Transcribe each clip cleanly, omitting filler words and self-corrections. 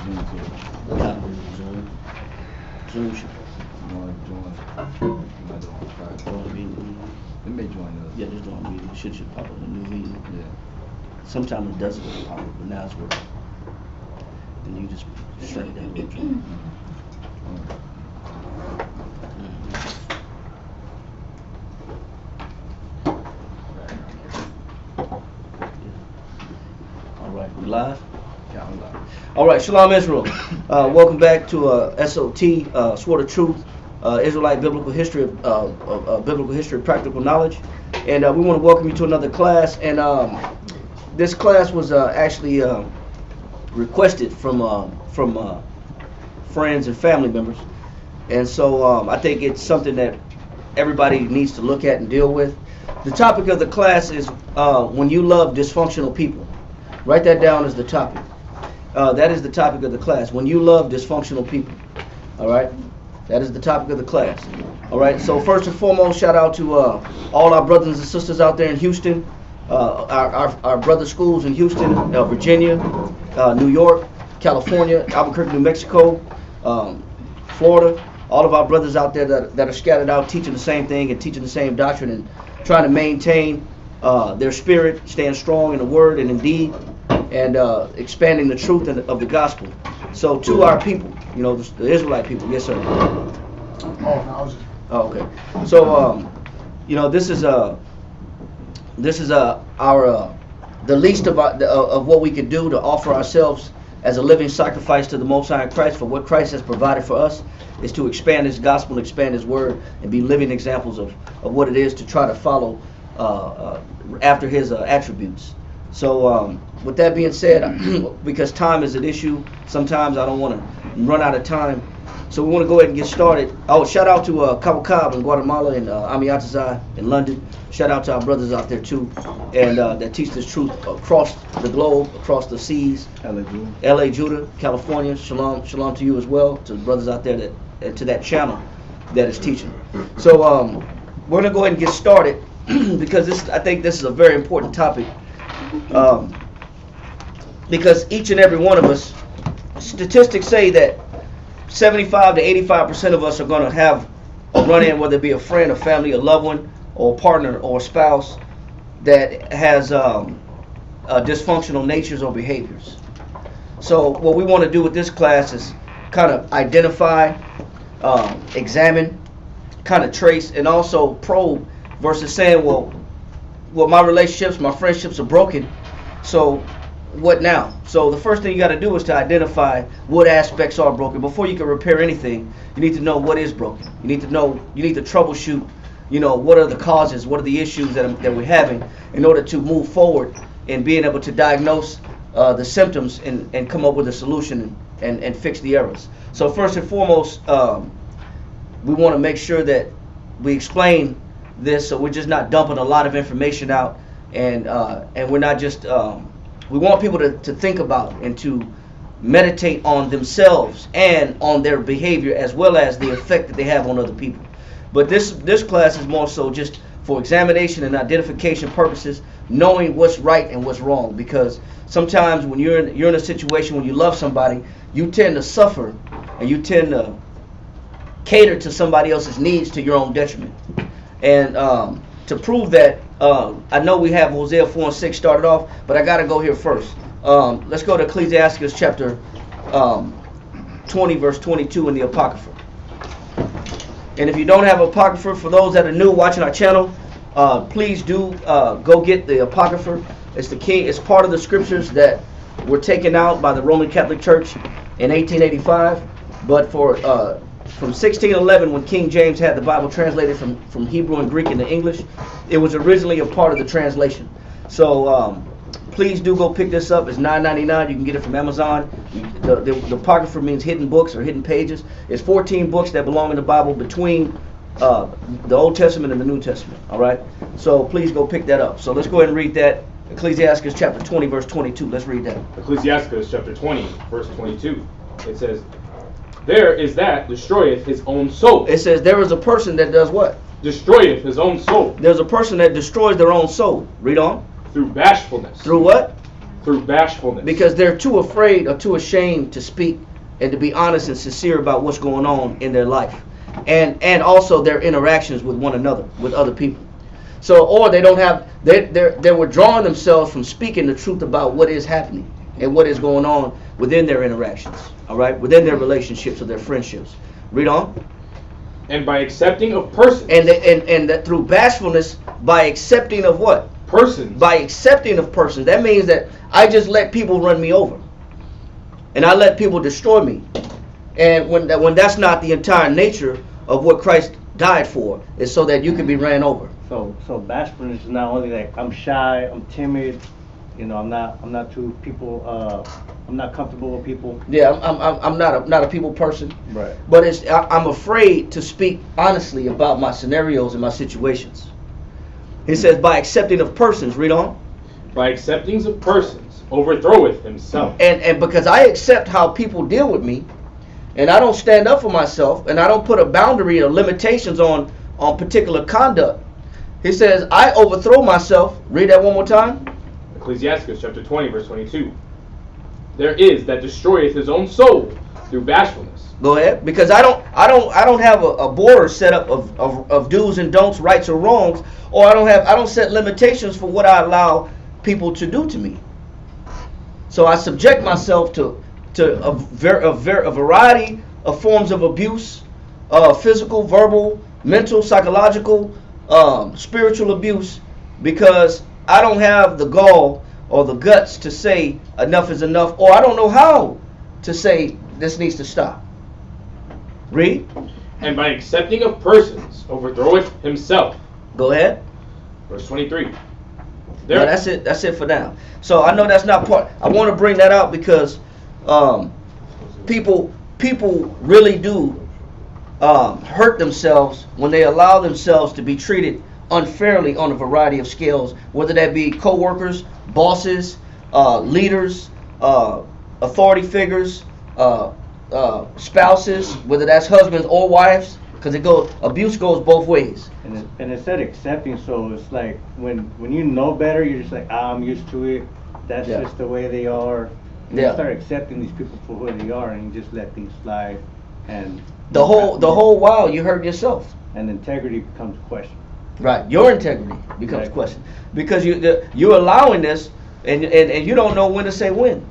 Yeah. Zoom should. It may join us. Yeah, just join meeting. It should pop up a new meeting. Yeah. Sometimes it doesn't pop up, but now it's working. And you just straight down. All right, we live? Yeah, I'm live. All right, Shalom Israel. Welcome back to SOT, Sword of Truth, Israelite Biblical History of Biblical History of Practical Knowledge. And we want to welcome you to another class. And this class was actually requested from friends and family members. And so I think it's something that everybody needs to look at and deal with. The topic of the class is when you love dysfunctional people. Write that down as the topic. That is the topic of the class. When you love dysfunctional people. All right? That is the topic of the class. All right? So first and foremost, shout out to all our brothers and sisters out there in Houston, our brother schools in Houston, Virginia, New York, California, Albuquerque, New Mexico, Florida. All of our brothers out there that are scattered out teaching the same thing and teaching the same doctrine and trying to maintain their spirit, staying strong in the word and in deed, and expanding the truth of the gospel. So to our people, the Israelite people. Yes, sir. Okay. So this is our the least of what we could do to offer ourselves as a living sacrifice to the Most High Christ for what Christ has provided for us is to expand His gospel, expand His word, and be living examples of what it is to try to follow after His attributes. So with that being said, because time is an issue, sometimes I don't want to run out of time. So we want to go ahead and get started. Oh, shout out to Cabo Cab in Guatemala and Amiatazai in London. Shout out to our brothers out there too, and that teach this truth across the globe, across the seas. LA Judah, California. Shalom to you as well, to the brothers out there to that channel that is teaching. So we're gonna go ahead and get started because I think this is a very important topic. Because each and every one of us, statistics say that 75 to 85% of us are going to have a run-in, whether it be a friend, a family, a loved one, or a partner, or a spouse that has dysfunctional natures or behaviors. So what we want to do with this class is kind of identify, examine, kind of trace, and also probe versus saying, well, my relationships, my friendships are broken, so what now? So the first thing you got to do is to identify what aspects are broken. Before you can repair anything, you need to know what is broken. You need to troubleshoot, what are the causes, what are the issues that we're having in order to move forward and being able to diagnose the symptoms and come up with a solution and fix the errors. So first and foremost, we want to make sure that we explain this, so we're just not dumping a lot of information out, and we're not just we want people to think about and to meditate on themselves and on their behavior as well as the effect that they have on other people. But this class is more so just for examination and identification purposes, knowing what's right and what's wrong, because sometimes when you're in a situation when you love somebody, you tend to suffer and you tend to cater to somebody else's needs to your own detriment. And to prove that, I know we have Hosea 4 and 6 started off, but I got to go here first. Let's go to Ecclesiastes chapter 20, verse 22 in the Apocrypha. And if you don't have Apocrypha, for those that are new watching our channel, please do go get the Apocrypha. It's part of the scriptures that were taken out by the Roman Catholic Church in 1885. But from 1611, when King James had the Bible translated from Hebrew and Greek into English, it was originally a part of the translation. So please do go pick this up. It's $9.99. You can get it from Amazon. The Apocrypha means hidden books or hidden pages. It's 14 books that belong in the Bible between the Old Testament and the New Testament. All right? So please go pick that up. So let's go ahead and read that. Ecclesiastes chapter 20, verse 22. Let's read that. Ecclesiastes chapter 20, verse 22. It says, "There is that destroyeth his own soul." It says there is a person that does what? Destroyeth his own soul. There's a person that destroys their own soul. Read on. Through bashfulness. Through what? through bashfulness. Because they're too afraid or too ashamed to speak and to be honest and sincere about what's going on in their life. And also their interactions with one another, with other people. So, or they don't have, they're withdrawing themselves from speaking the truth about what is happening and what is going on within their interactions, all right, within their relationships or their friendships. Read on. And by accepting of persons. And that through bashfulness, by accepting of what? Persons. By accepting of persons. That means that I just let people run me over. And I let people destroy me. And when that's not the entire nature of what Christ died for, is so that you can be ran over. So bashfulness is not only like I'm shy, I'm timid, you know, I'm not too people, I'm not comfortable with people. Yeah, I'm not a people person. Right. But I'm afraid to speak honestly about my scenarios and my situations. He says by accepting of persons. Read on. By accepting of persons overthroweth himself. And because I accept how people deal with me, and I don't stand up for myself, and I don't put a boundary or limitations on particular conduct, he says I overthrow myself. Read that one more time. Ecclesiastes chapter 20 verse 22. There is that destroyeth his own soul through bashfulness. Go ahead. Because I don't have a border set up of do's and don'ts, rights or wrongs, or I don't set limitations for what I allow people to do to me. So I subject myself to a variety of forms of abuse, physical, verbal, mental, psychological, spiritual abuse, because I don't have the gall or the guts to say enough is enough, or I don't know how to say this needs to stop. Read. And by accepting of persons overthroweth himself. Go ahead. Verse 23. No, that's it. That's it for now. So I know that's not part. I want to bring that out because people really do hurt themselves when they allow themselves to be treated unfairly on a variety of scales, whether that be co-workers, bosses, leaders, authority figures, spouses, whether that's husbands or wives, because abuse goes both ways. And it said accepting, so it's like when you know better, you're just like, I'm used to it. That's just the way they are. And you start accepting these people for who they are, and you just let things slide. And the whole while you hurt yourself. And integrity becomes a question. Right, your integrity becomes a question because you're allowing this, and you don't know when to say when.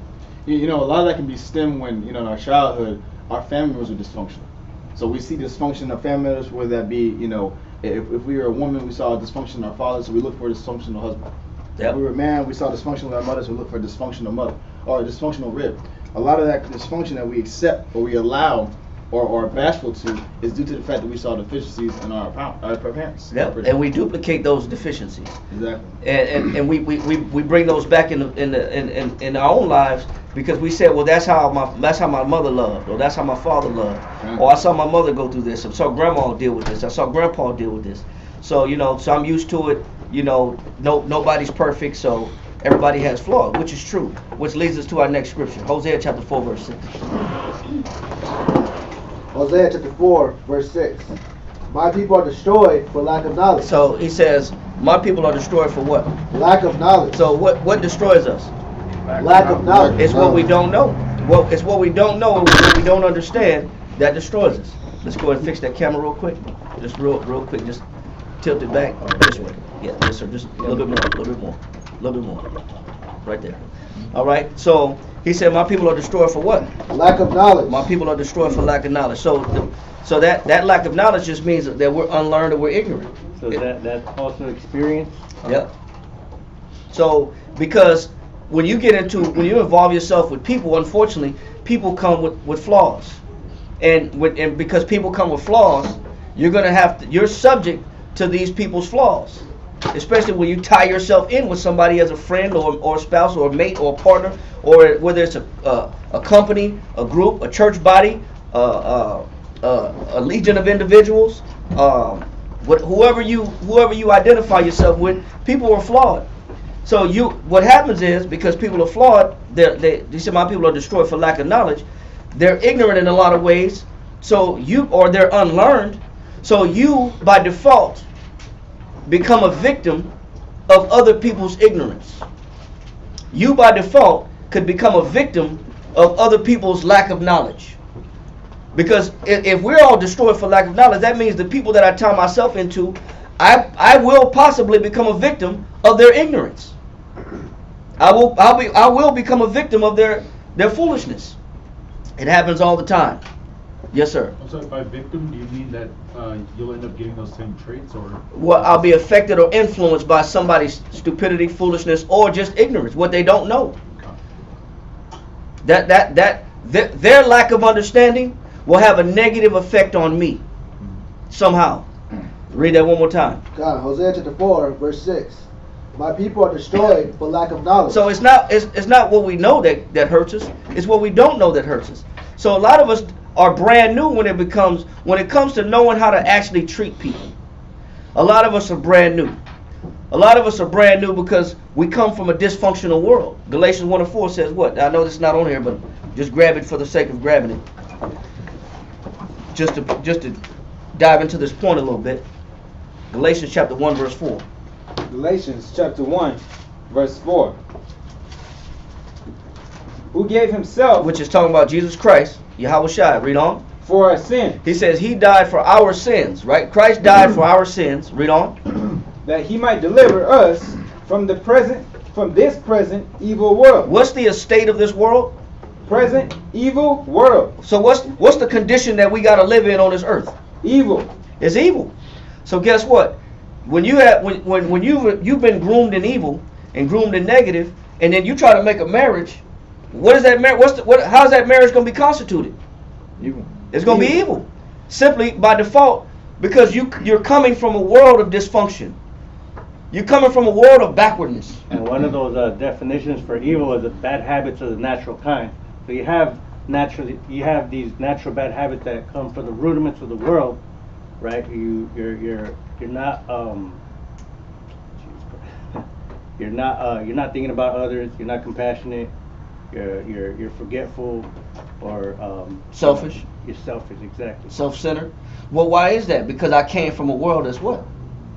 You know, a lot of that can be stemmed when, you know, in our childhood, our family members were dysfunctional. So we see dysfunction in our family members, whether that be, you know, if we were a woman, we saw dysfunction in our father, so we look for a dysfunctional husband. Yep. If we were a man, we saw dysfunction with our mother, so we look for a dysfunctional mother or a dysfunctional rib. A lot of that dysfunction that we accept or we allow or are bashful to is due to the fact that we saw deficiencies in our parents. Yep. And we duplicate those deficiencies. Exactly. And we bring those back in our own lives because we said, well, that's how my mother loved, or that's how my father loved, or I saw my mother go through this, I saw grandma deal with this, I saw grandpa deal with this. So so I'm used to it. Nobody's perfect, so everybody has flaws, which is true. Which leads us to our next scripture, Hosea chapter 4 verse 6. Hosea chapter 4 verse 6. My people are destroyed for lack of knowledge. So he says, my people are destroyed for what? Lack of knowledge. So what destroys us? Lack of knowledge. It's what we don't know. Well, it's what we don't know and what we don't understand that destroys us. Let's go ahead and fix that camera real quick. Just real quick. Just tilt it back this way. Yeah, yes sir. Just a little bit more. Right there. All right. So he said, my people are destroyed for what? Lack of knowledge. My people are destroyed for lack of knowledge. So that lack of knowledge just means that we're unlearned or we're ignorant. So that's also experience. Yep. So because when you involve yourself with people, unfortunately, people come with flaws, and because people come with flaws, you're subject to these people's flaws, especially when you tie yourself in with somebody as a friend or a spouse or a mate or a partner, or whether it's a company, a group, a church body, a legion of individuals, whoever you identify yourself with, people are flawed. So what happens is, because people are flawed, they said my people are destroyed for lack of knowledge. They're ignorant in a lot of ways. Or they're unlearned. So you, by default, become a victim of other people's ignorance. you by default could become a victim of other people's lack of knowledge. Because if we're all destroyed for lack of knowledge, that means the people that I tie myself into, I will possibly become a victim of their ignorance. I will become a victim of their foolishness. It happens all the time. Yes, sir. So by victim, do you mean that you'll end up getting those same traits, or? Well, I'll be affected or influenced by somebody's stupidity, foolishness, or just ignorance, what they don't know. Their lack of understanding will have a negative effect on me somehow. Read that one more time. God, Hosea chapter 4, verse 6. My people are destroyed for lack of knowledge. So it's not what we know that hurts us. It's what we don't know that hurts us. So a lot of us are brand new when it comes to knowing how to actually treat people. A lot of us are brand new. A lot of us are brand new because we come from a dysfunctional world. Galatians 1:4 says what? I know this is not on here, but just grab it for the sake of grabbing it. Just to dive into this point a little bit. Galatians chapter 1 verse 4. Galatians chapter 1 verse 4. Who gave himself, Which is talking about Jesus Christ, Yahweh Shai. Read on. for our sin, He says he died for our sins, right? Christ died for our sins. Read on. that he might deliver us from this present evil world. What's the estate of this world? Present evil world. So what's the condition that we got to live in on this earth? Evil. It's evil. So guess what? When you've been groomed in evil and groomed in negative, and then you try to make a marriage, what is that marriage? How's that marriage going to be constituted? Evil. It's going to be evil, simply by default, because you're coming from a world of dysfunction. You're coming from a world of backwardness. And one of those definitions for evil is the bad habits of the natural kind. So you have these natural bad habits that come from the rudiments of the world, right? You're not you're not thinking about others. You're not compassionate. You're forgetful, or Selfish. You're selfish, exactly. Self-centered. Well, why is that? Because I came from a world that's what?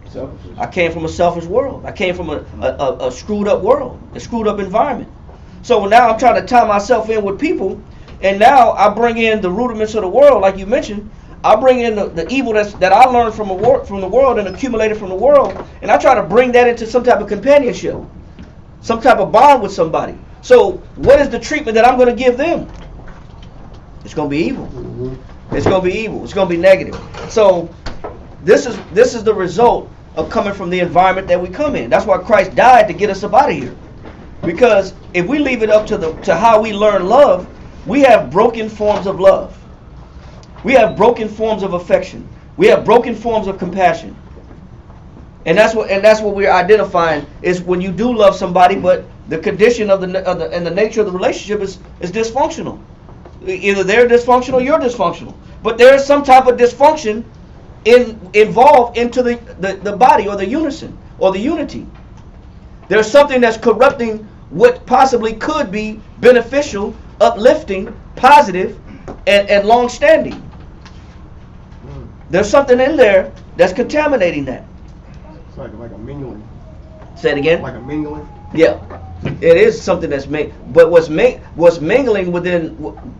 Selfish. I came from a selfish world. I came from a screwed up world, a screwed up environment. So now I'm trying to tie myself in with people, and now I bring in the rudiments of the world, like you mentioned. I bring in the evil that I learned from the world and accumulated from the world, and I try to bring that into some type of companionship, some type of bond with somebody. So what is the treatment that I'm going to give them? It's going to be evil. It's going to be evil. It's going to be negative. So this is the result of coming from the environment that we come in. That's why Christ died, to get us up out of here. Because if we leave it up to how we learn love, we have broken forms of love. We have broken forms of affection. We have broken forms of compassion. And that's what we're identifying, is when you do love somebody, but the condition and the nature of the relationship is dysfunctional. Either they're dysfunctional or you're dysfunctional. But there is some type of dysfunction involved into the body, or the unison, or the unity. There's something that's corrupting what possibly could be beneficial, uplifting, positive, and long-standing. There's something in there that's contaminating that. It's like a mingling. Say it again. Like a mingling. Yeah, it is something that's made. But what's mingling within,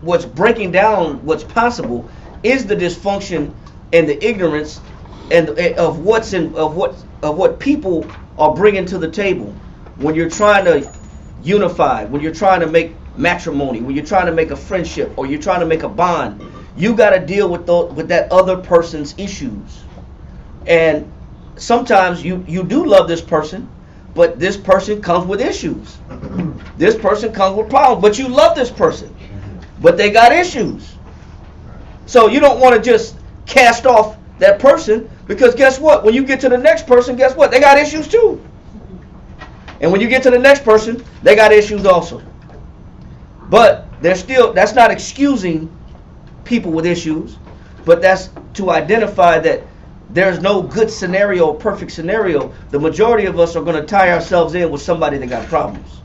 what's breaking down what's possible, is the dysfunction and the ignorance and of what people are bringing to the table. When you're trying to unify, when you're trying to make matrimony, when you're trying to make a friendship, or you're trying to make a bond, you got to deal with that other person's issues. And sometimes you do love this person, but this person comes with issues. This person comes with problems, but you love this person, but they got issues. So you don't want to just cast off that person, because guess what? When you get to the next person, guess what? They got issues too. And when you get to the next person, they got issues also. But that's not excusing people with issues, but that's to identify that there's no good scenario, perfect scenario. The majority of us are going to tie ourselves in with somebody that got problems.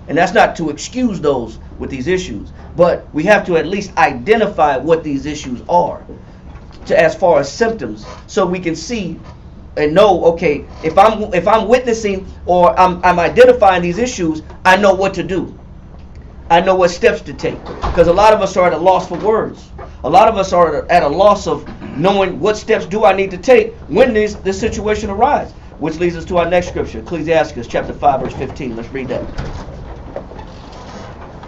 And that's not to excuse those with these issues, but we have to at least identify what these issues are, as far as symptoms, so we can see and know, okay, if I'm witnessing or I'm identifying these issues, I know what to do. I know what steps to take. Because a lot of us are at a loss for words. A lot of us are at a loss of knowing what steps do I need to take when this situation arises. Which leads us to our next scripture, Ecclesiastes chapter 5, verse 15. Let's read that.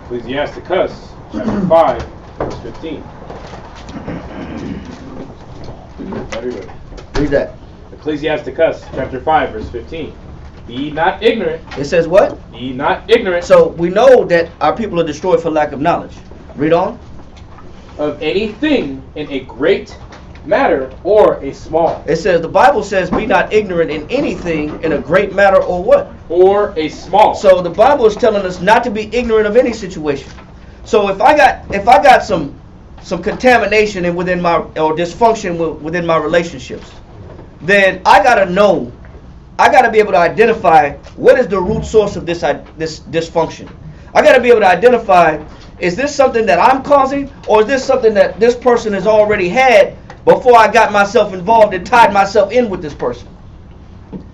Ecclesiasticus chapter 5, verse 15. Read that. Ecclesiasticus chapter 5, verse 15. Be ye not ignorant. It says what? Be ye not ignorant. So we know that our people are destroyed for lack of knowledge. Read on. Of anything in a great matter or a small. It says, the Bible says, be not ignorant in anything in a great matter or what? Or a small. So the Bible is telling us not to be ignorant of any situation. So if I got some contamination in within my, or dysfunction within my relationships, then I gotta know, I gotta be able to identify what is the root source of this dysfunction. I gotta be able to identify, is this something that I'm causing, or is this something that this person has already had before I got myself involved and tied myself in with this person?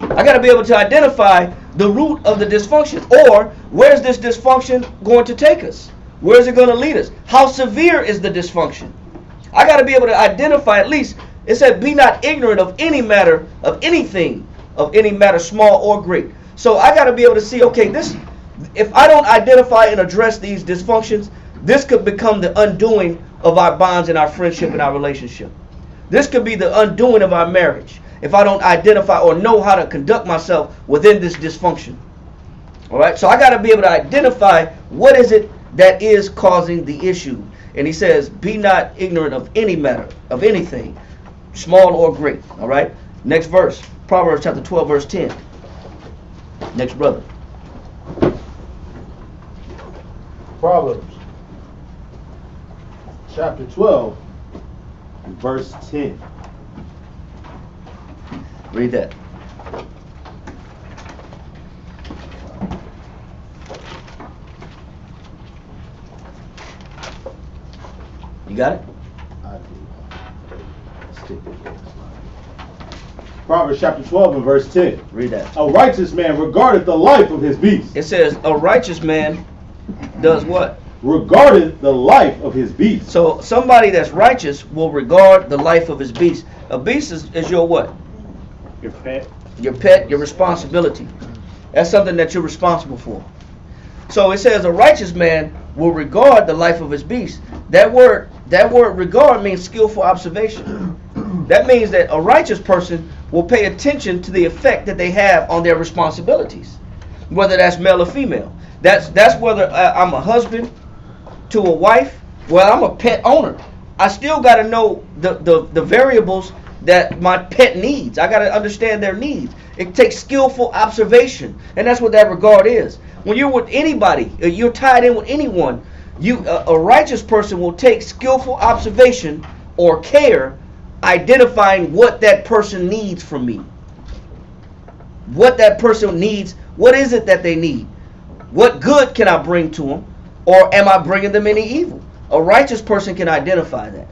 I got to be able to identify the root of the dysfunction, or where's this dysfunction going to take us? Where is it going to lead us? How severe is the dysfunction? I got to be able to identify at least, it said, be not ignorant of any matter, of anything, of any matter small or great. So I got to be able to see, okay, this, if I don't identify and address these dysfunctions, this could become the undoing of our bonds and our friendship and our relationship. This could be the undoing of our marriage if I don't identify or know how to conduct myself within this dysfunction. All right, so I got to be able to identify what is it that is causing the issue. And he says, be not ignorant of any matter, of anything, small or great. All right, next verse, Proverbs chapter 12, verse 10. Next brother. Proverbs chapter 12, verse 10. Read that. You got it? I do. Proverbs chapter 12 and verse 10. Read that. A righteous man regardeth the life of his beast. It says, a righteous man does what? Regardeth the life of his beast. So somebody that's righteous will regard the life of his beast. A beast is your what? Your pet. Your pet, your responsibility. That's something that you're responsible for. So it says a righteous man will regard the life of his beast. That word regard means skillful observation. That means that a righteous person will pay attention to the effect that they have on their responsibilities, whether that's male or female. That's whether I'm a husband to a wife, well, I'm a pet owner. I still got to know the variables that my pet needs. I got to understand their needs. It takes skillful observation, and that's what that regard is. When you're with anybody, you're tied in with anyone, a righteous person will take skillful observation or care, identifying what that person needs from me. What that person needs, what is it that they need? What good can I bring to them? Or am I bringing them any evil? A righteous person can identify that.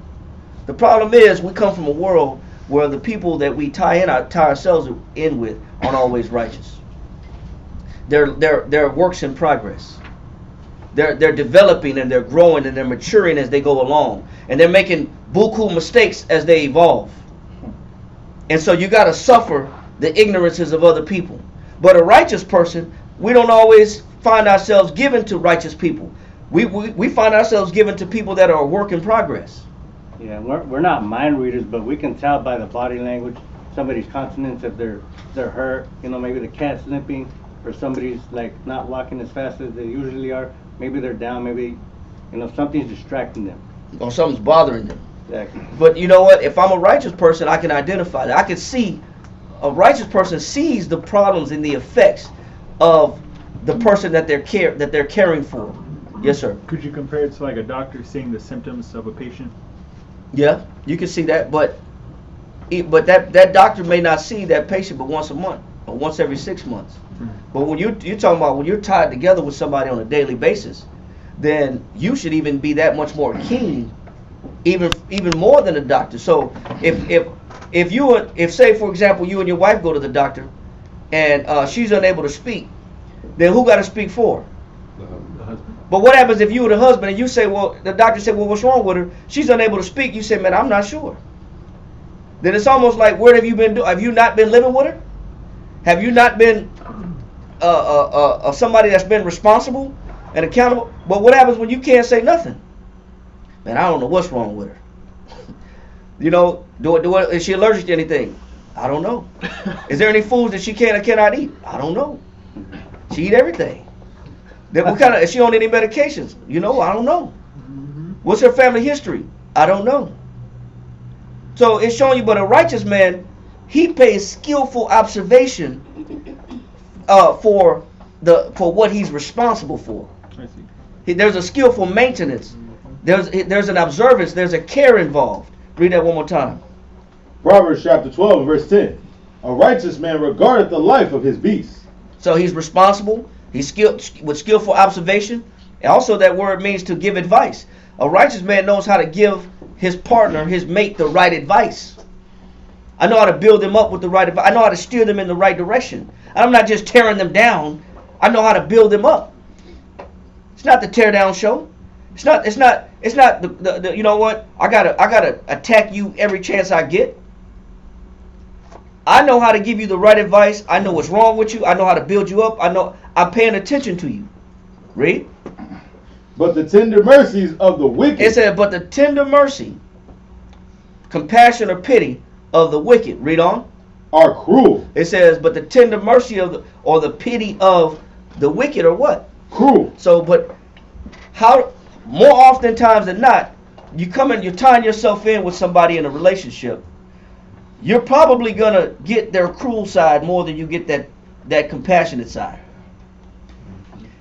The problem is we come from a world where the people that we tie ourselves in with aren't always righteous. They're works in progress. They're developing and they're growing and they're maturing as they go along. And they're making buku mistakes as they evolve. And so you got to suffer the ignorances of other people. But a righteous person, we don't always find ourselves given to righteous people. We find ourselves given to people that are a work in progress. Yeah, we're not mind readers, but we can tell by the body language somebody's countenance if they're hurt. You know, maybe the cat's limping, or somebody's like not walking as fast as they usually are. Maybe they're down. Maybe, you know, something's distracting them. Or something's bothering them. Exactly. But you know what? If I'm a righteous person, I can identify that. I can see, a righteous person sees the problems and the effects of the person that they're caring for. Yes, sir. Could you compare it to like a doctor seeing the symptoms of a patient? Yeah, you can see that, but that doctor may not see that patient but once a month or once every 6 months. But when you're talking about when you're tied together with somebody on a daily basis, then you should even be that much more keen, even more than a doctor. So if if say for example you and your wife go to the doctor, and she's unable to speak, then who got to speak for her? The husband. But what happens if you were the husband and you say, well, the doctor said, well, what's wrong with her? She's unable to speak. You say, man, I'm not sure. Then it's almost like, where have you been? Have you not been living with her? Have you not been somebody that's been responsible and accountable? But what happens when you can't say nothing? Man, I don't know what's wrong with her. You know, is she allergic to anything? I don't know. Is there any foods that she can or cannot eat? I don't know. She eat everything. Then what kind of, is she on any medications? You know, I don't know. What's her family history? I don't know. So it's showing you, but a righteous man, he pays skillful observation for what he's responsible for. There's a skillful maintenance. There's an observance. There's a care involved. Read that one more time. Proverbs chapter 12, verse 10. A righteous man regardeth the life of his beast. So he's responsible. He's skilled with skillful observation. And also that word means to give advice. A righteous man knows how to give his partner, his mate, the right advice. I know how to build them up with the right advice. I know how to steer them in the right direction. I'm not just tearing them down. I know how to build them up. It's not the tear down show. It's not the you know what? I gotta attack you every chance I get. I know how to give you the right advice. I know what's wrong with you. I know how to build you up. I know I'm paying attention to you. Read. But the tender mercies of the wicked. It said, but the tender mercy, compassion or pity of the wicked. Read on. Are cruel. It says, but the tender mercy of the pity of the wicked are what? Cruel. So, but how more oftentimes than not, you're tying yourself in with somebody in a relationship. You're probably gonna get their cruel side more than you get that compassionate side.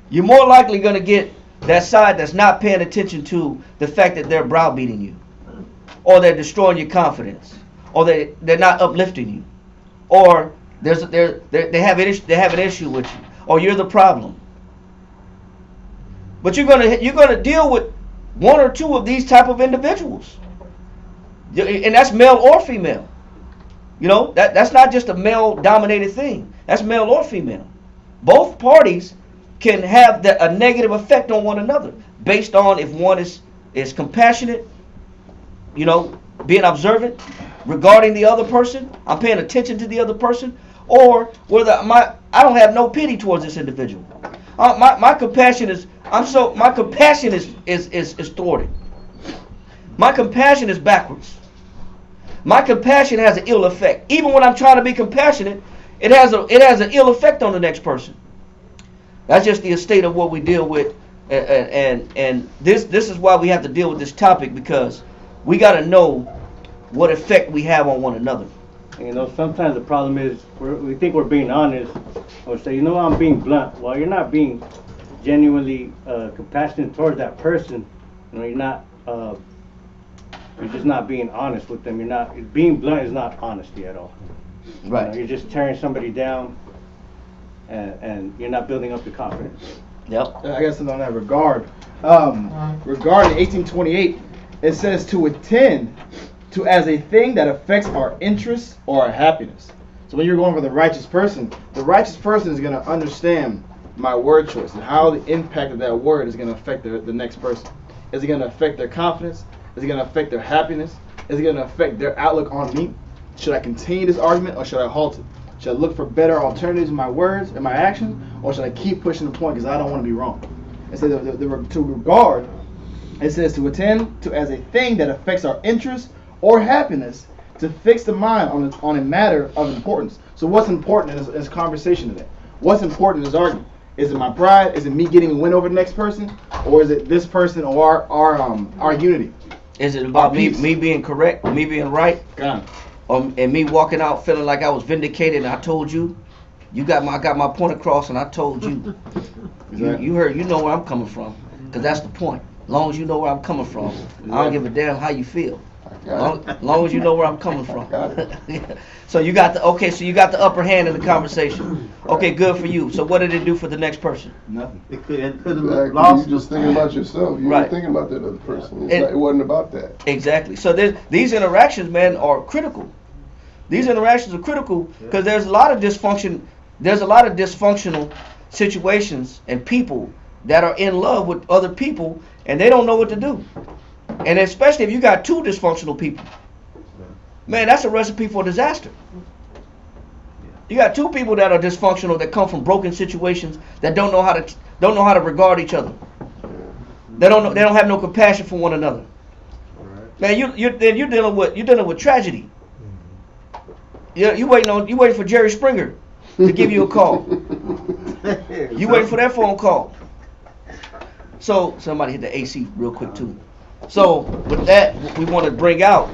You're more likely gonna get that side that's not paying attention to the fact that they're browbeating you, or they're destroying your confidence, or they're not uplifting you, or they have an issue with you, or you're the problem. But you're gonna deal with one or two of these type of individuals, and that's male or female. You know, that's not just a male-dominated thing. That's male or female. Both parties can have a negative effect on one another based on if one is compassionate, you know, being observant regarding the other person. I'm paying attention to the other person, or whether I don't have no pity towards this individual. My compassion is thwarted. My compassion is backwards. My compassion has an ill effect. Even when I'm trying to be compassionate, it has an ill effect on the next person. That's just the state of what we deal with, and this is why we have to deal with this topic, because we got to know what effect we have on one another. You know, sometimes the problem is we think we're being honest, or say, you know, I'm being blunt. Well, you're not being genuinely compassionate towards that person. You know, you're not. You're just not being honest with them. You're not being blunt is not honesty at all. Right. You know, you're just tearing somebody down, and you're not building up the confidence. Yep. I guess in that regard, regarding 1828, it says to attend to as a thing that affects our interests or our happiness. So when you're going for the righteous person is going to understand my word choice and how the impact of that word is going to affect the next person. Is it going to affect their confidence? Is it going to affect their happiness? Is it going to affect their outlook on me? Should I continue this argument, or should I halt it? Should I look for better alternatives in my words and my actions, or should I keep pushing the point because I don't want to be wrong? It says to regard, it says to attend to as a thing that affects our interests or happiness, to fix the mind on a matter of importance. So what's important in this conversation today? What's important in this argument? Is it my pride? Is it me getting a win over the next person? Or is it this person or our unity? Is it about me being correct, me being right? God. And me walking out feeling like I was vindicated and I told you, I got my point across and I told you. Exactly. You know where I'm coming from. Because that's the point. As long as you know where I'm coming from, I don't give a damn how you feel. Long as you know where I'm coming from. So you got the upper hand in the conversation. Okay, good for you. So what did it do for the next person? Nothing. It could have Exactly. lost. You just thinking about yourself. You Right. weren't thinking about that other person. And- It wasn't about that. Exactly. So these interactions, man, are critical. These interactions are critical because there's a lot of dysfunction. There's a lot of dysfunctional situations and people that are in love with other people and they don't know what to do. And especially if you got two dysfunctional people, man, that's a recipe for disaster. You got two people that are dysfunctional that come from broken situations that don't know how to regard each other. They don't have no compassion for one another. Man, you're dealing with tragedy. You waiting for Jerry Springer to give you a call. You waiting for that phone call. So somebody hit the AC real quick too. So with that, we want to bring out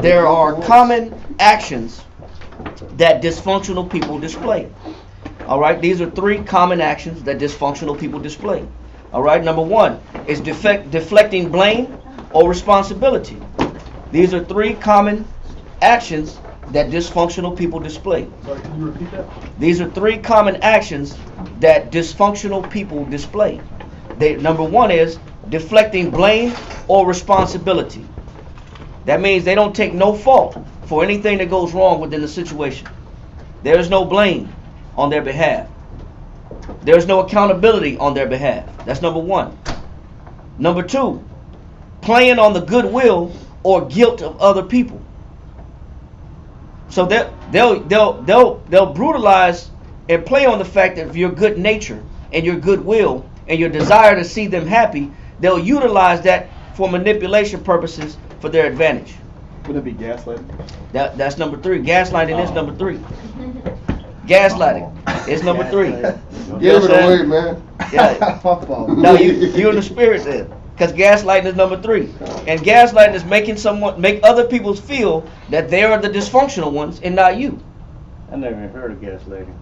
there are common actions that dysfunctional people display. All right, these are 3 common actions that dysfunctional people display. All right, number 1 is deflecting blame or responsibility. These are 3 common actions that dysfunctional people display. Sorry, can you repeat that? These are 3 common actions that dysfunctional people display. Number 1 is deflecting blame or responsibility. That means they don't take no fault for anything that goes wrong within the situation. There is no blame on their behalf. There is no accountability on their behalf. That's number 1. Number 2, playing on the goodwill or guilt of other people. So they'll brutalize and play on the fact that of your good nature and your goodwill and your desire to see them happy. They'll utilize that for manipulation purposes for their advantage. Would it be gaslighting? That's number 3. Gaslighting is number 3. Gaslighting is number 3. Give it away, man. Yeah. No, you're in the spirit then. Because gaslighting is number 3. And gaslighting is make other people feel that they are the dysfunctional ones and not you. I never even heard of gaslighting.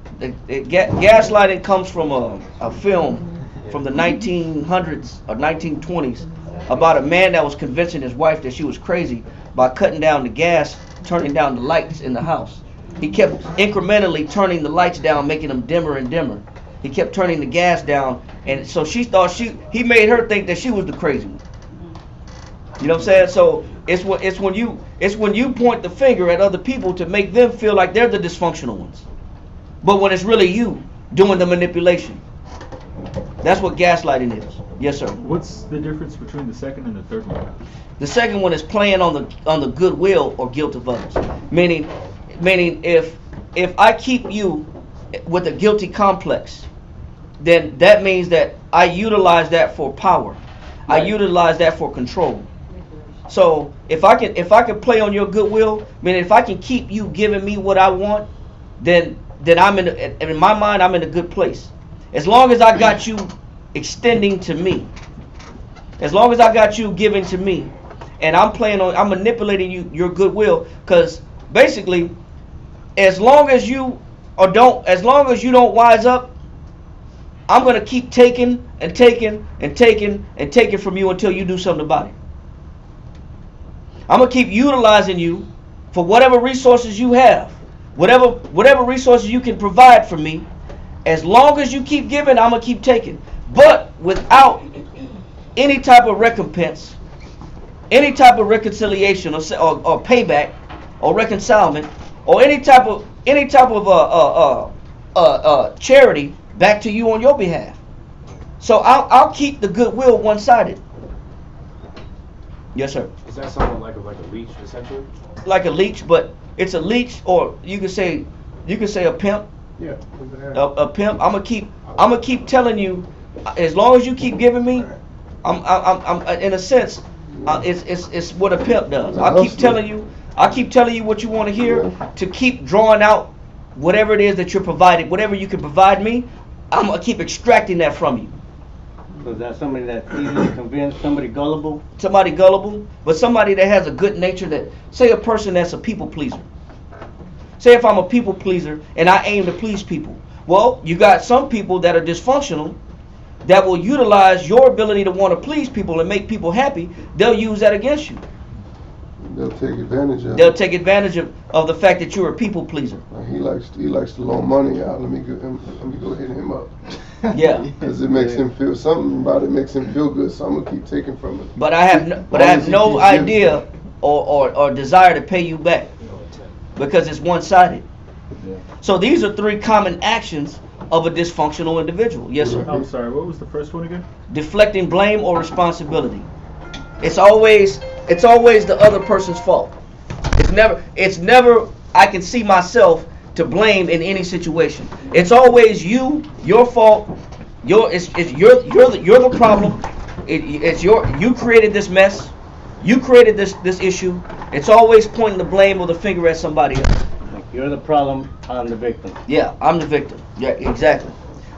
Gaslighting comes from a film from the 1900s or 1920s about a man that was convincing his wife that she was crazy by cutting down the gas, turning down the lights in the house. He kept incrementally turning the lights down, making them dimmer and dimmer. He kept turning the gas down, and so she thought he made her think that she was the crazy one. You know what I'm saying? So it's when you point the finger at other people to make them feel like they're the dysfunctional ones. But when it's really you doing the manipulation. That's what gaslighting is. Yes, sir. What's the difference between the second and the third one? The second one is playing on the goodwill or guilt of others. Meaning if I keep you with a guilty complex, then that means that I utilize that for power. Right. I utilize that for control. So if I can play on your goodwill, meaning if I can keep you giving me what I want, then I'm in my mind I'm in a good place. As long as I got you extending to me, as long as I got you giving to me, and I'm manipulating your goodwill, because basically, as long as you don't wise up, I'm gonna keep taking and taking and taking and taking from you until you do something about it. I'm gonna keep utilizing you for whatever resources you have, whatever resources you can provide for me. As long as you keep giving, I'm gonna keep taking, but without any type of recompense, any type of reconciliation or payback or reconcilement or any type of charity back to you on your behalf. So I'll keep the goodwill one-sided. Yes, sir. Is that something like a leech, essentially? Like a leech, but it's a leech, or you could say a pimp. Yeah. A pimp. I'm gonna keep telling you, as long as you keep giving me, I'm in a sense, it's what a pimp does. I keep telling you what you want to hear, to keep drawing out whatever it is that you're providing, whatever you can provide me. I'm gonna keep extracting that from you. So is that somebody that's easily convinced, somebody gullible? Somebody gullible, but somebody that has a good nature, that, say a person that's a people pleaser. Say if I'm a people pleaser and I aim to please people. Well, you got some people that are dysfunctional that will utilize your ability to want to please people and make people happy. They'll use that against you. They'll take advantage of. They'll take advantage of the fact that you're a people pleaser. He likes to loan money out. Let me go hit him up. Yeah. Because it makes him feel, something about it makes him feel good. So I'm gonna keep taking from it. But I have no idea or desire to pay you back. because it's one-sided. Yeah. So these are three common actions of a dysfunctional individual. Yes, sir. I'm sorry, what was the first one again? Deflecting blame or responsibility. It's always the other person's fault. It's never I can see myself to blame in any situation. It's always you, your fault. You're the problem. You created this mess. You created this issue. It's always pointing the blame or the finger at somebody else. Like you're the problem, I'm the victim. Yeah, I'm the victim. Yeah, exactly.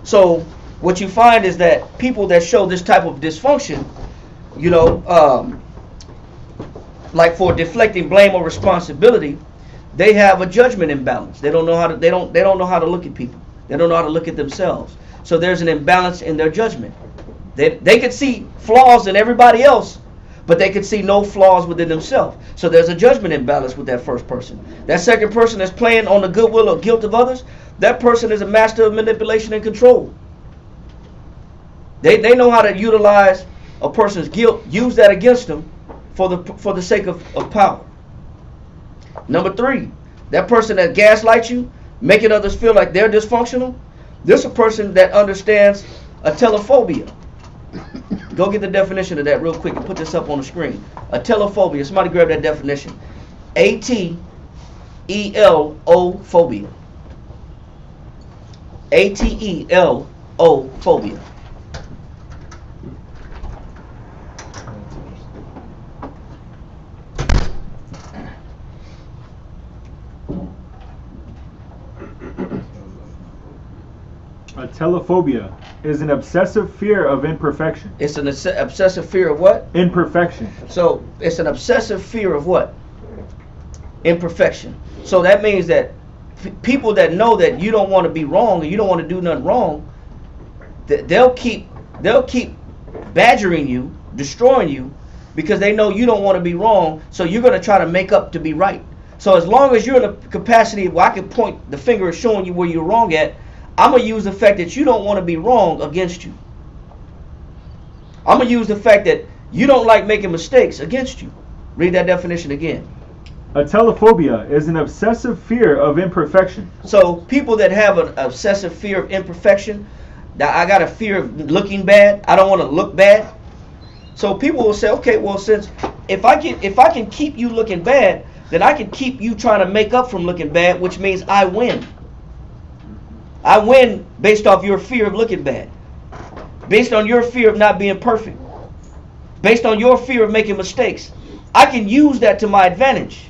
So what you find is that people that show this type of dysfunction, you know, like for deflecting blame or responsibility, they have a judgment imbalance. They don't know how to. They don't know how to look at people. They don't know how to look at themselves. So there's an imbalance in their judgment. They could see flaws in everybody else, but they could see no flaws within themselves. So there's a judgment imbalance with that first person. That second person that's playing on the goodwill or guilt of others, that person is a master of manipulation and control. They know how to utilize a person's guilt, use that against them for the sake of power. Number three, that person that gaslights you, making others feel like they're dysfunctional, this is a person that understands a telephobia. Go get the definition of that real quick and put this up on the screen. A telephobia. Somebody grab that definition. ATELO phobia. ATELO phobia. A telephobia is an obsessive fear of imperfection. It's an obsessive fear of what? Imperfection. So it's an obsessive fear of what? Imperfection. So that means that people that know that you don't want to be wrong and you don't want to do nothing wrong, they'll keep badgering you, destroying you, because they know you don't want to be wrong. So you're going to try to make up to be right. So as long as you're in a capacity where I can point the finger showing you where you're wrong at, I'm going to use the fact that you don't want to be wrong against you. I'm going to use the fact that you don't like making mistakes against you. Read that definition again. A telephobia is an obsessive fear of imperfection. So people that have an obsessive fear of imperfection, that I got a fear of looking bad, I don't want to look bad. So people will say, okay, well, since if I can keep you looking bad, then I can keep you trying to make up from looking bad, which means I win. I win based off your fear of looking bad. Based on your fear of not being perfect. Based on your fear of making mistakes. I can use that to my advantage.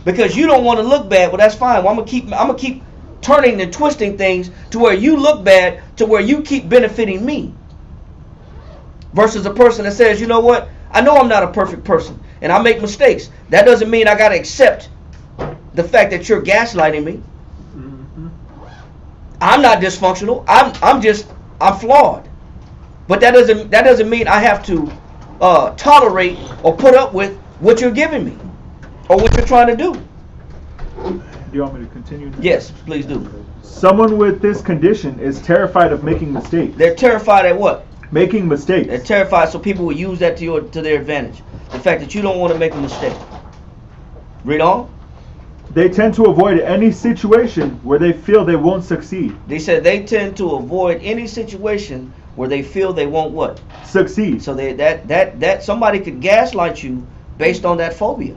Because you don't want to look bad, well that's fine. Well, I'm gonna keep turning and twisting things to where you look bad, to where you keep benefiting me. Versus a person that says, you know what? I know I'm not a perfect person and I make mistakes. That doesn't mean I gotta accept the fact that you're gaslighting me. I'm not dysfunctional. I'm flawed. But that doesn't mean I have to tolerate or put up with what you're giving me or what you're trying to do. Do you want me to continue now? Yes, please do. Someone with this condition is terrified of making mistakes. They're terrified at what? Making mistakes. They're terrified, so people will use that to their advantage. The fact that you don't want to make a mistake. Read on. They tend to avoid any situation where they feel they won't succeed. They said they tend to avoid any situation where they feel they won't what? Succeed. So that somebody could gaslight you based on that phobia.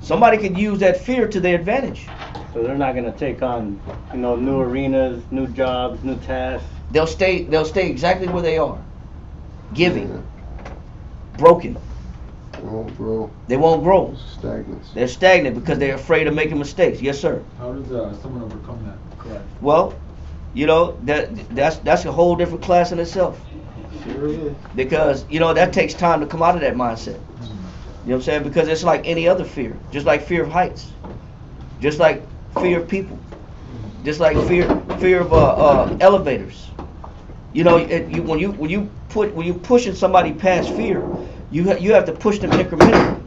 Somebody could use that fear to their advantage. So they're not going to take on, new arenas, new jobs, new tasks. They'll stay exactly where they are. Giving. Broken. They won't grow. They won't grow. Stagnant. They're stagnant because they're afraid of making mistakes. Yes, sir. How does someone overcome that? Correct. Well, that's a whole different class in itself. Sure is. Because, that takes time to come out of that mindset. You know what I'm saying? Because it's like any other fear. Just like fear of heights. Just like fear of people. Just like fear of elevators. When you pushing somebody past fear, you have to push them incrementally.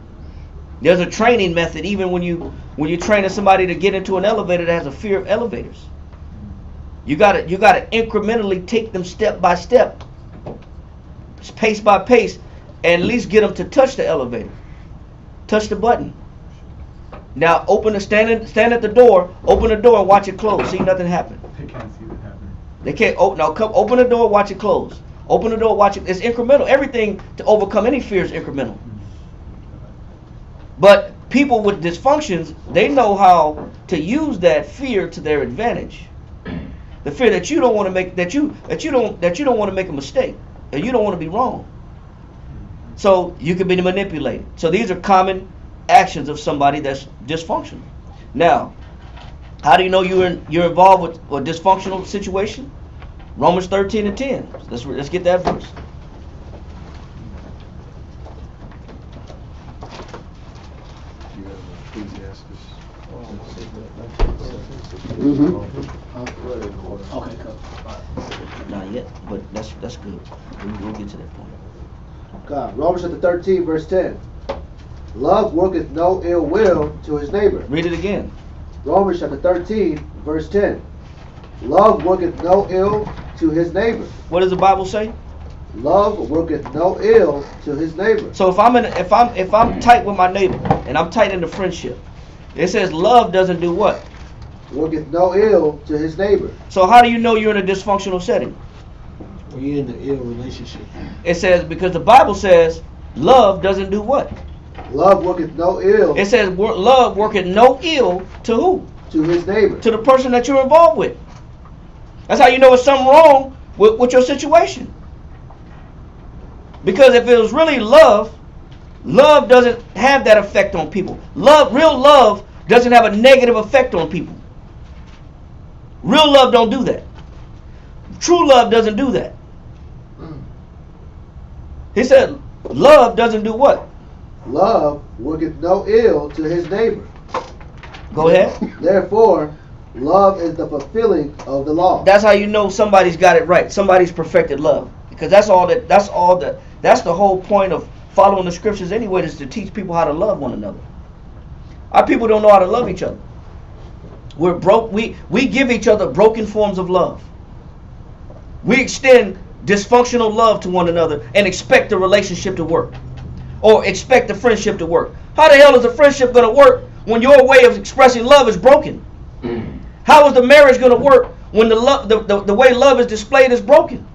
There's a training method even when you're training somebody to get into an elevator that has a fear of elevators. You gotta incrementally take them step by step, pace by pace, and at least get them to touch the elevator, touch the button. Now stand at the door, open the door and watch it close. See nothing happen. They can't see it happening. They can't. Now come open the door, watch it close. Open the door, watch it. It's incremental. Everything to overcome any fear is incremental. But people with dysfunctions, they know how to use that fear to their advantage. The fear that you don't want to make that you don't want to make a mistake, and you don't want to be wrong. So you can be manipulated. So these are common actions of somebody that's dysfunctional. Now, how do you know you're involved with a dysfunctional situation? Romans 13:10. Let's get that verse. Okay, cool. Not yet, but that's good. We'll get to that point. God, Romans chapter 13, verse 10. Love worketh no ill will to his neighbor. Read it again. Romans chapter 13, verse 10. Love worketh no ill to his neighbor. What does the Bible say? Love worketh no ill to his neighbor. So if I'm tight with my neighbor and I'm tight in the friendship, it says love doesn't do what? Worketh no ill to his neighbor. So how do you know you're in a dysfunctional setting? When you're in the ill relationship. It says because the Bible says love doesn't do what? Love worketh no ill. It says love worketh no ill to who? To his neighbor. To the person that you're involved with. That's how you know it's something wrong with your situation. Because if it was really love doesn't have that effect on people. Real love doesn't have a negative effect on people. Real love don't do that. True love doesn't do that. He said love doesn't do what? Love worketh no ill to his neighbor. Go ahead. Therefore, love is the fulfilling of the law. That's how you know somebody's got it right. Somebody's perfected love. Because that's the whole point of following the scriptures anyway, is to teach people how to love one another. Our people don't know how to love each other. We're broke. We give each other broken forms of love. We extend dysfunctional love to one another and expect the relationship to work. Or expect the friendship to work. How the hell is a friendship going to work when your way of expressing love is broken? How is the marriage going to work when the way love is displayed is broken?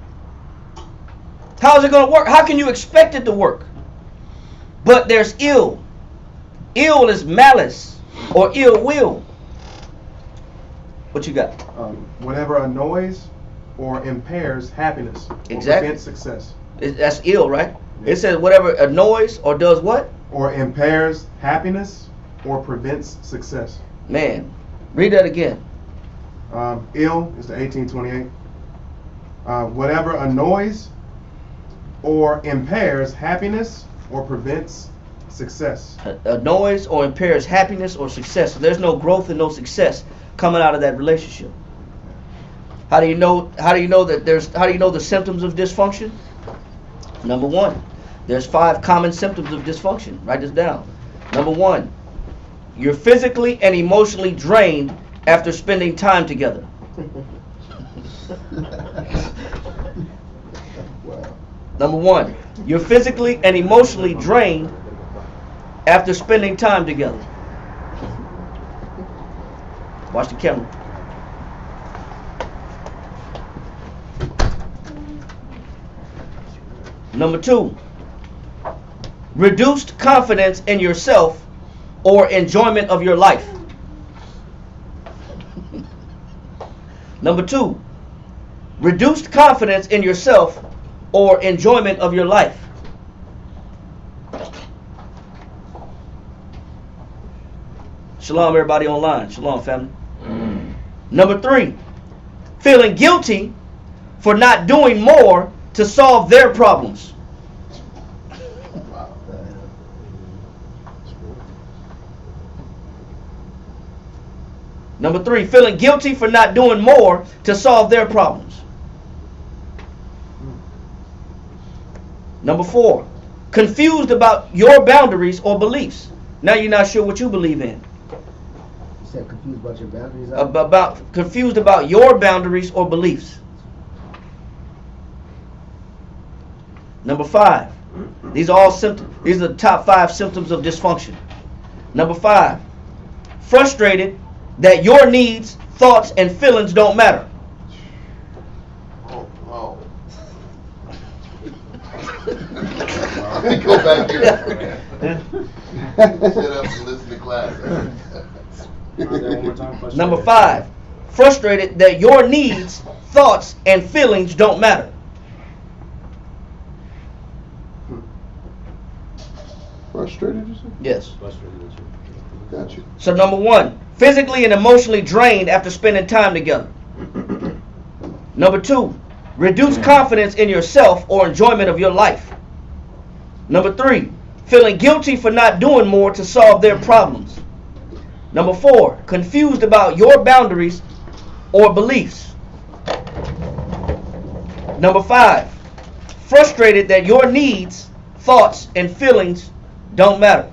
How is it going to work? How can you expect it to work? But there's ill. Ill is malice or ill will. What you got? Whatever annoys or impairs happiness or prevents success. That's ill, right? It says whatever annoys or does what? Or impairs happiness or prevents success. Man, read that again. Ill is the 1828. Whatever annoys or impairs happiness or prevents success. Annoys or impairs happiness or success. So there's no growth and no success coming out of that relationship. How do you know the symptoms of dysfunction? Number one, there's 5 common symptoms of dysfunction. Write this down. Number 1, you're physically and emotionally drained after spending time together. Number 1, you're physically and emotionally drained after spending time together. Watch the camera. Number 2, reduced confidence in yourself or enjoyment of your life. Number 2, reduced confidence in yourself or enjoyment of your life. Shalom, everybody online. Shalom, family. Number 3, feeling guilty for not doing more to solve their problems. Number 3, feeling guilty for not doing more to solve their problems. Number 4, confused about your boundaries or beliefs. Now you're not sure what you believe in. You said confused about your boundaries? Confused about your boundaries or beliefs. Number 5, these are all symptoms. These are the top 5 symptoms of dysfunction. Number 5, frustrated that your needs, thoughts, and feelings don't matter. Oh. Let me go back here. Sit up and listen to class. Number 5, frustrated that your needs, thoughts, and feelings don't matter. Frustrated, you said? Yes. Got you. So number 1, physically and emotionally drained after spending time together. Number 2, reduced confidence in yourself or enjoyment of your life. Number 3, feeling guilty for not doing more to solve their problems. Number 4, confused about your boundaries or beliefs. Number 5, frustrated that your needs, thoughts, and feelings don't matter.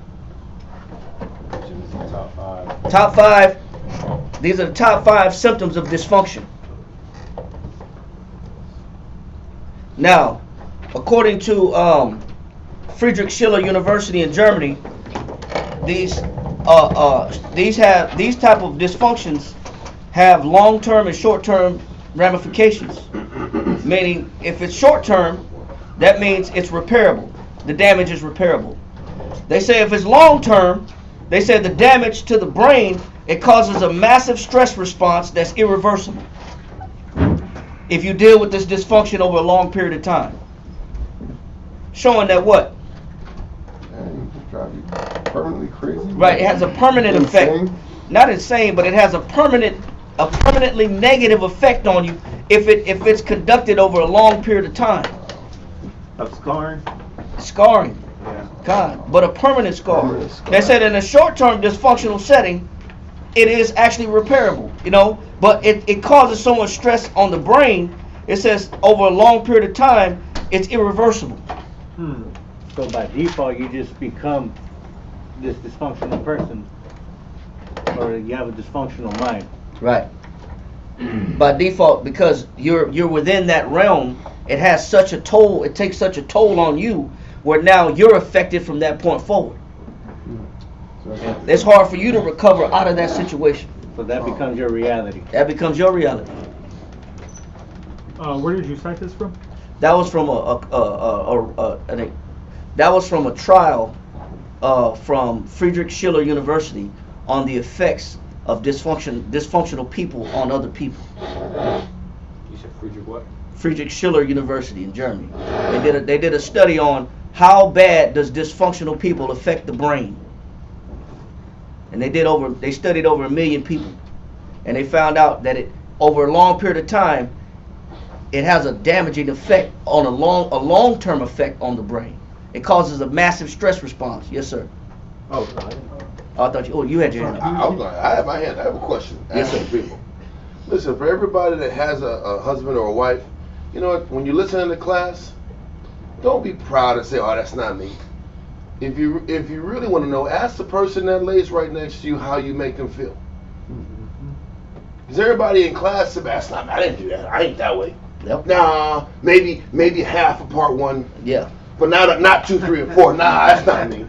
Top 5. These are the top 5 symptoms of dysfunction. Now, according to Friedrich Schiller University in Germany, these type of dysfunctions have long-term and short-term ramifications. Meaning, if it's short-term, that means it's repairable. The damage is repairable. They say if it's long-term, they say the damage to the brain, it causes a massive stress response that's irreversible if you deal with this dysfunction over a long period of time. Showing that what? Man, you drive you permanently crazy. Right, it has a permanent effect. Not insane, but it has a permanently negative effect on you if it's conducted over a long period of time. Of scarring? Scarring. Yeah. God, but a permanent scar. They said in a short-term dysfunctional setting, it is actually repairable, but it causes so much stress on the brain, it says over a long period of time, it's irreversible. So by default, you just become this dysfunctional person, or you have a dysfunctional mind. Right. By default, because you're within that realm, it has such a toll, it takes such a toll on you, where now you're affected from that point forward. It's hard for you to recover out of that situation. So that becomes your reality. That becomes your reality. Where did you cite this from? That was from a trial from Friedrich Schiller University on the effects of dysfunctional people on other people. You said Friedrich what? Friedrich Schiller University in Germany. They did a study on how bad does dysfunctional people affect the brain. And they studied over 1 million people, and they found out that over a long period of time, it has a damaging effect on a long-term effect on the brain. It causes a massive stress response. Yes, sir. Oh, no, I didn't know. I thought you had your hand up. I have my hand. I have a question. Yes, sir. People. Listen, for everybody that has a husband or a wife, you know what? When you listen to class, don't be proud and say, "Oh, that's not me." If you really want to know, ask the person that lays right next to you how you make them feel. Because everybody in class said, "That's not me. I didn't do that. I ain't that way." Yep. Nah, maybe half of part 1. Yeah. But not 2, 3, and 4. Nah, that's not me.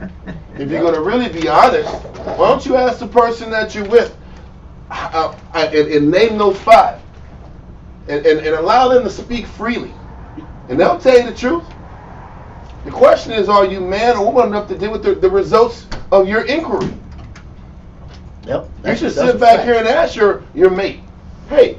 If you're gonna really be honest, why don't you ask the person that you're with and name those 5, and allow them to speak freely, and they'll tell you the truth. The question is, are you man or woman enough to deal with the results of your inquiry? Yep. You should sit back here and ask your mate, "Hey,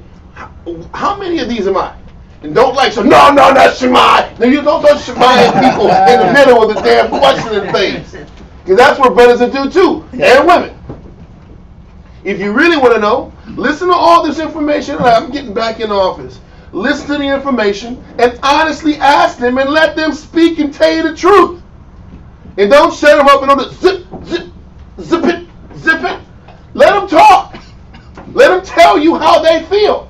how many of these am I?" And don't say, no, that's Shemai. No, you don't touch Shemai people in the middle of the damn questioning phase. Because that's what brothers will do too, and women. If you really want to know, listen to all this information. I'm getting back in office. Listen to the information and honestly ask them and let them speak and tell you the truth. And don't shut them up and don't zip it. Let them talk. Let them tell you how they feel.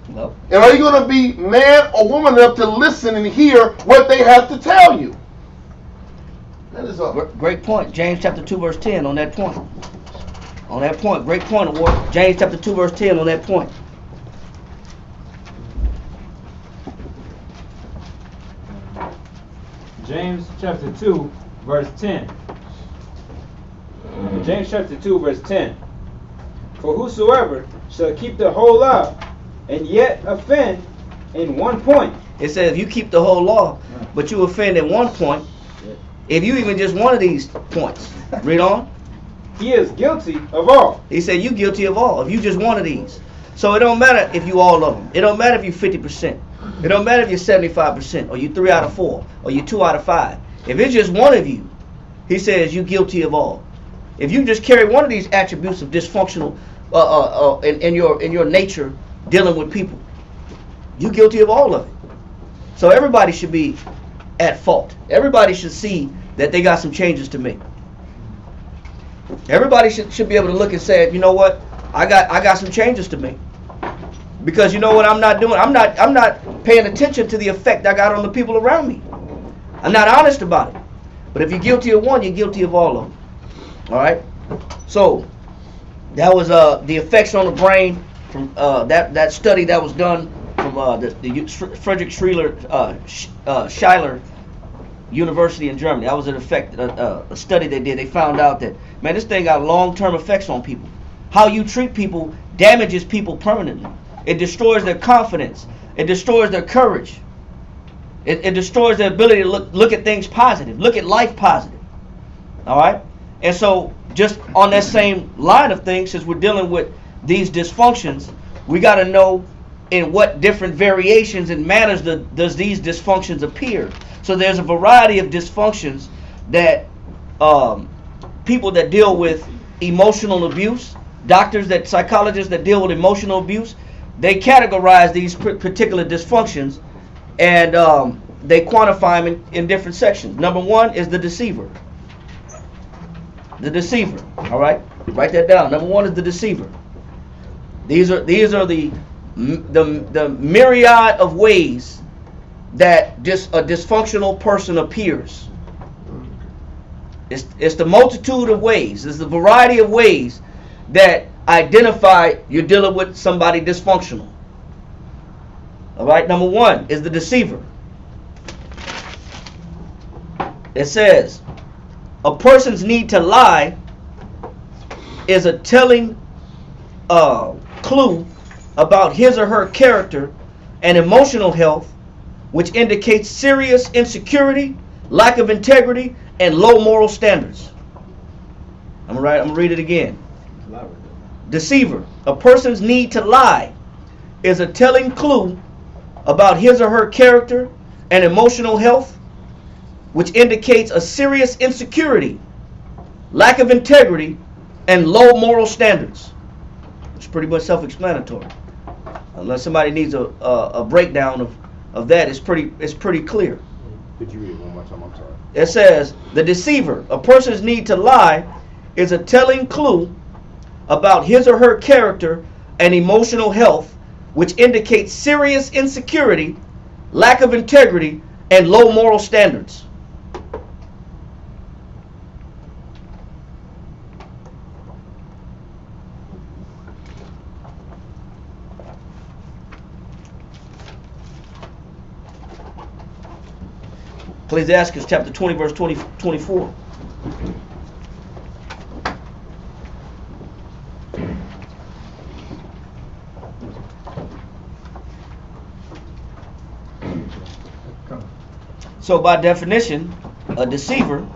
Nope. And are you going to be man or woman enough to listen and hear what they have to tell you? That is all. Great point. James chapter 2 verse 10 on that point. Great point, Award. James chapter 2 verse 10 on that point. James chapter 2 verse 10. James chapter 2 verse 10. For whosoever shall keep the whole law, and yet offend in one point. It says if you keep the whole law, but you offend at one point, if you even just one of these points, read on. He is guilty of all. He said you guilty of all. If you just one of these. So it don't matter if you all of them. It don't matter if you 50%. It don't matter if you're 75%, or you 3 out of 4, or you 2 out of 5. If it's just one of you, he says you guilty of all. If you just carry one of these attributes of dysfunctional in your nature dealing with people, you guilty of all of it. So everybody should be at fault. Everybody should see that they got some changes to make. Everybody should be able to look and say, you know what, I got some changes to make. Because you know what I'm not doing? I'm not paying attention to the effect I got on the people around me. I'm not honest about it. But if you're guilty of one, you're guilty of all of them. All right. So that was the effects on the brain from that study that was done from the Friedrich Schiller University in Germany. That was an effect, a study they did. They found out that, man, this thing got long-term effects on people. How you treat people damages people permanently. It destroys their confidence. It destroys their courage. It destroys their ability to look at things positive, look at life positive. All right? And so just on that same line of things, since we're dealing with these dysfunctions, we got to know in what different variations and manners does these dysfunctions appear. So there's a variety of dysfunctions that people that deal with emotional abuse, psychologists that deal with emotional abuse, they categorize these particular dysfunctions and they quantify them in different sections. Number one is the deceiver. The deceiver. All right, write that down. Number one is the deceiver. These are the myriad of ways that a dysfunctional person appears. It's the multitude of ways. It's the variety of ways that identify you're dealing with somebody dysfunctional. All right, number one is the deceiver. It says a person's need to lie is a telling clue about his or her character and emotional health, which indicates serious insecurity, lack of integrity, and low moral standards. I'm gonna read it again. Deceiver. A person's need to lie is a telling clue about his or her character and emotional health, which indicates a serious insecurity, lack of integrity, and low moral standards. It's pretty much self-explanatory. Unless somebody needs a breakdown of that, it's pretty clear. Could you read it one more time? I'm sorry. It says, the deceiver, a person's need to lie, is a telling clue about his or her character and emotional health, which indicates serious insecurity, lack of integrity, and low moral standards. Ecclesiastes chapter 20, verse 24. So by definition, a deceiver,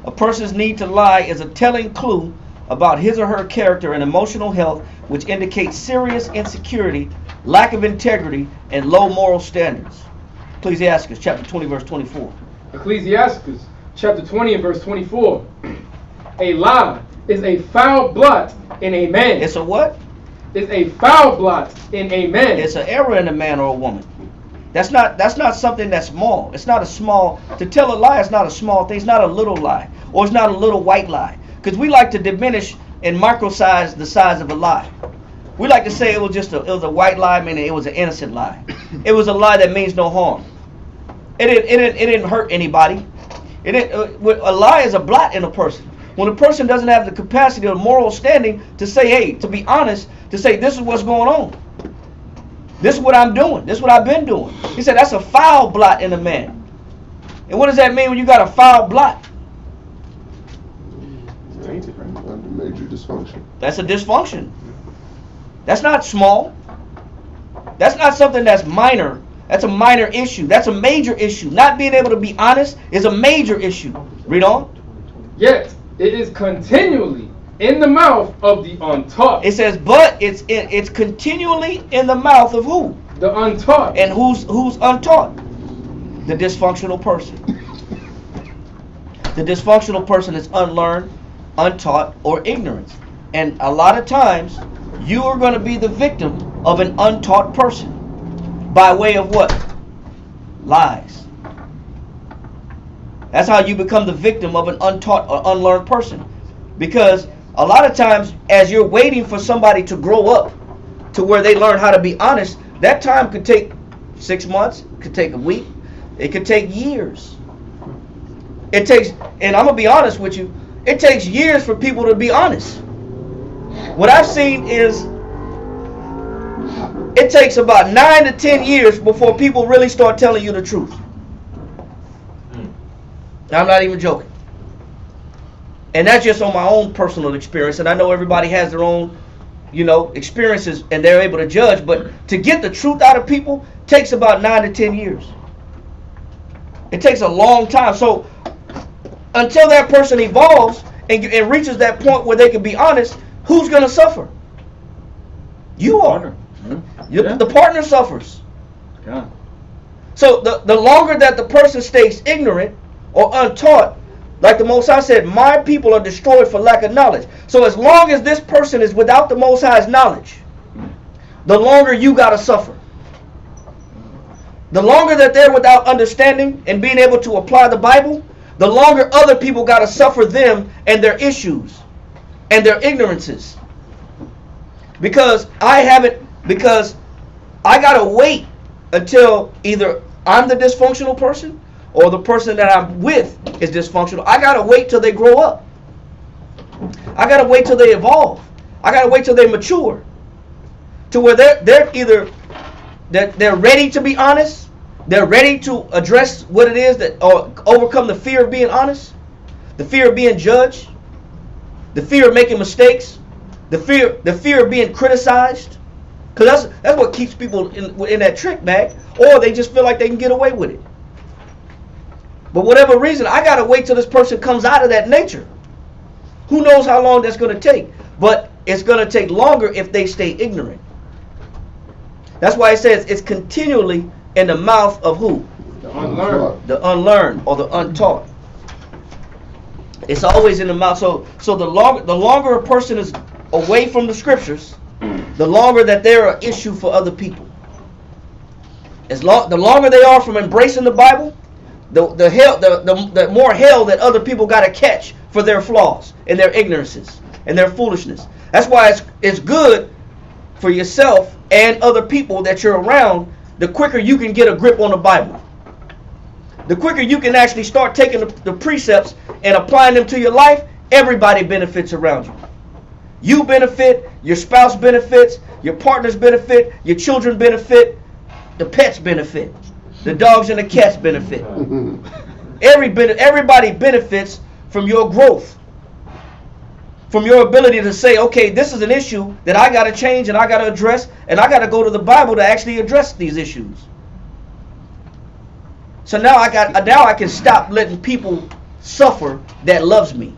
a person's need to lie is a telling clue about his or her character and emotional health, which indicates serious insecurity, lack of integrity, and low moral standards. Ecclesiastes chapter 20, verse 24. Ecclesiastes chapter 20 and verse 24. A lie is a foul blot in a man. It's a what? It's a foul blot in a man. It's an error in a man or a woman. That's not something that's small. It's not a small, to tell a lie is not a small thing. It's not a little lie. Or it's not a little white lie. Because we like to diminish and microsize the size of a lie. We like to say it was a white lie, meaning it was an innocent lie. It was a lie that means no harm. It didn't hurt anybody. A lie is a blot in a person. When a person doesn't have the capacity or moral standing to say, hey, to be honest, to say this is what's going on. This is what I'm doing. This is what I've been doing. He said that's a foul blot in a man. And what does that mean when you got a foul blot? Major dysfunction. That's a dysfunction. That's not small. That's not something that's minor. That's a minor issue. That's a major issue. Not being able to be honest is a major issue. Read on. Yet it is continually in the mouth of the untaught. It says, but it's continually in the mouth of who? The untaught. And who's untaught? The dysfunctional person. The dysfunctional person is unlearned, untaught, or ignorant. And a lot of times, you are going to be the victim of an untaught person. By way of what? Lies. That's how you become the victim of an untaught or unlearned person. Because a lot of times, as you're waiting for somebody to grow up to where they learn how to be honest, that time could take 6 months, could take a week, it could take years. It takes, and I'm going to be honest with you, it takes years for people to be honest. What I've seen is it takes about 9 to 10 years before people really start telling you the truth. I'm not even joking. And that's just on my own personal experience. And I know everybody has their own, experiences and they're able to judge. But to get the truth out of people takes about 9 to 10 years. It takes a long time. So until that person evolves and reaches that point where they can be honest, who's going to suffer? You are. The partner suffers. Yeah. So the longer that the person stays ignorant or untaught, like the Most High said, my people are destroyed for lack of knowledge. So as long as this person is without the Most High's knowledge, the longer you got to suffer. The longer that they're without understanding and being able to apply the Bible, the longer other people got to suffer them and their issues and their ignorances. Because I got to wait until either I'm the dysfunctional person or the person that I'm with is dysfunctional. I got to wait till they grow up. I got to wait till they evolve. I got to wait till they mature. To where they're either they're ready to be honest, they're ready to address what it is that, or overcome the fear of being honest, the fear of being judged, the fear of making mistakes, the fear of being criticized. Because that's what keeps people in that trick bag, or they just feel like they can get away with it. But whatever reason, I got to wait till this person comes out of that nature. Who knows how long that's going to take? But it's going to take longer if they stay ignorant. That's why it says it's continually in the mouth of who? The unlearned. The unlearned or the untaught. It's always in the mouth. So the longer a person is away from the scriptures, the longer that they're an issue for other people. The longer they are from embracing the Bible, the more hell that other people got to catch for their flaws and their ignorances and their foolishness. That's why it's good for yourself and other people that you're around. The quicker you can get a grip on the Bible, the quicker you can actually start taking the precepts and applying them to your life, everybody benefits around you. You benefit, your spouse benefits, your partners benefit, your children benefit, the pets benefit, the dogs and the cats benefit. Everybody benefits from your growth, from your ability to say, okay, this is an issue that I got to change and I got to address, and I got to go to the Bible to actually address these issues. So now I can stop letting people suffer that loves me.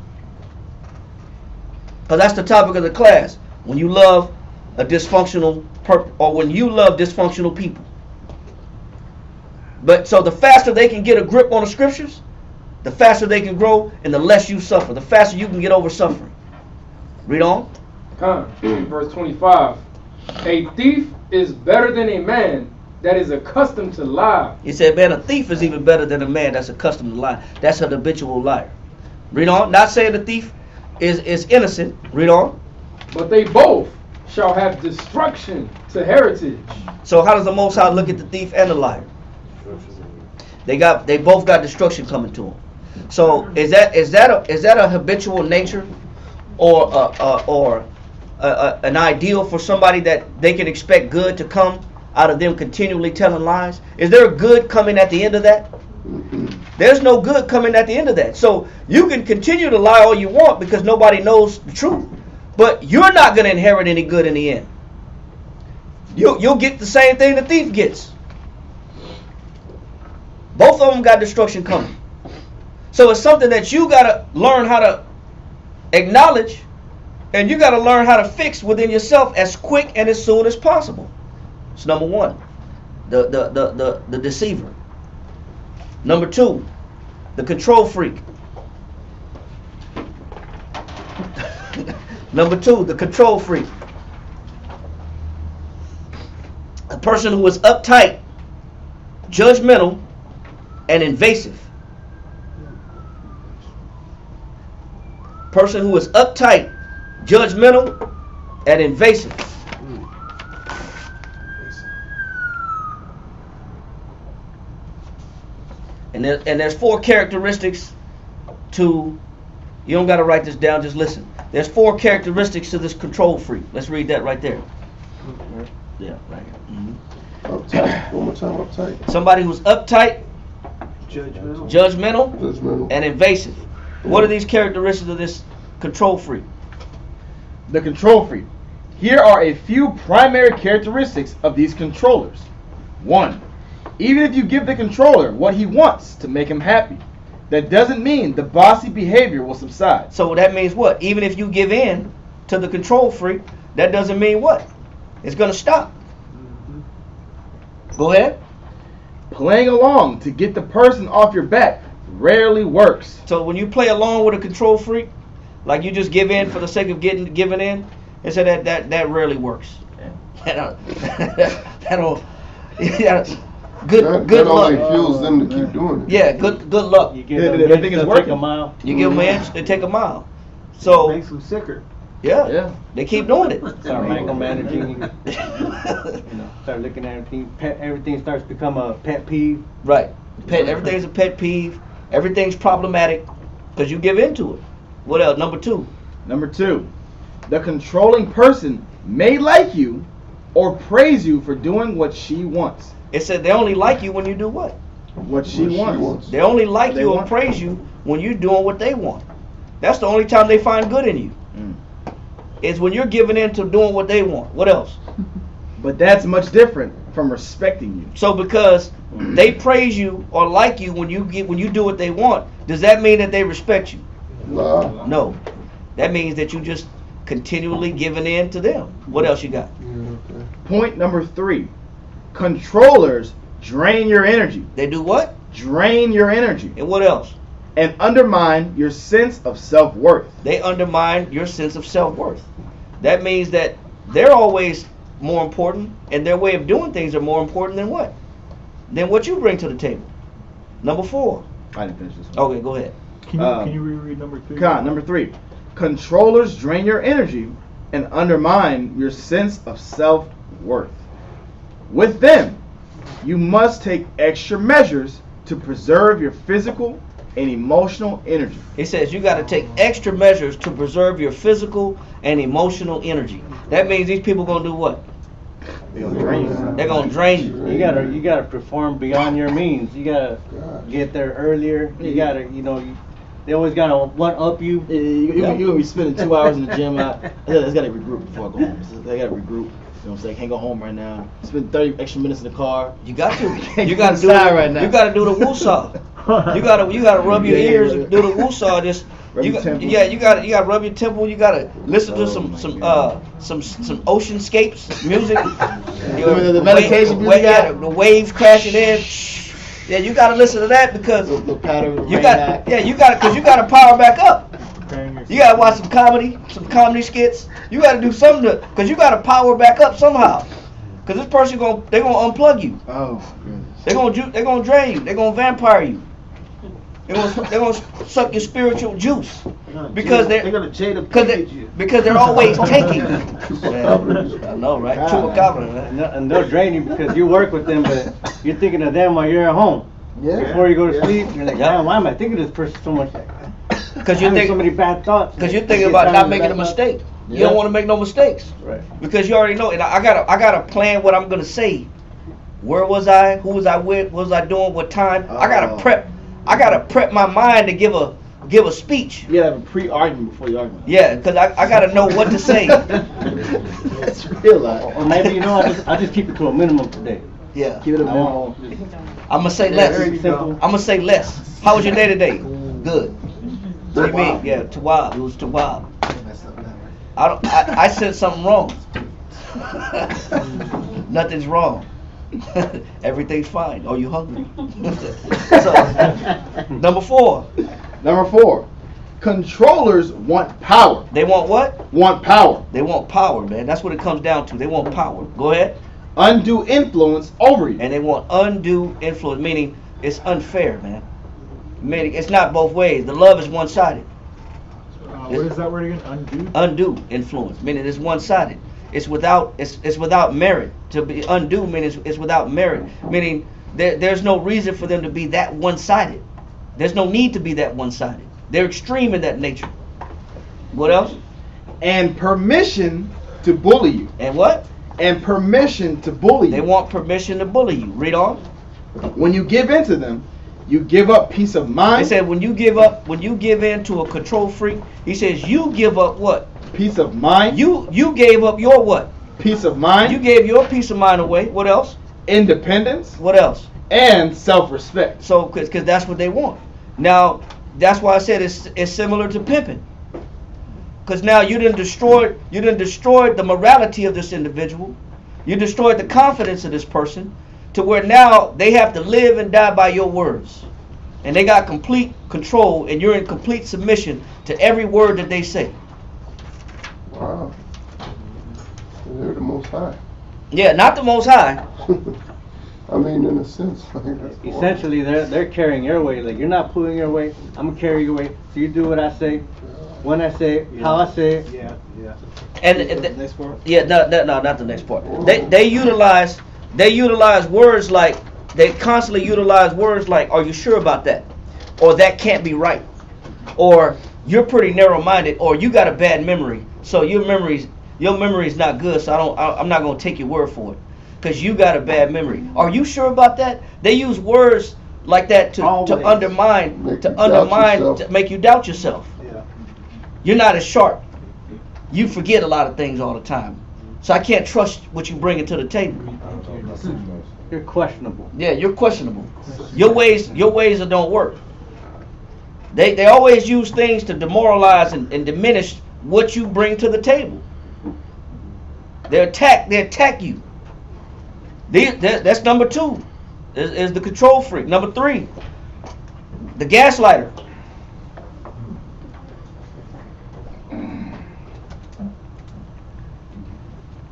Because that's the topic of the class. When you love a dysfunctional or when you love dysfunctional people. But so the faster they can get a grip on the scriptures, the faster they can grow and the less you suffer. The faster you can get over suffering. Read on. Verse 25. A thief is better than a man that is accustomed to lie. He said, man, a thief is even better than a man that's accustomed to lie. That's an habitual liar. Read on. Not saying the thief is innocent. Read on. But they both shall have destruction to heritage. So how does the Most High look at the thief and the liar? They both got destruction coming to them. So is that a habitual nature or an ideal for somebody that they can expect good to come out of them continually telling lies? Is there a good coming at the end of that? There's no good coming at the end of that. So you can continue to lie all you want because nobody knows the truth. But you're not going to inherit any good in the end. You'll get the same thing the thief gets. Both of them got destruction coming. So it's something that you got to learn how to acknowledge, and you got to learn how to fix within yourself as quick and as soon as possible. It's number one, the deceiver. Number two, the control freak. Number two, the control freak. A person who is uptight, judgmental, and invasive. Person who is uptight, judgmental, and invasive. And there's 4 characteristics to, you don't got to write this down, just listen. There's 4 characteristics to this control freak. Let's read that right there. Yeah, right here. Mm-hmm. Uptight. One more time, uptight. Somebody who's uptight, judgmental, and invasive. What are these characteristics of this control freak? The control freak. Here are a few primary characteristics of these controllers. 1. Even if you give the controller what he wants to make him happy, that doesn't mean the bossy behavior will subside. So that means what? Even if you give in to the control freak, that doesn't mean what? It's going to stop. Go ahead. Playing along to get the person off your back rarely works. So when you play along with a control freak, like you just give in for the sake of giving in, and so that rarely works. That'll good that luck. only fuels them to keep doing it. Yeah, good luck. You give them an inch, they'll take a mile. You give them an inch, they take a mile. So Makes them sicker. yeah, they keep doing it. Start micromanaging. Start looking at everything. Everything starts to become a pet peeve. Right. Everything's a pet peeve. Everything's problematic because you give into it. What else? Number 2. Number 2. The controlling person may like you or praise you for doing what she wants. It said they only like you when you do what? What she wants. They only like They you want. and praise you when you're doing what they want. That's the only time they find good in you. Is when you're giving in to doing what they want. What else? But that's much different from respecting you. So because they praise you or like you when you do what they want, does that mean that they respect you? No. That means that you just continually giving in to them. What else you got? Point number 3. Controllers drain your energy. They do what? Drain your energy. And what else? And undermine your sense of self-worth. They undermine your sense of self-worth. That means that they're always more important, and their way of doing things are more important than what? Than what you bring to the table. Number 4. I didn't finish this one. Okay, go ahead. Can you reread number 3? Number 3. Controllers drain your energy and undermine your sense of self-worth. With them, you must take extra measures to preserve your physical and emotional energy. It says you got to take extra measures to preserve your physical and emotional energy. That means these people going to do what? They're going to drain you. You gotta perform beyond your means. You gotta get there earlier. You gotta, they always gotta one up you. You're gonna be spending 2 hours in the gym. I just gotta regroup before I go home. I gotta regroup. You know what I'm saying? Can't go home right now. Spend 30 extra minutes in the car. You got to. You got to do right now. You got to do the woosah. You got to rub your ears and do the woosah. Just you got to rub your temple. You got to listen to some oceanscapes music. The meditation music. The waves crashing in. Yeah, you got to listen to that because the pattern. you got to power back up. You gotta watch some comedy skits. You gotta do something because you gotta power back up somehow. Because this person they're gonna unplug you. Oh goodness. They're gonna drain you. They're gonna vampire you. They're gonna suck your spiritual juice because they're gonna you. Because they're always taking. I know, right? Chupacabra. And they'll drain you because you work with them, but you're thinking of them while you're at home. Yeah. Before you go to sleep, you're like, damn, why am I thinking of this person so much? Because you're thinking so many bad thoughts. Because you're thinking about not making a mistake. You don't want to make no mistakes. Right. Because you already know. And I gotta plan what I'm gonna say. Where was I? Who was I with? What was I doing? What time? I gotta prep my mind to give give a speech. You gotta have a pre-argument before you argue. Yeah, because I got to know what to say. That's real life. Or maybe, you know, I just keep it to a minimum today. Yeah. Keep it a I minimum. won't just- I'm going to say Yeah, less. there you go. I'm going to say less. How was your day today? Good. What do you mean? Yeah, too wild. It was too wild. I said something wrong. Nothing's wrong. Everything's fine. Oh, you hungry? So, number 4. Number 4. Controllers want power. They want what? Want power. They want power, man. That's what it comes down to. They want power. Go ahead. Undue influence over you. And they want undue influence, meaning it's unfair, man. Meaning it's not both ways. The love is one-sided. What is that word again? Undue? Undue influence, meaning it's one-sided. It's without merit. To be undue means it's without merit, meaning there's no reason for them to be that one-sided. There's no need to be that one-sided. They're extreme in that nature. What else? And permission to bully you. And what? And permission to bully you. They want permission to bully you. Read on. When you give in to them, you give up peace of mind. He said when you give in to a control freak, he says you give up what? Peace of mind. You gave up your what? Peace of mind. You gave your peace of mind away. What else? Independence. What else? And self-respect. So, because that's what they want. Now, that's why I said it's similar to pimping. Because now you done destroyed the morality of this individual. You destroyed the confidence of this person to where now they have to live and die by your words. And they got complete control and you're in complete submission to every word that they say. Wow. They're the Most High. Yeah, not the Most High. I mean, in a sense. Essentially, they're carrying your weight. Like, you're not pulling your weight, I'm going to carry your weight. So you do what I say, when I say it, how I say it. Yeah. And Next part. yeah, no, not the next part. They utilize words like, they constantly utilize words like, are you sure about that? Or that can't be right. Or you're pretty narrow-minded, or you got a bad memory. So your memory's not good, so I'm not going to take your word for it. Because you got a bad memory. Are you sure about that? They use words like that to undermine, to make you doubt yourself. Yeah. You're not as sharp. You forget a lot of things all the time. So I can't trust what you bring to the table. You're questionable. Yeah, you're questionable. Your ways don't work. They always use things to demoralize and diminish what you bring to the table. They attack you. That's number 2. Is the control freak. Number 3, the gaslighter.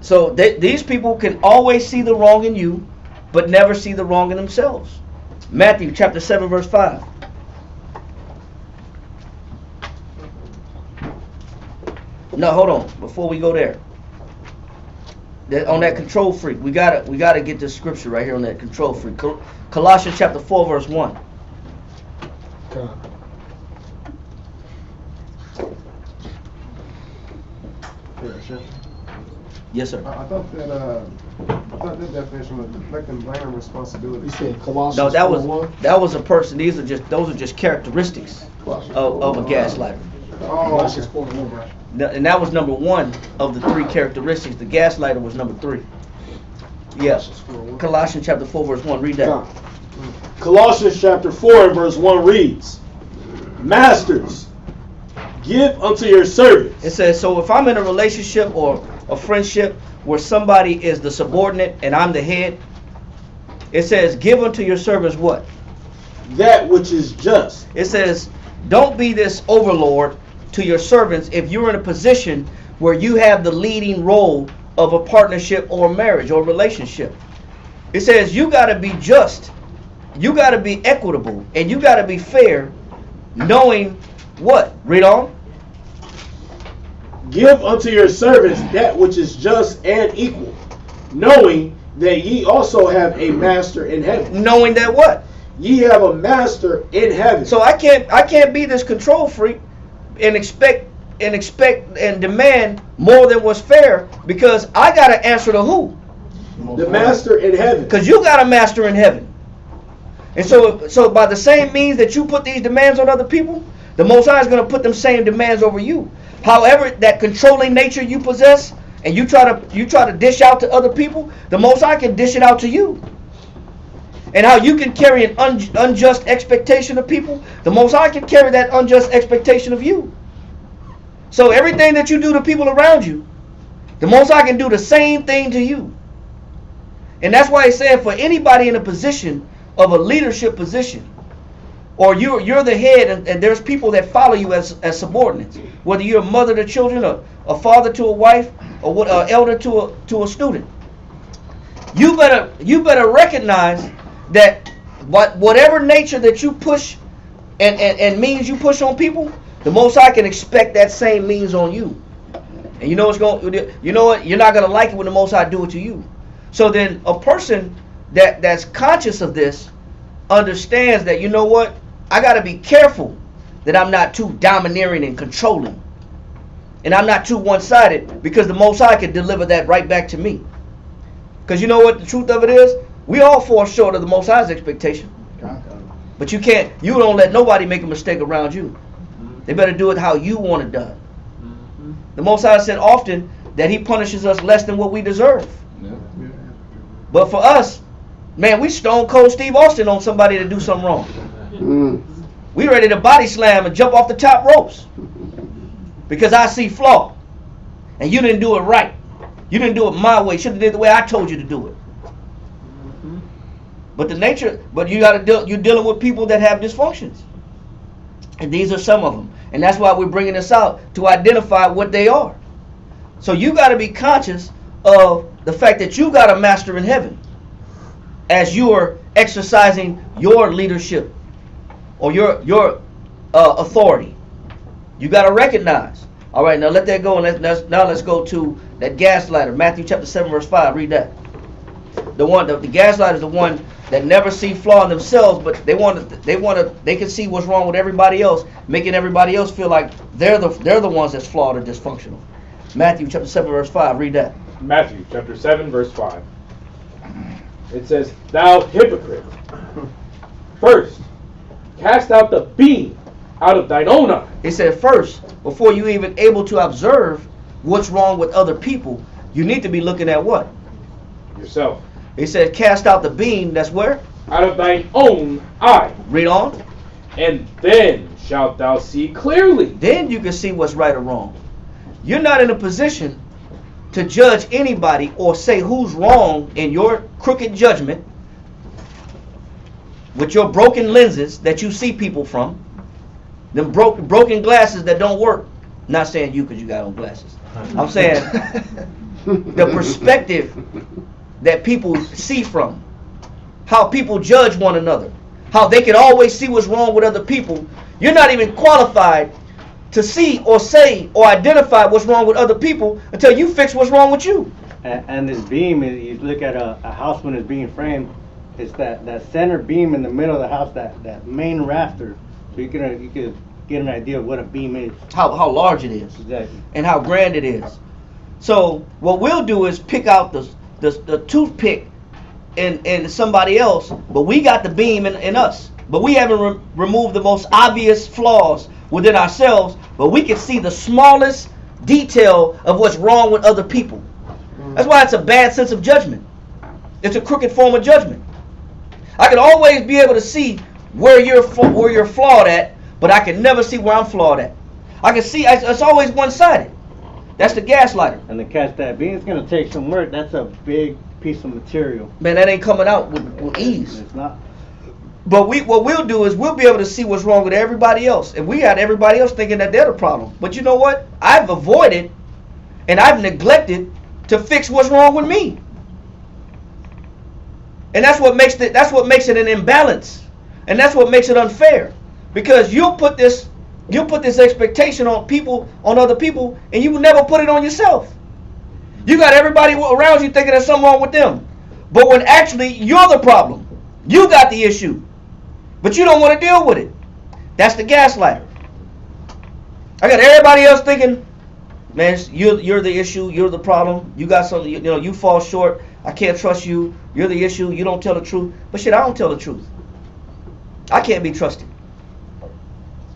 So these people can always see the wrong in you, but never see the wrong in themselves. Matthew chapter 7 verse 5. No, hold on. Before we go there, on that control freak, we gotta get this scripture right here on that control freak. Colossians chapter 4 verse 1. Yes, sir. I thought that definition was deflecting blame and responsibility. You said Colossians No, that 4:1? was a person. Those are just characteristics of a gaslighter. Oh, okay. And that was number 1 of the 3 characteristics. The gaslighter was number 3. Yes. Colossians chapter 4 verse 1. Read that. Colossians chapter 4 and verse 1 reads, Masters, give unto your servants. It says, so if I'm in a relationship or a friendship where somebody is the subordinate and I'm the head, it says, give unto your servants what? That which is just. It says, don't be this overlord to your servants if you're in a position where you have the leading role of a partnership or a marriage or a relationship. It says you got to be just, you got to be equitable, and you got to be fair, knowing what? Read on. Give unto your servants that which is just and equal, knowing that ye also have a master in heaven. Knowing that what? Ye have a master in heaven. So I can't be this control freak and expect and demand more than what's fair, because I got to answer to who? The master in heaven. Because you got a master in heaven. And so by the same means that you put these demands on other people, the Most High is going to put them same demands over you. However, that controlling nature you possess, and you try to dish out to other people, the Most High can dish it out to you. And how you can carry an unjust expectation of people, the Most High can carry that unjust expectation of you. So everything that you do to people around you, the Most High can do the same thing to you. And that's why he's saying for anybody in a position of a leadership position, or you're the head and there's people that follow you as subordinates, whether you're a mother to children, or a father to a wife, or an elder to a student, you better recognize that whatever nature that you push and means you push on people, the Most High can expect that same means on you. And you know what? You're not gonna like it when the Most High do it to you. So then a person that's conscious of this understands that, you know what? I gotta be careful that I'm not too domineering and controlling. And I'm not too one-sided, because the Most High can deliver that right back to me. Because you know what the truth of it is? We all fall short of the Most High's expectation. But you don't let nobody make a mistake around you. They better do it how you want it done. The Most High said often that he punishes us less than what we deserve. But for us, man, we stone cold Steve Austin on somebody to do something wrong. We ready to body slam and jump off the top ropes. Because I see flaw. And you didn't do it right. You didn't do it my way. You should have did it the way I told you to do it. But you're dealing with people that have dysfunctions. And these are some of them. And that's why we're bringing this out, to identify what they are. So you got to be conscious of the fact that you got a master in heaven as you are exercising your leadership or your authority. You got to recognize. All right, now let that go, and let's go to that gaslighter. Matthew chapter 7 verse 5. Read that. The gaslighter is the one that never see flaw in themselves, but they can see what's wrong with everybody else, making everybody else feel like they're the ones that's flawed or dysfunctional. Matthew chapter 7 verse 5. Read that. Matthew chapter 7 verse 5. It says, "Thou hypocrite, first cast out the beam out of thine own eye." It said first, before you even able to observe what's wrong with other people, you need to be looking at what? Yourself. He said, cast out the beam, that's where? Out of thine own eye. Read on. "And then shalt thou see clearly." Then you can see what's right or wrong. You're not in a position to judge anybody or say who's wrong in your crooked judgment with your broken lenses that you see people from, them broken glasses that don't work. Not saying you because you got on glasses. I'm saying the perspective that people see from, how people judge one another, how they can always see what's wrong with other people. You're not even qualified to see or say or identify what's wrong with other people until you fix what's wrong with you. And this beam, you look at a house when it's being framed, it's that center beam in the middle of the house, that main rafter. So you can get an idea of what a beam is. How large it is. Exactly. And how grand it is. So what we'll do is pick out the toothpick in somebody else, but we got the beam in us. But we haven't removed the most obvious flaws within ourselves, but we can see the smallest detail of what's wrong with other people. That's why it's a bad sense of judgment. It's a crooked form of judgment. I can always be able to see where you're flawed at, but I can never see where I'm flawed at. I can see it's always one-sided. That's the gaslighter. And to catch that beam, it's going to take some work. That's a big piece of material. Man, that ain't coming out with ease. It's not. But what we'll do is we'll be able to see what's wrong with everybody else. And we got everybody else thinking that they're the problem. But you know what? I've avoided and I've neglected to fix what's wrong with me. And that's what makes it an imbalance. And that's what makes it unfair. Because you'll put this expectation on other people, and you will never put it on yourself. You got everybody around you thinking there's something wrong with them. But when actually you're the problem. You got the issue. But you don't want to deal with it. That's the gaslighter. I got everybody else thinking, man, you're the issue, you're the problem, you got something, you fall short, I can't trust you, you're the issue, you don't tell the truth. But shit, I don't tell the truth. I can't be trusted.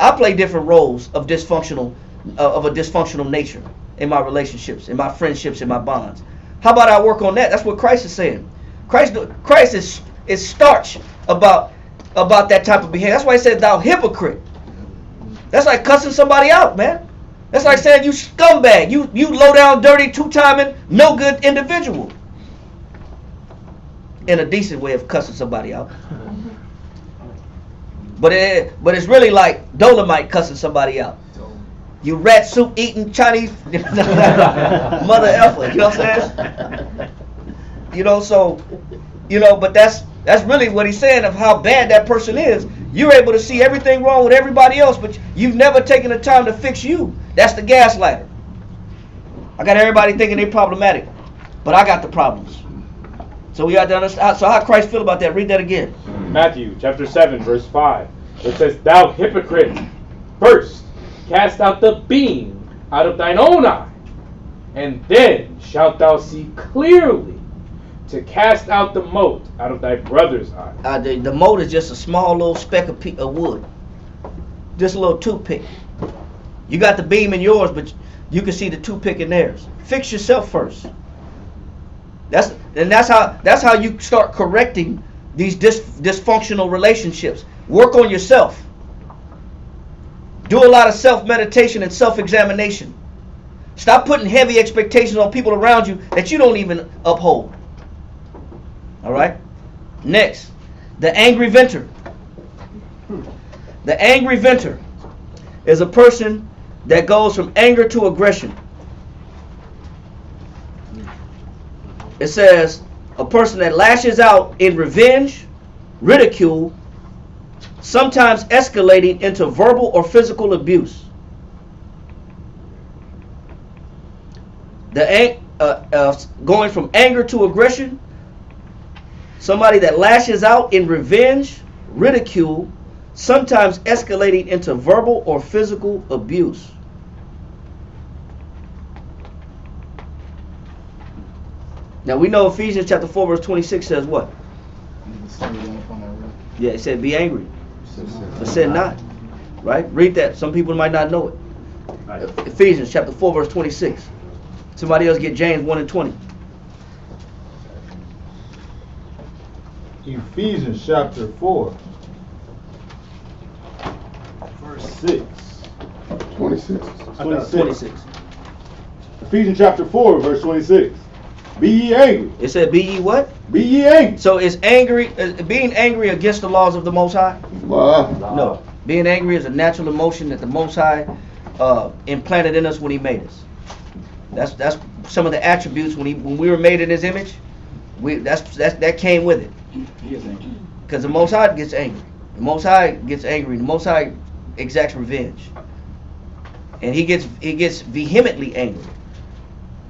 I play different roles of a dysfunctional nature in my relationships, in my friendships, in my bonds. How about I work on that? That's what Christ is saying. Christ is starch about that type of behavior. That's why he said, thou hypocrite. That's like cussing somebody out, man. That's like saying, you scumbag, you low down, dirty, two-timing, no good individual. In a decent way of cussing somebody out. But it's really like Dolomite cussing somebody out. You rat soup eating Chinese mother effer. You know what I'm saying? You know, so, you know, but that's really what he's saying of how bad that person is. You're able to see everything wrong with everybody else, but you've never taken the time to fix you. That's the gaslighter. I got everybody thinking they're problematic, but I got the problems. So we got to understand. So how Christ feel about that? Read that again. Matthew chapter 7 verse 5. It says, thou hypocrite, first cast out the beam out of thine own eye, and then shalt thou see clearly to cast out the mote out of thy brother's eye. The mote is just a small little speck of wood. Just a little toothpick. You got the beam in yours, but you can see the toothpick in theirs. Fix yourself first. That's how you start correcting these dysfunctional relationships. Work on yourself. Do a lot of self-meditation and self-examination. Stop putting heavy expectations on people around you that you don't even uphold. All right? Next, the angry venter. The angry venter is a person that goes from anger to aggression. It says a person that lashes out in revenge, ridicule, sometimes escalating into verbal or physical abuse. Going from anger to aggression, somebody that lashes out in revenge, ridicule, sometimes escalating into verbal or physical abuse. Now we know Ephesians chapter 4 verse 26 says what? Yeah, it said be angry, but sin not. Right? Read that. Some people might not know it. Right. Ephesians chapter 4 verse 26. Somebody else get James 1 and 20. Ephesians chapter 4 verse 6. 26. 26. Ephesians chapter 4 verse 26. Be ye angry. It said, be ye what? Be ye angry. So is being angry against the laws of the Most High? No. Being angry is a natural emotion that the Most High implanted in us when He made us. That's some of the attributes when we were made in His image. That came with it. Because the Most High gets angry. The Most High gets angry. The Most High exacts revenge, and He gets vehemently angry.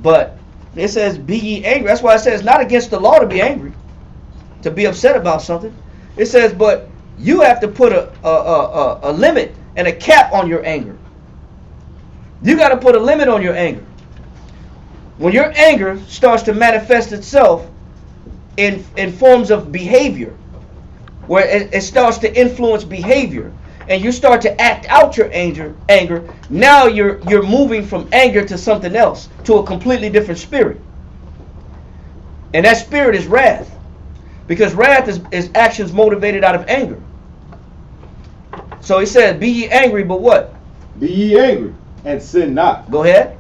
But it says, be ye angry. That's why it says not against the law to be angry, to be upset about something. It says, but you have to put a limit and a cap on your anger. You got to put a limit on your anger. When your anger starts to manifest itself in forms of behavior, where it starts to influence behavior, and you start to act out your anger, now you're moving from anger to something else, to a completely different spirit. And that spirit is wrath. Because wrath is actions motivated out of anger. So he said, be ye angry, but what? Be ye angry, and sin not. Go ahead.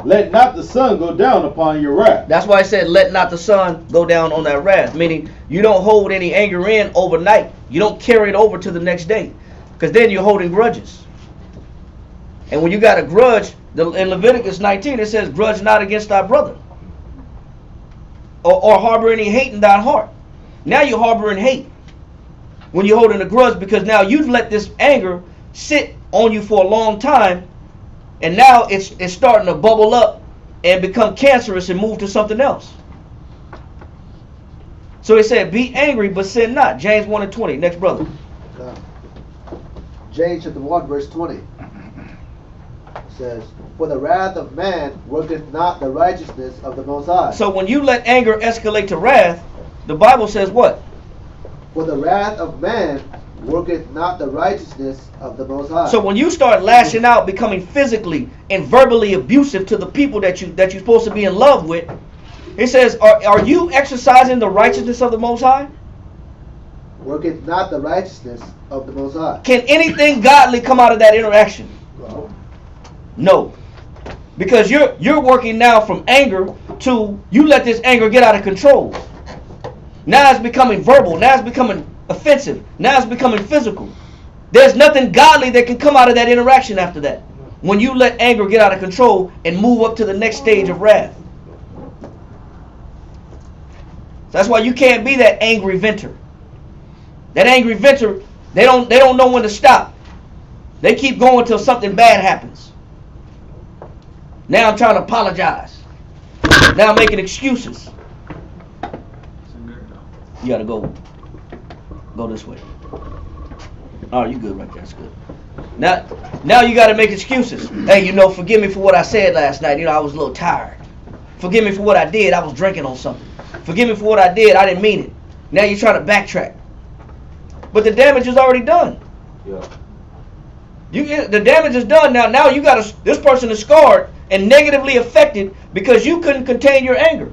Let not the sun go down upon your wrath. That's why I said, let not the sun go down on that wrath. Meaning, you don't hold any anger in overnight. You don't carry it over to the next day. Because then you're holding grudges. And when you got a grudge, in Leviticus 19, it says, grudge not against thy brother. Or harbor any hate in thine heart. Now you're harboring hate when you're holding a grudge, because now you've let this anger sit on you for a long time, and now it's starting to bubble up and become cancerous and move to something else. So he said, be angry, but sin not. James 1 and 20. Next brother. James chapter 1 verse 20 says, for the wrath of man worketh not the righteousness of the Most High. So when you let anger escalate to wrath, the Bible says what? For the wrath of man worketh not the righteousness of the Most High. So when you start lashing out, becoming physically and verbally abusive to the people that you're supposed to be in love with, it says, are you exercising the righteousness of the Most High? Worketh not the righteousness of the Most High. Can anything godly come out of that interaction? No. Because you're working now from anger to you let this anger get out of control. Now it's becoming verbal. Now it's becoming offensive. Now it's becoming physical. There's nothing godly that can come out of that interaction after that. When you let anger get out of control and move up to the next stage of wrath. That's why you can't be that angry venter. That angry venter, they don't know when to stop. They keep going till something bad happens. Now I'm trying to apologize. Now I'm making excuses. You gotta go this way. Oh, you good right there. That's good. Now you gotta make excuses. Hey, forgive me for what I said last night. I was a little tired. Forgive me for what I did. I was drinking on something. Forgive me for what I did. I didn't mean it. Now you're trying to backtrack. But the damage is already done. Yeah. The damage is done now. Now this person is scarred and negatively affected because you couldn't contain your anger.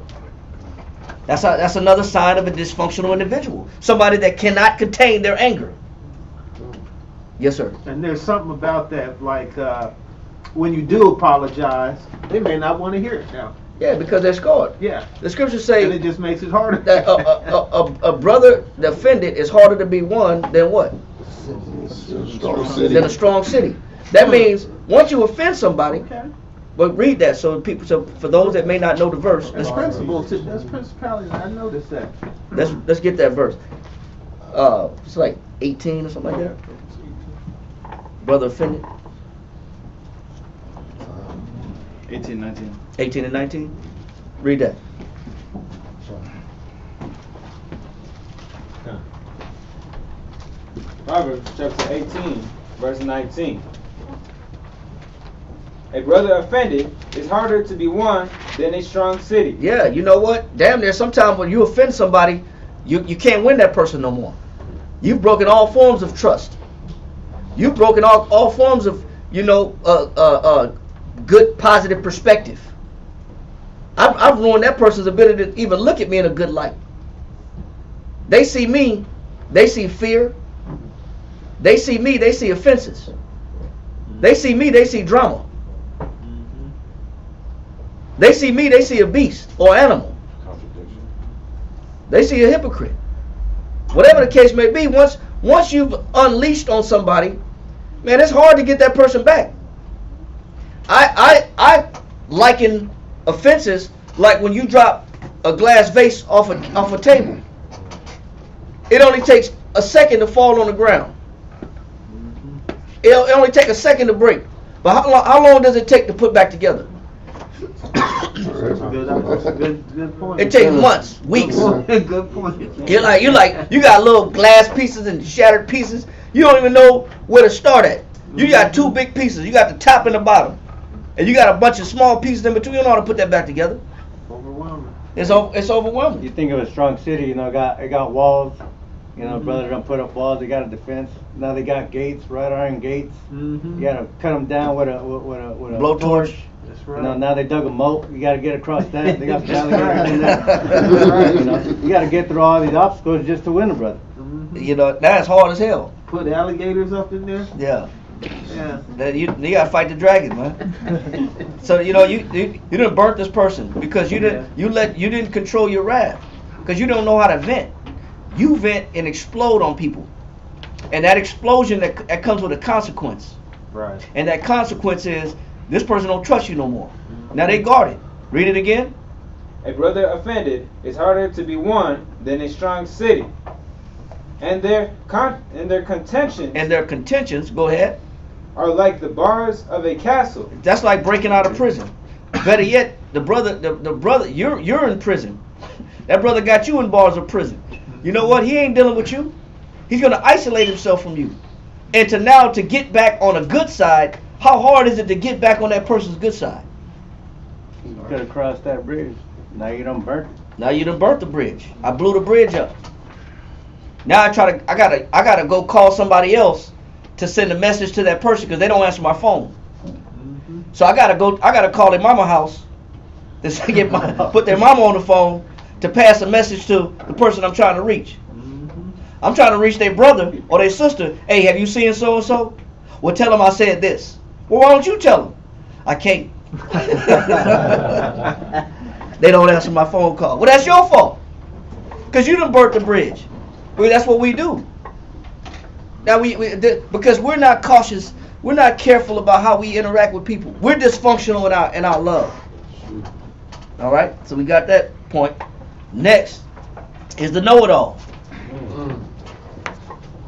That's another sign of a dysfunctional individual. Somebody that cannot contain their anger. Yes, sir. And there's something about that, like when you do apologize, they may not want to hear it now. Yeah, because they're scarred. Yeah. The scriptures say and it just makes it harder. That a brother offended is harder to be won than what? Than a strong city. That means once you offend somebody, but read that so for those that may not know the verse. That's principality. I noticed that. Let's get that verse. It's like 18 or something like that. Brother offended. 18, 19. 18 and 19. Read that. Proverbs chapter 18, verse 19. A brother offended is harder to be won than a strong city. Yeah, you know what? Damn near sometimes when you offend somebody, you can't win that person no more. You've broken all forms of trust. You've broken all forms of, good, positive perspective. I've ruined that person's ability to even look at me in a good light. They see me, they see fear. They see me, they see offenses. They see me, they see drama. They see me, they see a beast or animal. They see a hypocrite. Whatever the case may be, once you've unleashed on somebody, man, it's hard to get that person back. I liken offenses like when you drop a glass vase off a table. It only takes a second to fall on the ground. It only takes a second to break. But how long does it take to put back together? Good point. It takes months, weeks. Good point. You got little glass pieces and shattered pieces. You don't even know where to start at. You got two big pieces. You got the top and the bottom. And you got a bunch of small pieces in between. You don't know how to put that back together. Overwhelming. It's overwhelming. You think of a strong city, it got walls. Brother done put up walls. They got a defense. Now they got gates, wrought iron gates. You gotta cut them down with a blowtorch. That's right. Now they dug a moat. You gotta get across that. They got alligators in there. You gotta get through all these obstacles just to win, brother. That's hard as hell. Put alligators up in there. Yeah. Yeah. You gotta fight the dragon, man. So you didn't burnt this person because you didn't control your wrath because you don't know how to vent. You vent and explode on people, and that explosion that comes with a consequence. Right. And that consequence is this person don't trust you no more. Now they guard it. Read it again. A brother offended is harder to be won than a strong city. And their contentions. Go ahead. Are like the bars of a castle. That's like breaking out of prison. Better yet, the brother, you're in prison. That brother got you in bars of prison. You know what? He ain't dealing with you. He's gonna isolate himself from you. And to get back on a good side, how hard is it to get back on that person's good side? You could have crossed that bridge. Now you done burnt it. Now you done burnt the bridge. I blew the bridge up. Now I gotta go call somebody else to send a message to that person because they don't answer my phone. So I gotta call their mama house to put their mama on the phone to pass a message to the person I'm trying to reach. I'm trying to reach their brother or their sister. Hey, have you seen so and so? Well, tell them I said this. Well, why don't you tell them? I can't. They don't answer my phone call. Well, that's your fault. Because you done burnt the bridge. Well, that's what we do. Now, because we're not cautious, we're not careful about how we interact with people. We're dysfunctional in our love. All right? So we got that point. Next is the know-it-all.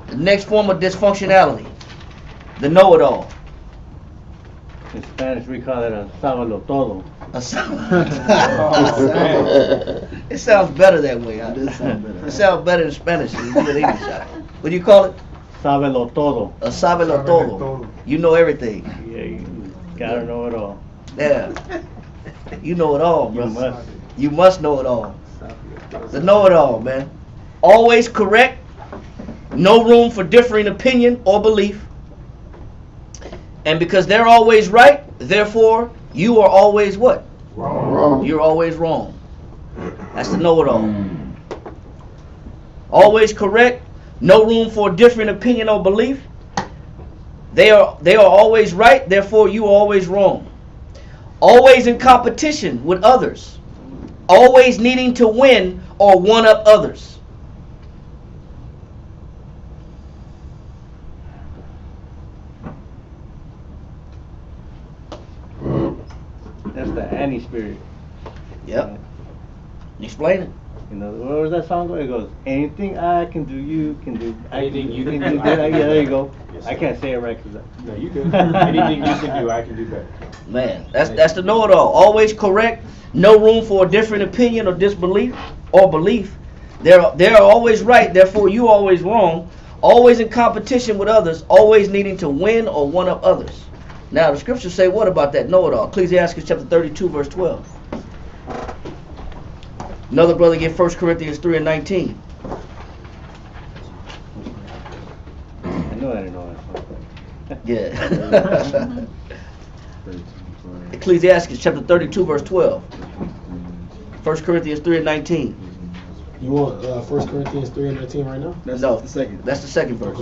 The next form of dysfunctionality. The know-it-all. In Spanish, we call it a sábalo todo. It sounds better that way. Huh? It sounds better in Spanish than in English. What do you call it? Sábelo todo. A sábelo todo. You know everything. Yeah, you gotta know it all. Yeah. You know it all, bro. You must. You must know it all. The know-it-all, man. Always correct. No room for differing opinion or belief. And because they're always right, therefore, you are always what? Wrong. You're always wrong. That's the know-it-all. Always correct. No room for different opinion or belief. They are always right, therefore you are always wrong. Always in competition with others. Always needing to win or one-up others. That's the anti-spirit. Yep. Explain it. You know, what was that song? It goes, anything I can do, you can do. Anything you can do. do, I can Yeah, there you go. Yes, I can't say it right. No, you can. Anything you can do, I can do better. Man, that's the know-it-all. Always correct. No room for a different opinion or disbelief or belief. They're always right, therefore you always wrong. Always in competition with others. Always needing to win or one-up others. Now the scriptures say what about that know-it-all? Ecclesiastes chapter 32 verse 12. Another brother get 1 Corinthians 3 and 19. I know I didn't know that song. Yeah. Ecclesiastes chapter 32 verse 12. 1 Corinthians 3 and 19. You want 1 Corinthians 3 and 19 right now? That's No, the second. that's the second verse.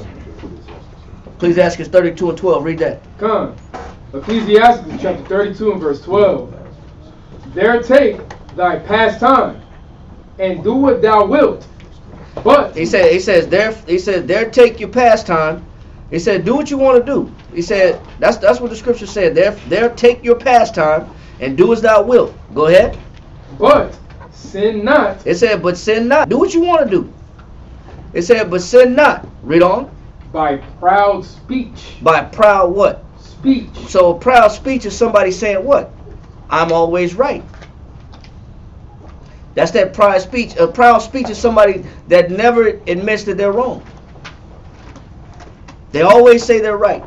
Ecclesiastes 32 and 12. Read that. Come. Ecclesiastes chapter 32 and verse 12. There take thy pastime and do what thou wilt. But he says there take your pastime. He said do what you want to do. He said that's what the scripture said. There take your pastime and do as thou wilt. Go ahead. But sin not. It said but sin not. Do what you want to do. It said but sin not. Read on. By proud speech. By proud what? Speech. So a proud speech is somebody saying what? I'm always right. That's that proud speech. A proud speech is somebody that never admits that they're wrong. They always say they're right.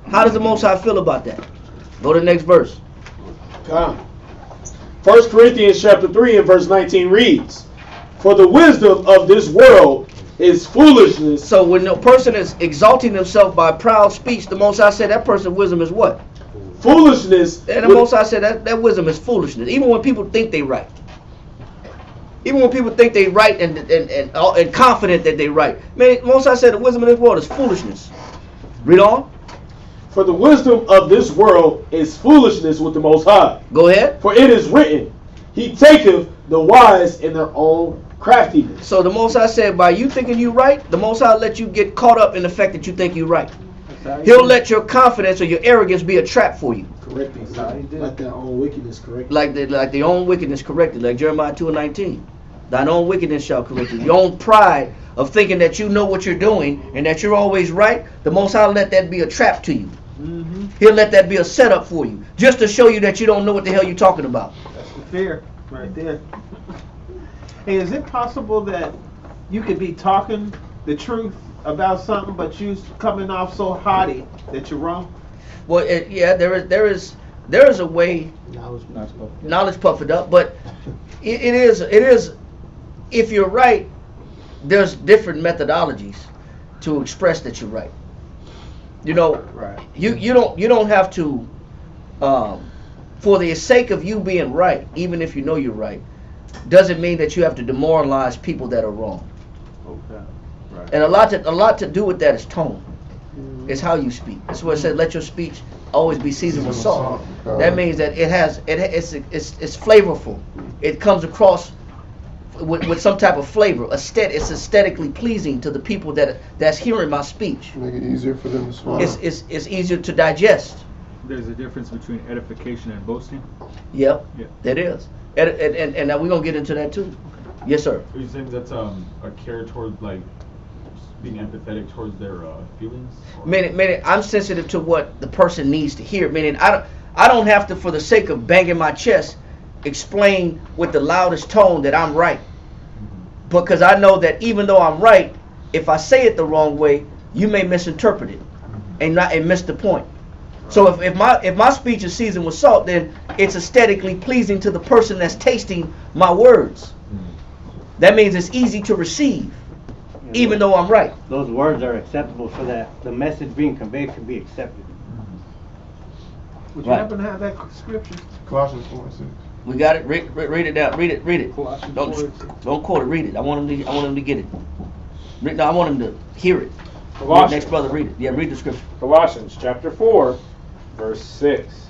How does the Most High feel about that? Go to the next verse. Come. 1 Corinthians chapter 3 and verse 19 reads, for the wisdom of this world is foolishness. So when a person is exalting themselves by proud speech, the Most High said that person's wisdom is what? Foolishness. And the Most High said that wisdom is foolishness. Even when people think they right. Even when people think they right and confident that they right. Man, Most High said the wisdom of this world is foolishness. Read on. For the wisdom of this world is foolishness with the Most High. Go ahead. For it is written, he taketh the wise in their own craftiness. So the Most High said by you thinking you right, the Most High let you get caught up in the fact that you think you right. He'll let your confidence or your arrogance be a trap for you. Correcting. Like their own wickedness corrected. Like their own wickedness corrected. Like Jeremiah 2 and 19. Thine own wickedness shall correct you. Your own pride of thinking that you know what you're doing and that you're always right, the Most High let that be a trap to you. Mm-hmm. He'll let that be a setup for you. Just to show you that you don't know what the hell you're talking about. That's the fear right there. Hey, is it possible that you could be talking the truth about something, but you coming off so haughty that you're wrong? Well, yeah, there is a way. Knowledge puff it up, but it is. If you're right, there's different methodologies to express that you're right. You know, Right. you don't have to, for the sake of you being right, even if you know you're right, doesn't mean that you have to demoralize people that are wrong. Okay. Right. And a lot to do with that is tone. It's how you speak. That's what it said. Let your speech always be seasoned with salt. That means that it's flavorful. It comes across with some type of flavor. It's aesthetically pleasing to the people that's hearing my speech. Make it easier for them to swallow. It's easier to digest. There's a difference between edification and boasting. Yep, Yeah. that is. And now we're gonna get into that too. Yes, sir. Are you saying that's a care toward like being empathetic towards their feelings? Meaning I'm sensitive to what the person needs to hear. Meaning I don't have to, for the sake of banging my chest, explain with the loudest tone that I'm right. Because I know that even though I'm right, if I say it the wrong way, you may misinterpret it and miss the point. So if my speech is seasoned with salt, then it's aesthetically pleasing to the person that's tasting my words. That means it's easy to receive, even though I'm right. Those words are acceptable so that the message being conveyed can be accepted. Would you happen to have that scripture? Colossians 4:6. We got it. Read it down. Read it. Colossians Don't quote it. Read it. I want him to get it. No, I want him to hear it. Colossians. Next brother, read it. Yeah, read the scripture. Colossians chapter 4, verse 6.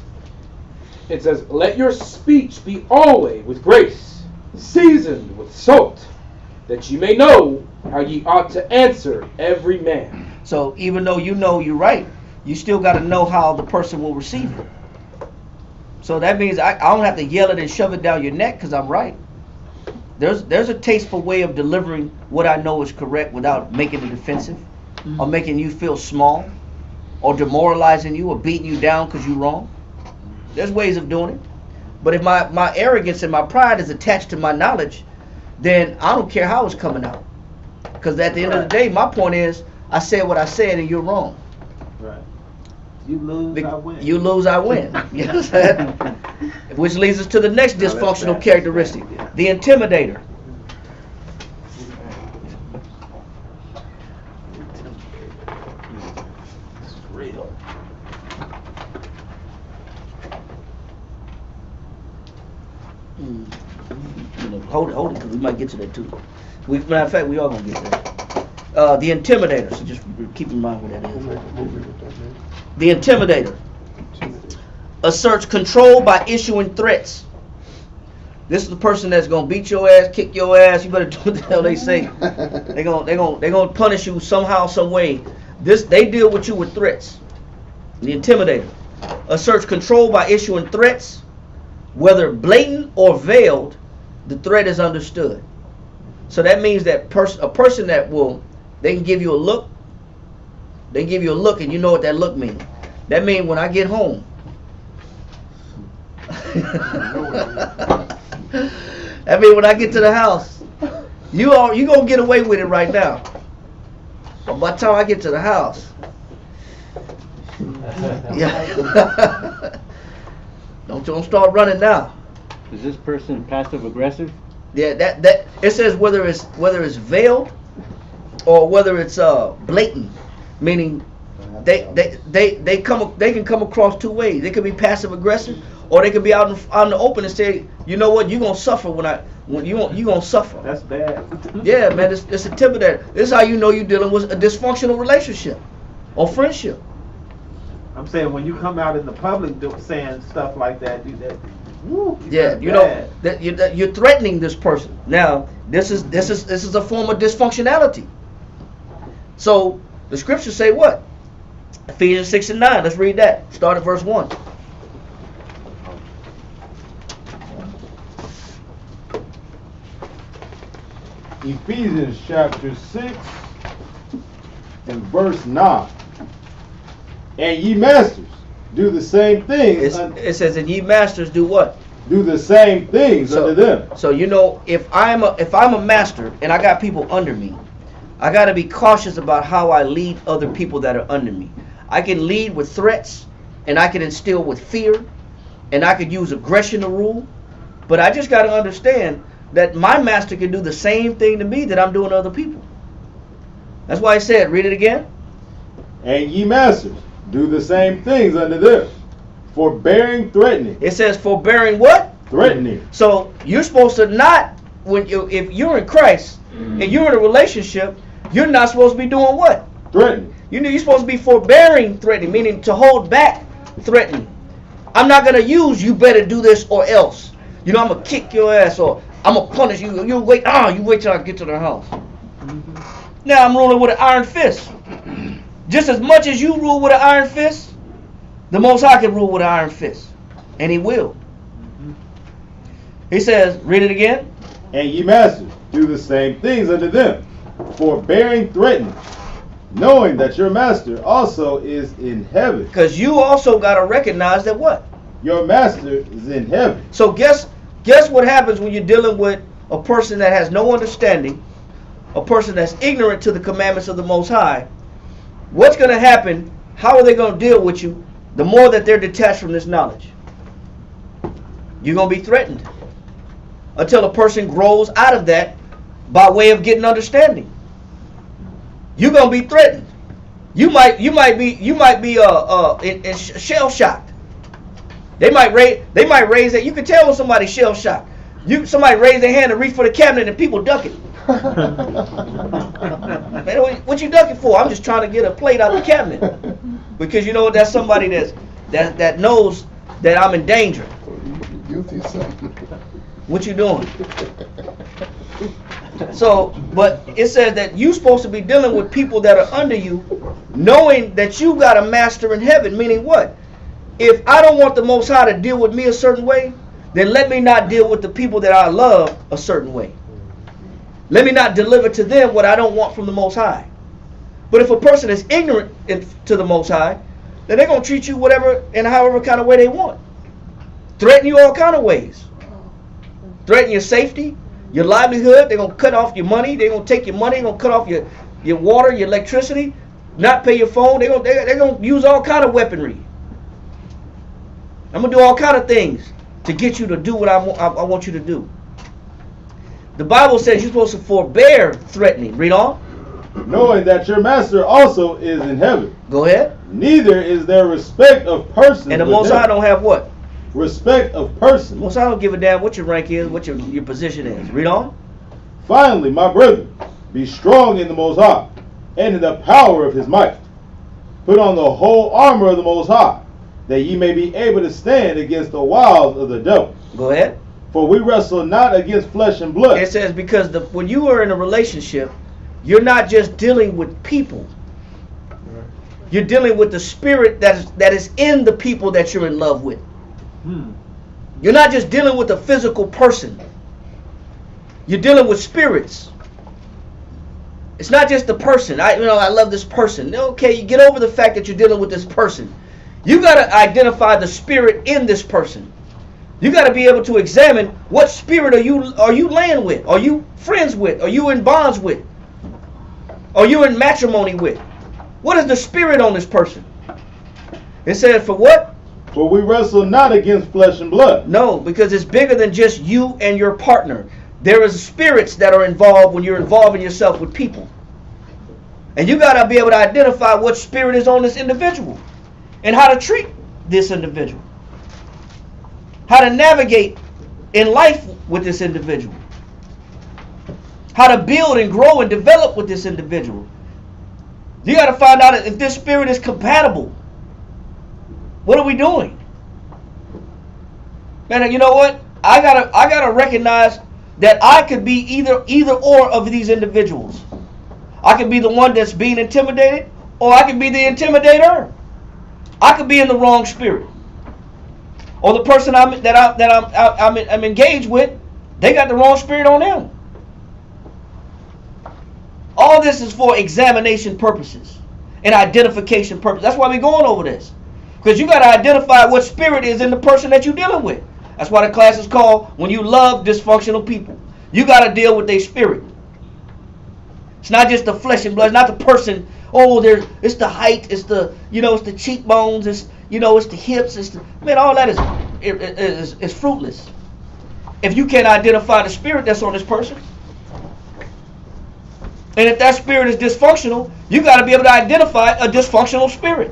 It says, "Let your speech be always with grace, seasoned with salt, that ye may know how ye ought to answer every man." So even though you know you're right, you still got to know how the person will receive it. So that means I don't have to yell it and shove it down your neck because I'm right. There's a tasteful way of delivering what I know is correct without making it offensive, or making you feel small, or demoralizing you, or beating you down because you're wrong. There's ways of doing it. But if my arrogance and my pride is attached to my knowledge, then I don't care how it's coming out. Because at the end of the day, my point is, I said what I said and you're wrong. Right. You lose, I win. You lose, I win. You know what I'm saying? Which leads us to the next dysfunctional characteristic, the intimidator. Hold it, because we might get to that too. Matter of fact, we are going to get to that. The intimidator, so just keep in mind what that is. The intimidator asserts control by issuing threats. This is the person that's going to beat your ass, kick your ass. You better do what the hell they say. They're going to punish you somehow, some way. They deal with you with threats. The intimidator asserts control by issuing threats, whether blatant or veiled. The threat is understood. So that means that a person that they can give you a look. They give you a look, and you know what that look means. That means when I get home. I mean, when I get to the house, you gonna get away with it right now. But by the time I get to the house, yeah, don't start running now. Is this person passive aggressive? Yeah, that it says whether it's veiled or whether it's blatant, meaning they can come across two ways. They could be passive aggressive, or they could be out in the open and say, you know what, you're gonna suffer when you gonna suffer. That's bad. Yeah, man, it's intimidating. This is how you know you're dealing with a dysfunctional relationship or friendship. I'm saying when you come out in the public saying stuff like that, yeah, you know that you're threatening this person. Now, this is a form of dysfunctionality. So the scriptures say what? Ephesians 6 and 9. Let's read that. Start at verse 1. Ephesians chapter 6 and verse 9. And ye masters, do the same things. It says, and ye masters do what? Do the same things unto them. So you know, if I'm a master and I got people under me, I got to be cautious about how I lead other people that are under me. I can lead with threats, and I can instill with fear, and I could use aggression to rule. But I just got to understand that my master can do the same thing to me that I'm doing to other people. That's why he said, read it again. And ye masters, do the same things unto them, forbearing, threatening. It says forbearing what? Threatening. So you're supposed to not, if you're in Christ and you're in a relationship, you're not supposed to be doing what? Threatening. You're supposed to be forbearing, threatening, meaning to hold back, threatening. I'm not going to use you better do this or else. I'm going to kick your ass or I'm going to punish you. You wait till I get to the house. Now I'm ruling with an iron fist. Just as much as you rule with an iron fist, the Most High can rule with an iron fist. And he will. He says, read it again. And ye masters, do the same things unto them, forbearing, threatening, knowing that your master also is in heaven. Because you also got to recognize that what? Your master is in heaven. So guess what happens when you're dealing with a person that has no understanding, a person that's ignorant to the commandments of the Most High. What's going to happen? How are they going to deal with you the more that they're detached from this knowledge? You're going to be threatened until a person grows out of that by way of getting understanding. You're going to be threatened. You might be shell shocked. They might raise that. You can tell when somebody's shell shocked. Somebody raise their hand to reach for the cabinet and people duck it. Man, what you ducking for? I'm just trying to get a plate out the cabinet. Because you know what? That's somebody that knows that I'm in danger. What you doing? So, but it says that you're supposed to be dealing with people that are under you, knowing that you got a master in heaven. Meaning what? If I don't want the Most High to deal with me a certain way, then let me not deal with the people that I love a certain way. Let me not deliver to them what I don't want from the Most High. But if a person is ignorant to the Most High, then they're going to treat you whatever and however kind of way they want. Threaten you all kind of ways. Threaten your safety, your livelihood. They're going to cut off your money. They're going to take your money. They're going to cut off your water, your electricity, not pay your phone. They're going to use all kind of weaponry. I'm going to do all kind of things to get you to do what I want you to do. The Bible says you're supposed to forbear threatening. Read on. Knowing that your master also is in heaven. Go ahead. Neither is there respect of persons. And the Most High don't have what? Respect of persons. Most High don't give a damn what your rank is, what your position is. Read on. Finally, my brethren, be strong in the Most High, and in the power of his might. Put on the whole armor of the Most High, that ye may be able to stand against the wiles of the devil. Go ahead. For we wrestle not against flesh and blood. It says because when you are in a relationship, you're not just dealing with people. You're dealing with the spirit that is in the people that you're in love with. You're not just dealing with a physical person. You're dealing with spirits. It's not just the person. I love this person. Okay, you get over the fact that you're dealing with this person. You got to identify the spirit in this person. You got to be able to examine what spirit are you laying with? Are you friends with? Are you in bonds with? Are you in matrimony with? What is the spirit on this person? It said for what? For we wrestle not against flesh and blood. No, because it's bigger than just you and your partner. There is spirits that are involved when you're involving yourself with people. And you got to be able to identify what spirit is on this individual and how to treat this individual. How to navigate in life with this individual. How to build and grow and develop with this individual. You got to find out if this spirit is compatible. What are we doing? Man, you know what? I gotta recognize that I could be either or of these individuals. I could be the one that's being intimidated, or I could be the intimidator. I could be in the wrong spirit. Or the person I'm engaged with, they got the wrong spirit on them. All this is for examination purposes and identification purposes. That's why we're going over this. Because you got to identify what spirit is in the person that you're dealing with. That's why the class is called When You Love Dysfunctional People. You got to deal with their spirit. It's not just the flesh and blood. It's not the person. Oh, it's the height. It's it's the cheekbones. It's the hips. Man, all that is fruitless. If you can't identify the spirit that's on this person. And if that spirit is dysfunctional, you got to be able to identify a dysfunctional spirit.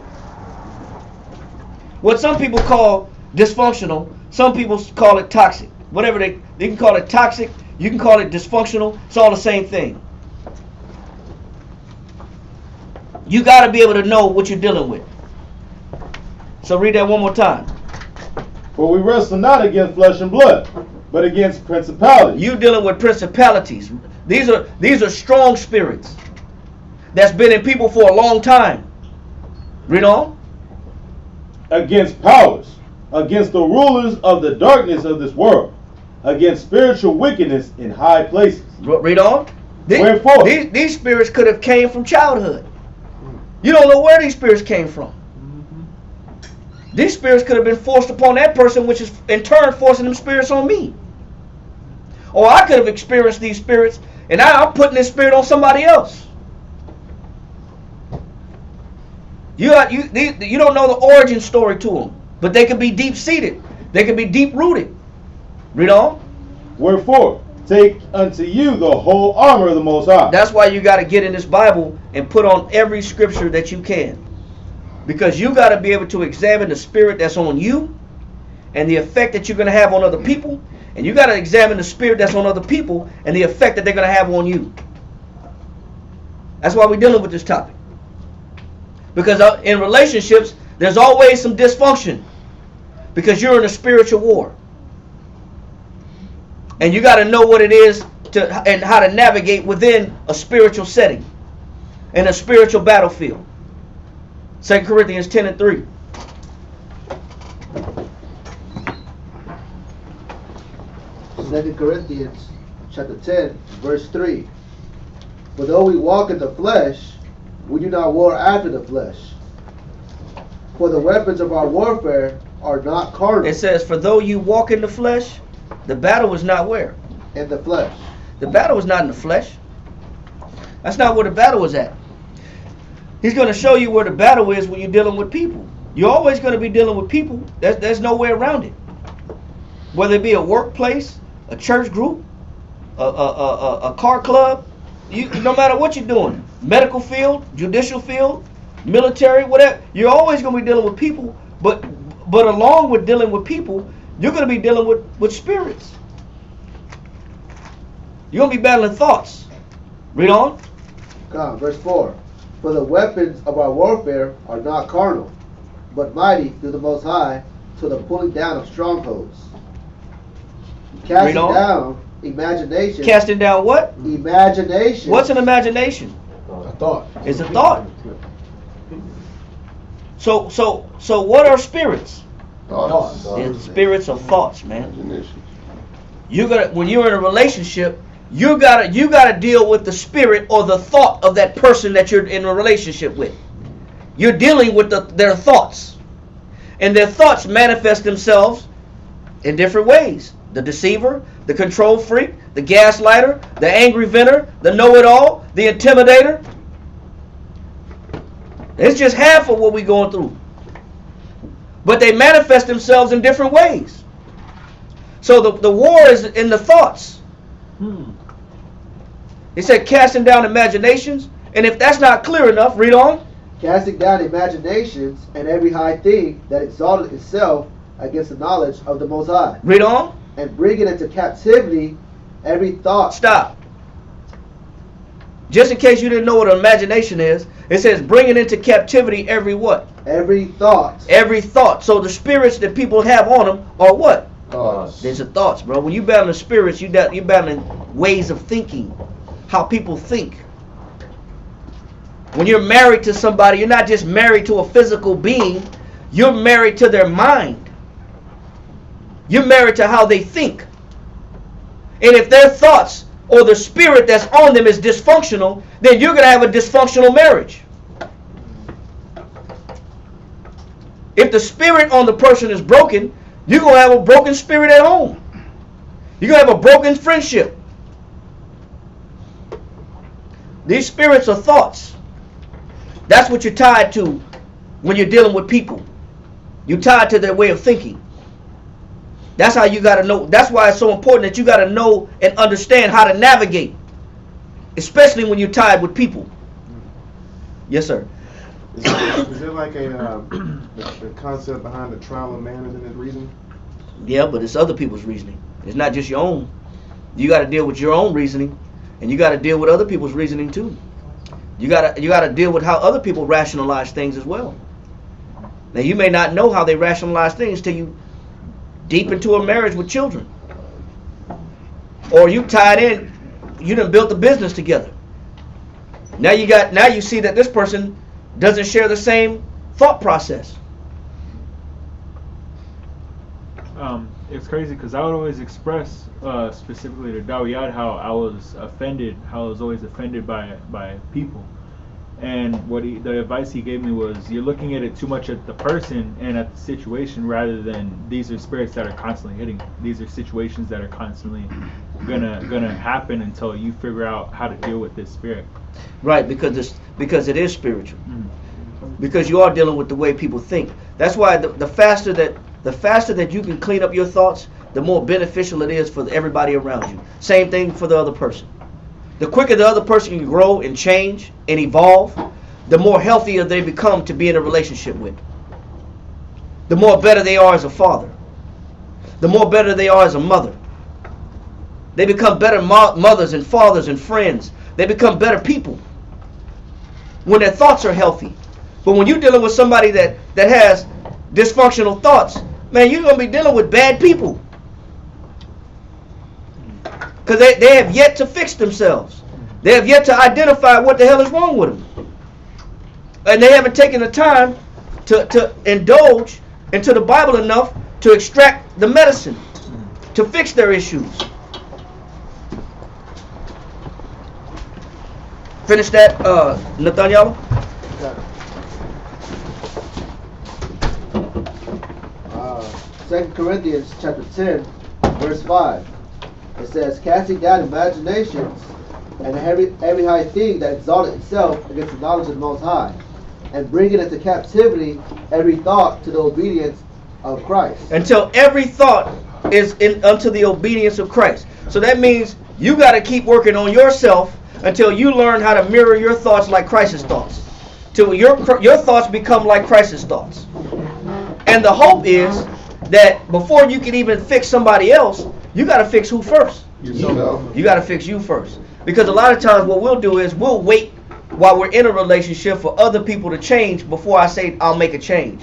What some people call dysfunctional, some people call it toxic. Whatever they can call it toxic, you can call it dysfunctional. It's all the same thing. You got to be able to know what you're dealing with. So read that one more time. For we wrestle not against flesh and blood, but against principalities. You dealing with principalities. These are strong spirits that's been in people for a long time. Read on. Against powers, against the rulers of the darkness of this world, against spiritual wickedness in high places. Read on. Wherefore? These spirits could have came from childhood. You don't know where these spirits came from. These spirits could have been forced upon that person, which is in turn forcing them spirits on me. Or I could have experienced these spirits, and now I'm putting this spirit on somebody else. You don't know the origin story to them, but they can be deep-seated. They can be deep-rooted. Read on. Wherefore, take unto you the whole armor of the Most High. That's why you got to get in this Bible and put on every scripture that you can. Because you got to be able to examine the spirit that's on you and the effect that you're going to have on other people. And you got to examine the spirit that's on other people and the effect that they're going to have on you. That's why we're dealing with this topic. Because in relationships, there's always some dysfunction. Because you're in a spiritual war. And you got to know what it is and how to navigate within a spiritual setting. In a spiritual battlefield. 2 Corinthians 10:3. Second Corinthians chapter 10, verse 3. For though we walk in the flesh, we do not war after the flesh. For the weapons of our warfare are not carnal. It says, for though you walk in the flesh, the battle is not where? In the flesh. The battle is not in the flesh. That's not where the battle is at. He's going to show you where the battle is when you're dealing with people. You're always going to be dealing with people. There's no way around it. Whether it be a workplace, a church group, a car club, no matter what you're doing, medical field, judicial field, military, whatever, you're always going to be dealing with people. But along with dealing with people, you're going to be dealing with spirits. You're going to be battling thoughts. Read on. Come, verse 4. For the weapons of our warfare are not carnal, but mighty through the Most High to the pulling down of strongholds. Casting down imagination. Casting down what? Imagination. What's an imagination? A thought. It's a thought. So what are spirits? Thoughts. Spirits are thoughts, man. When you're in a relationship, you gotta deal with the spirit or the thought of that person that you're in a relationship with. You're dealing with their thoughts, and their thoughts manifest themselves in different ways. The deceiver, the control freak, the gaslighter, the angry ventor, the know-it-all, the intimidator. It's just half of what we're going through. But they manifest themselves in different ways. So the war is in the thoughts. He said casting down imaginations. And if that's not clear enough, read on. Casting down imaginations and every high thing that exalted itself against the knowledge of the Most High. Read on. And bringing into captivity every thought. Stop. Just in case you didn't know what an imagination is, it says bringing into captivity every what? Every thought. Every thought. So the spirits that people have on them are what? Thoughts. These are thoughts, bro. When you battling spirits, you're battling ways of thinking, how people think. When you're married to somebody, you're not just married to a physical being, you're married to their mind. You're married to how they think. And if their thoughts or the spirit that's on them is dysfunctional, then you're going to have a dysfunctional marriage. If the spirit on the person is broken, you're going to have a broken spirit at home. You're going to have a broken friendship. These spirits are thoughts. That's what you're tied to when you're dealing with people. You're tied to their way of thinking. That's how you got to know. That's why it's so important that you got to know and understand how to navigate especially when you're tied with people. Yes, sir. Is there like the concept behind the trial of man isn't his reason? Yeah, but it's other people's reasoning. It's not just your own. You got to deal with your own reasoning, and you got to deal with other people's reasoning too. You got to deal with how other people rationalize things as well. Now, you may not know how they rationalize things till you deep into a marriage with children, or you tied in. You done built a business together. Now you see that this person doesn't share the same thought process. It's crazy because I would always express specifically to Dawiyad how I was always offended by people. And the advice he gave me was, you're looking at it too much at the person and at the situation, rather than these are spirits that are constantly hitting. These are situations that are constantly gonna happen until you figure out how to deal with this spirit. Right, because it is spiritual. Because you are dealing with the way people think. That's why the faster that you can clean up your thoughts, the more beneficial it is for everybody around you. Same thing for the other person. The quicker the other person can grow and change and evolve, the more healthier they become to be in a relationship with. The more better they are as a father. The more better they are as a mother. They become better mothers and fathers and friends. They become better people when their thoughts are healthy. But when you're dealing with somebody that has dysfunctional thoughts, man, you're going to be dealing with bad people. Because they have yet to fix themselves. They have yet to identify what the hell is wrong with them. And they haven't taken the time to indulge into the Bible enough to extract the medicine, to fix their issues. Finish that, Nathaniel. 2 Corinthians chapter 10, verse 5. It says, casting down imaginations and every high thing that exalted itself against the knowledge of the Most High, and bringing into captivity every thought to the obedience of Christ. Until every thought is unto the obedience of Christ. So that means you got to keep working on yourself until you learn how to mirror your thoughts like Christ's thoughts. Till your thoughts become like Christ's thoughts. And the hope is that before you can even fix somebody else, you got to fix who first? Yourself. You got to fix you first. Because a lot of times what we'll do is we'll wait while we're in a relationship for other people to change before I say I'll make a change.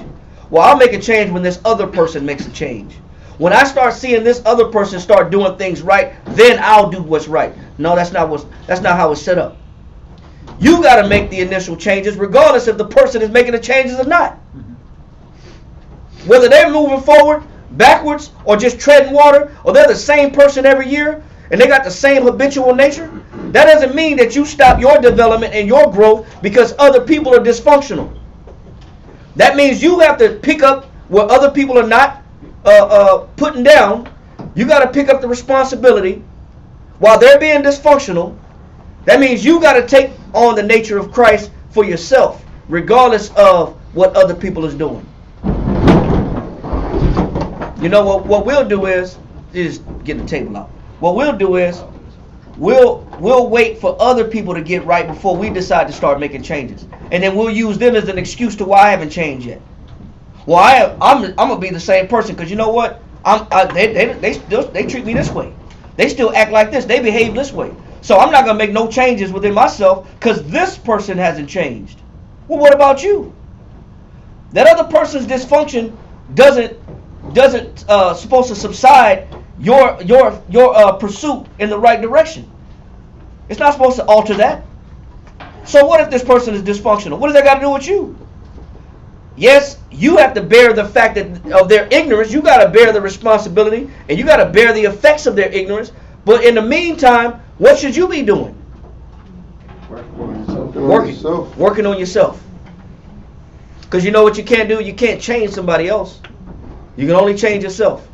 Well, I'll make a change when this other person makes a change. When I start seeing this other person start doing things right, then I'll do what's right. No, that's not how it's set up. You got to make the initial changes regardless if the person is making the changes or not. Whether they're moving forward, backwards, or just treading water, or they're the same person every year, and they got the same habitual nature, that doesn't mean that you stop your development and your growth because other people are dysfunctional. That means you have to pick up where other people are not putting down. You got to pick up the responsibility while they're being dysfunctional. That means you got to take on the nature of Christ for yourself, regardless of what other people is doing. You know what we'll do is get the table out. What we'll do is we'll wait for other people to get right before we decide to start making changes, and then we'll use them as an excuse to why I haven't changed yet. Well, I'm gonna be the same person because you know what? They treat me this way. They still act like this. They behave this way. So I'm not gonna make no changes within myself because this person hasn't changed. Well, what about you? That other person's dysfunction doesn't supposed to subside your pursuit in the right direction. It's not supposed to alter that. So what if this person is dysfunctional? What does that got to do with you? Yes, you have to bear the fact of their ignorance. You got to bear the responsibility, and you got to bear the effects of their ignorance. But in the meantime, what should you be doing? Working on yourself. Because you know what you can't do? You can't change somebody else. You can only change yourself.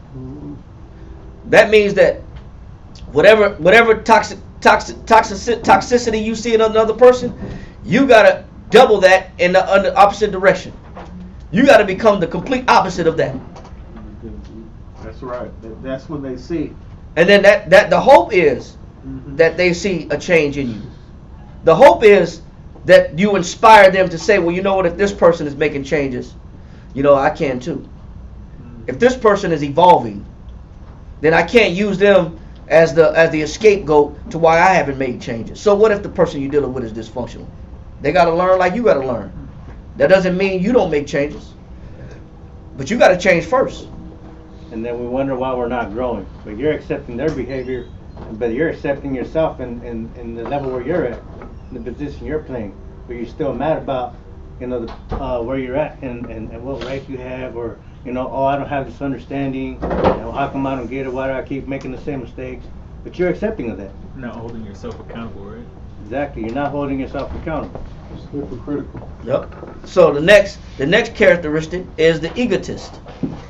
That means that whatever toxicity you see in another person, you got to double that in the opposite direction. You got to become the complete opposite of that. That's right. That's when they see. And then that the hope is that they see a change in you. The hope is that you inspire them to say, well, you know what, if this person is making changes, you know, I can too. If this person is evolving, then I can't use them as the scapegoat to why I haven't made changes. So what if the person you're dealing with is dysfunctional? They got to learn like you got to learn. That doesn't mean you don't make changes, but you got to change first. And then we wonder why we're not growing. But you're accepting their behavior, but you're accepting yourself in the level where you're at, in the position you're playing. But you're still mad about, you know, where you're at and what right you have, or, you know, oh, I don't have this understanding. You know, how come I don't get it? Why do I keep making the same mistakes? But you're accepting of that. Not holding yourself accountable, right? Exactly. You're not holding yourself accountable. It's hypocritical. Yep. So the next characteristic is the egotist.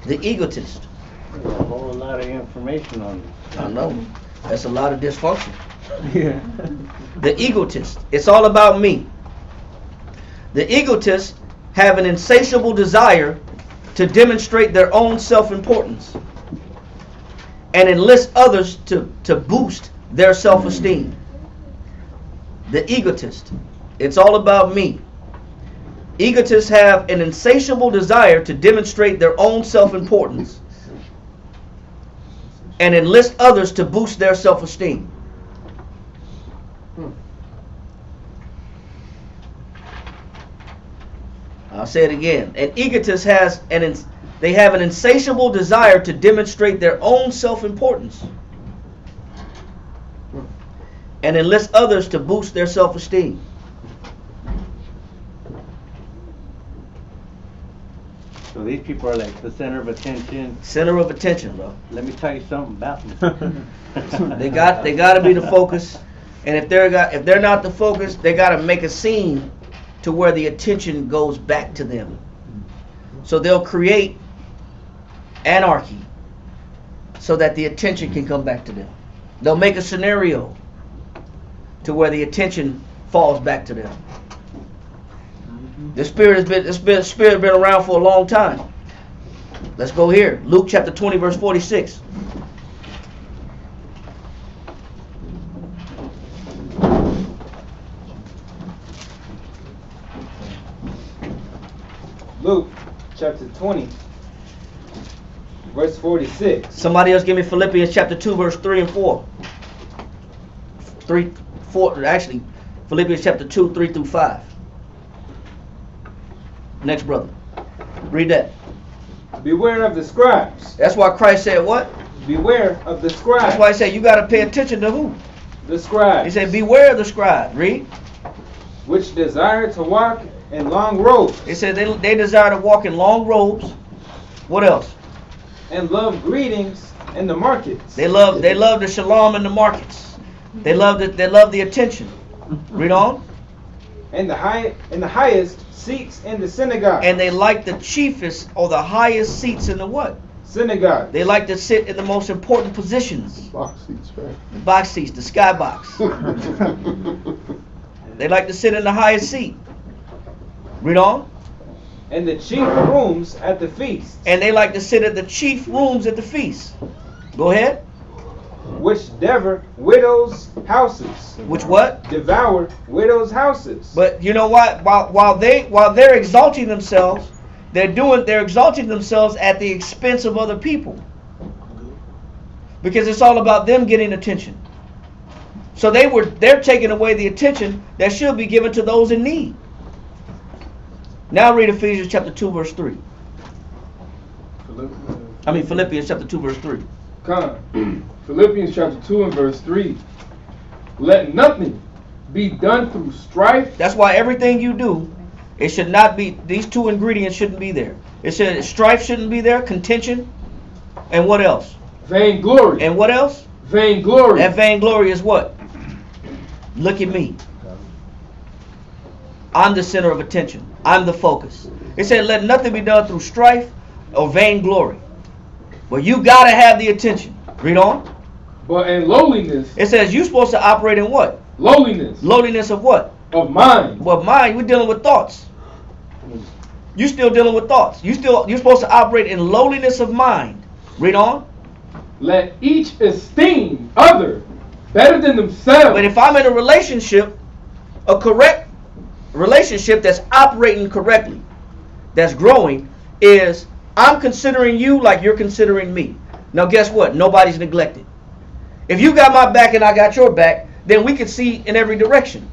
The egotist. There's a whole lot of information on this. I know. That's a lot of dysfunction. Yeah. The egotist. It's all about me. The egotists have an insatiable desire to demonstrate their own self-importance and enlist others to boost their self-esteem. The egotist. It's all about me. Egotists have an insatiable desire to demonstrate their own self-importance and enlist others to boost their self-esteem. I'll say it again. An egotist have an insatiable desire to demonstrate their own self-importance and enlist others to boost their self-esteem. So these people are like the center of attention. Center of attention, bro. Let me tell you something about them. They got to be the focus, and if they're not the focus, they got to make a scene to where the attention goes back to them. So they'll create anarchy so that the attention can come back to them. They'll make a scenario to where the attention falls back to them. This spirit has been around for a long time. Let's go here. Luke chapter 20, verse 46. Luke chapter 20, verse 46. Somebody else give me Philippians chapter 2, verse 3 and 4. 4, actually, Philippians chapter 2, 3 through 5. Next brother. Read that. Beware of the scribes. That's why Christ said what? Beware of the scribes. That's why he said you got to pay attention to who? The scribes. He said beware of the scribe. Read. Which desire to walk in long robes. He said they desire to walk in long robes. What else? And love greetings in the markets. They love the shalom in the markets. They love the attention. Read on. And the highest seats in the synagogue. And they like the chiefest or the highest seats in the what? Synagogue. They like to sit in the most important positions. Box seats, right? The box seats, the sky box. They like to sit in the highest seat. Read on. And the chief rooms at the feast. And they like to sit at the chief rooms at the feast. Go ahead. Which devour widows' houses. Which what? Devour widows' houses. But you know what? While they're exalting themselves, they're exalting themselves at the expense of other people. Because it's all about them getting attention. So they're taking away the attention that should be given to those in need. Now read Ephesians chapter 2 verse 3. Philippians chapter 2 verse 3. Philippians chapter 2 and verse 3. Let nothing be done through strife. That's why everything you do, it should not be, these two ingredients shouldn't be there. It said strife shouldn't be there, contention, and what else? Vainglory. And what else? Vainglory. That vainglory is what? Look at me. I'm the center of attention. I'm the focus. It said let nothing be done through strife or vainglory. Well, you got to have the attention. Read on. But in lowliness. It says you're supposed to operate in what? Lowliness. Lowliness of what? Of mind. Well, mind, we're dealing with thoughts. You're still dealing with thoughts. You're supposed to operate in lowliness of mind. Read on. Let each esteem other better than themselves. But if I'm in a relationship A correct relationship that's operating correctly, that's growing, is I'm considering you like you're considering me. Now guess what? Nobody's neglected. If you got my back and I got your back, then we can see in every direction.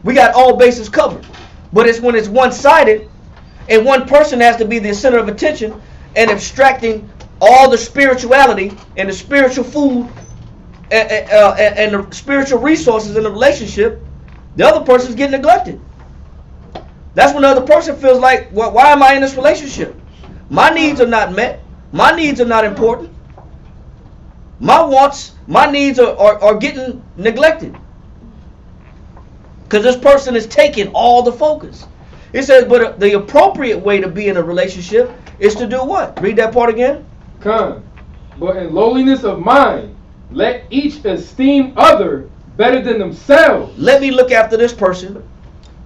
We got all bases covered. But it's when it's one-sided and one person has to be the center of attention and abstracting all the spirituality and the spiritual food and the spiritual resources in the relationship, the other person's getting neglected. That's when the other person feels like, well, why am I in this relationship? My needs are not met. My needs are not important. My wants, my needs are getting neglected. Because this person is taking all the focus. It says, but the appropriate way to be in a relationship is to do what? Read that part again. Come, but in lowliness of mind, let each esteem other better than themselves. Let me look after this person,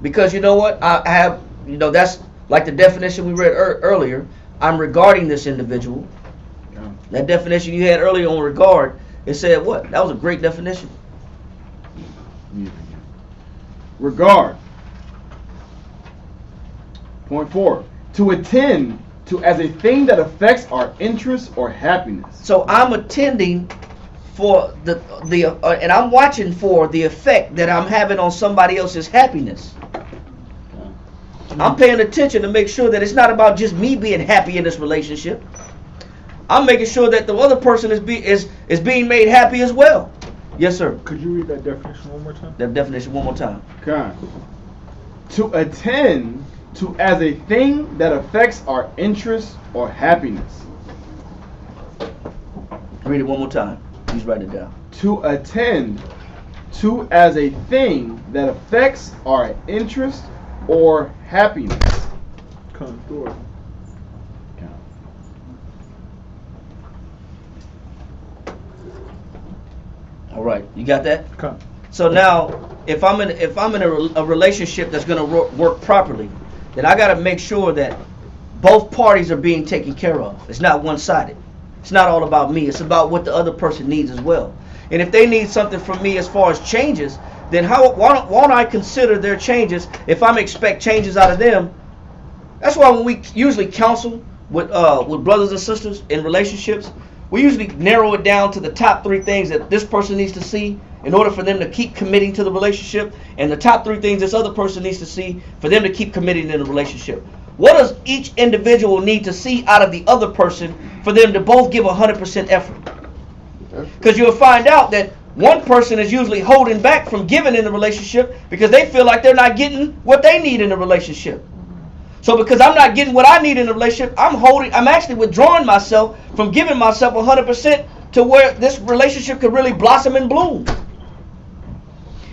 because you know what? I have, that's like the definition we read earlier. I'm regarding this individual. That definition you had earlier on regard, it said what? That was a great definition. Regard. Point 4. To attend to as a thing that affects our interest or happiness. So I'm attending for and I'm watching for the effect that I'm having on somebody else's happiness. I'm paying attention to make sure that it's not about just me being happy in this relationship. I'm making sure that the other person is being made happy as well. Yes, sir. Could you read that definition one more time? That definition one more time. Okay. To attend to as a thing that affects our interest or happiness. Read it one more time. Please write it down. To attend to as a thing that affects our interest or happiness. Come through. All right, you got that? Come. So now, if I'm in a relationship that's going to work properly, then I got to make sure that both parties are being taken care of. It's not one-sided. It's not all about me. It's about what the other person needs as well. And if they need something from me as far as changes, then why don't I consider their changes if I'm expect changes out of them? That's why when we usually counsel with brothers and sisters in relationships, we usually narrow it down to the top 3 things that this person needs to see in order for them to keep committing to the relationship, and the top 3 things this other person needs to see for them to keep committing in the relationship. What does each individual need to see out of the other person for them to both give 100% effort? Because you'll find out that one person is usually holding back from giving in the relationship because they feel like they're not getting what they need in the relationship. So because I'm not getting what I need in the relationship, I'm actually withdrawing myself from giving myself 100% to where this relationship could really blossom and bloom.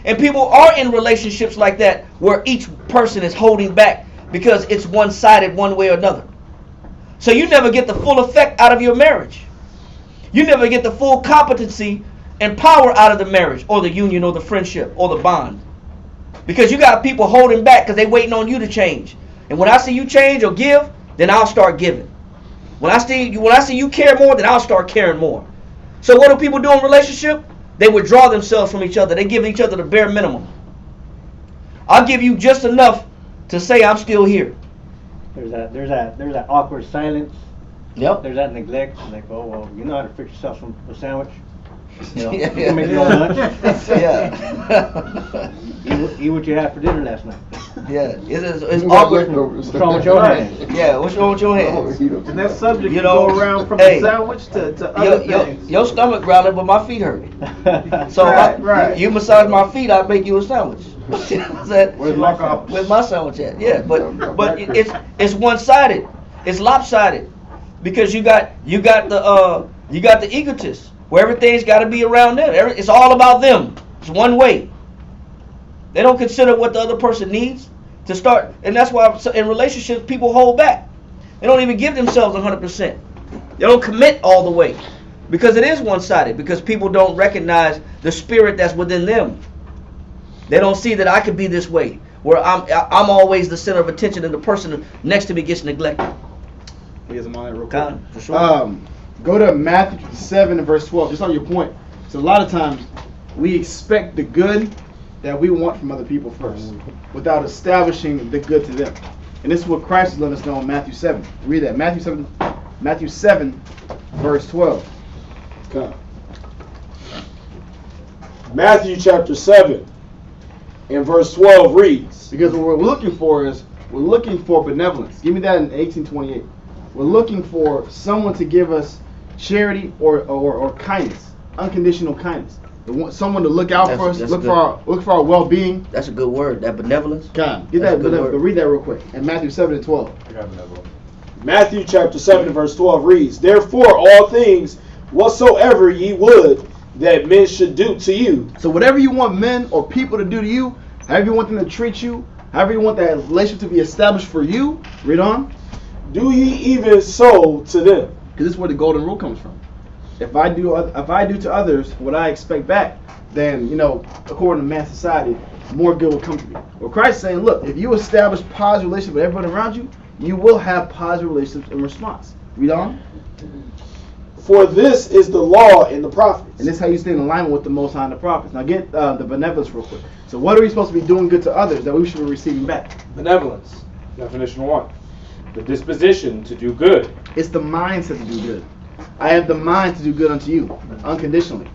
And people are in relationships like that where each person is holding back because it's one-sided one way or another. So you never get the full effect out of your marriage. You never get the full competency and power out of the marriage or the union or the friendship or the bond. Because you got people holding back because they're waiting on you to change. And when I see you change or give, then I'll start giving. When I see you care more, then I'll start caring more. So what do people do in relationship? They withdraw themselves from each other. They give each other the bare minimum. I'll give you just enough to say I'm still here. There's that awkward silence. Yep. There's that neglect. Like, oh well, you know how to fix yourself a sandwich. You know, Yeah. you make your own lunch. Yeah. Eat what you had for dinner last night. Yeah. It's awkward. What's wrong with your hands? Yeah. What's wrong with your hands? And that subject You can know, go around from hey, the sandwich to other things. Your stomach growling, but my feet hurt. So Right. you massage my feet, I'll make you a sandwich. Where's my sandwich? Where's my sandwich at? Yeah, but it's one-sided. It's lopsided because you got the egotist where everything's got to be around them. It's all about them. It's one way. They don't consider what the other person needs to start, and that's why in relationships people hold back. They don't even give themselves 100%. They don't commit all the way because it is one-sided. Because people don't recognize the spirit that's within them. They don't see that I could be this way, where I'm always the center of attention, and the person next to me gets neglected. Here's a moment real quick. For sure. Go to Matthew 7 and verse 12. Just on your point. So a lot of times we expect the good that we want from other people first, without establishing the good to them. And this is what Christ is letting us know in Matthew 7. Read that. Matthew 7, verse 12. Okay. Matthew chapter 7 and verse 12 reads. Because what we're looking for is, we're looking for benevolence. Give me that in 1828. We're looking for someone to give us charity or kindness, unconditional kindness. We want someone to look out for us, look for our well-being. That's a good word, that benevolence. God, get that benevolence. Read that real quick. In Matthew 7 and 12. I got benevolence. Matthew chapter 7 and verse 12 reads, Therefore all things whatsoever ye would that men should do to you. So whatever you want men or people to do to you, however you want them to treat you, however you want that relationship to be established for you, read on. Do ye even so to them. Because this is where the golden rule comes from. If I do to others what I expect back, then, according to man's society, more good will come to me. Well, Christ is saying, look, if you establish positive relationships with everyone around you, you will have positive relationships in response. Read on. For this is the law and the prophets. And this is how you stay in alignment with the Most High and the prophets. Now get the benevolence real quick. So what are we supposed to be doing good to others that we should be receiving back? Benevolence. Definition 1. The disposition to do good. It's the mindset to do good. I have the mind to do good unto you, unconditionally.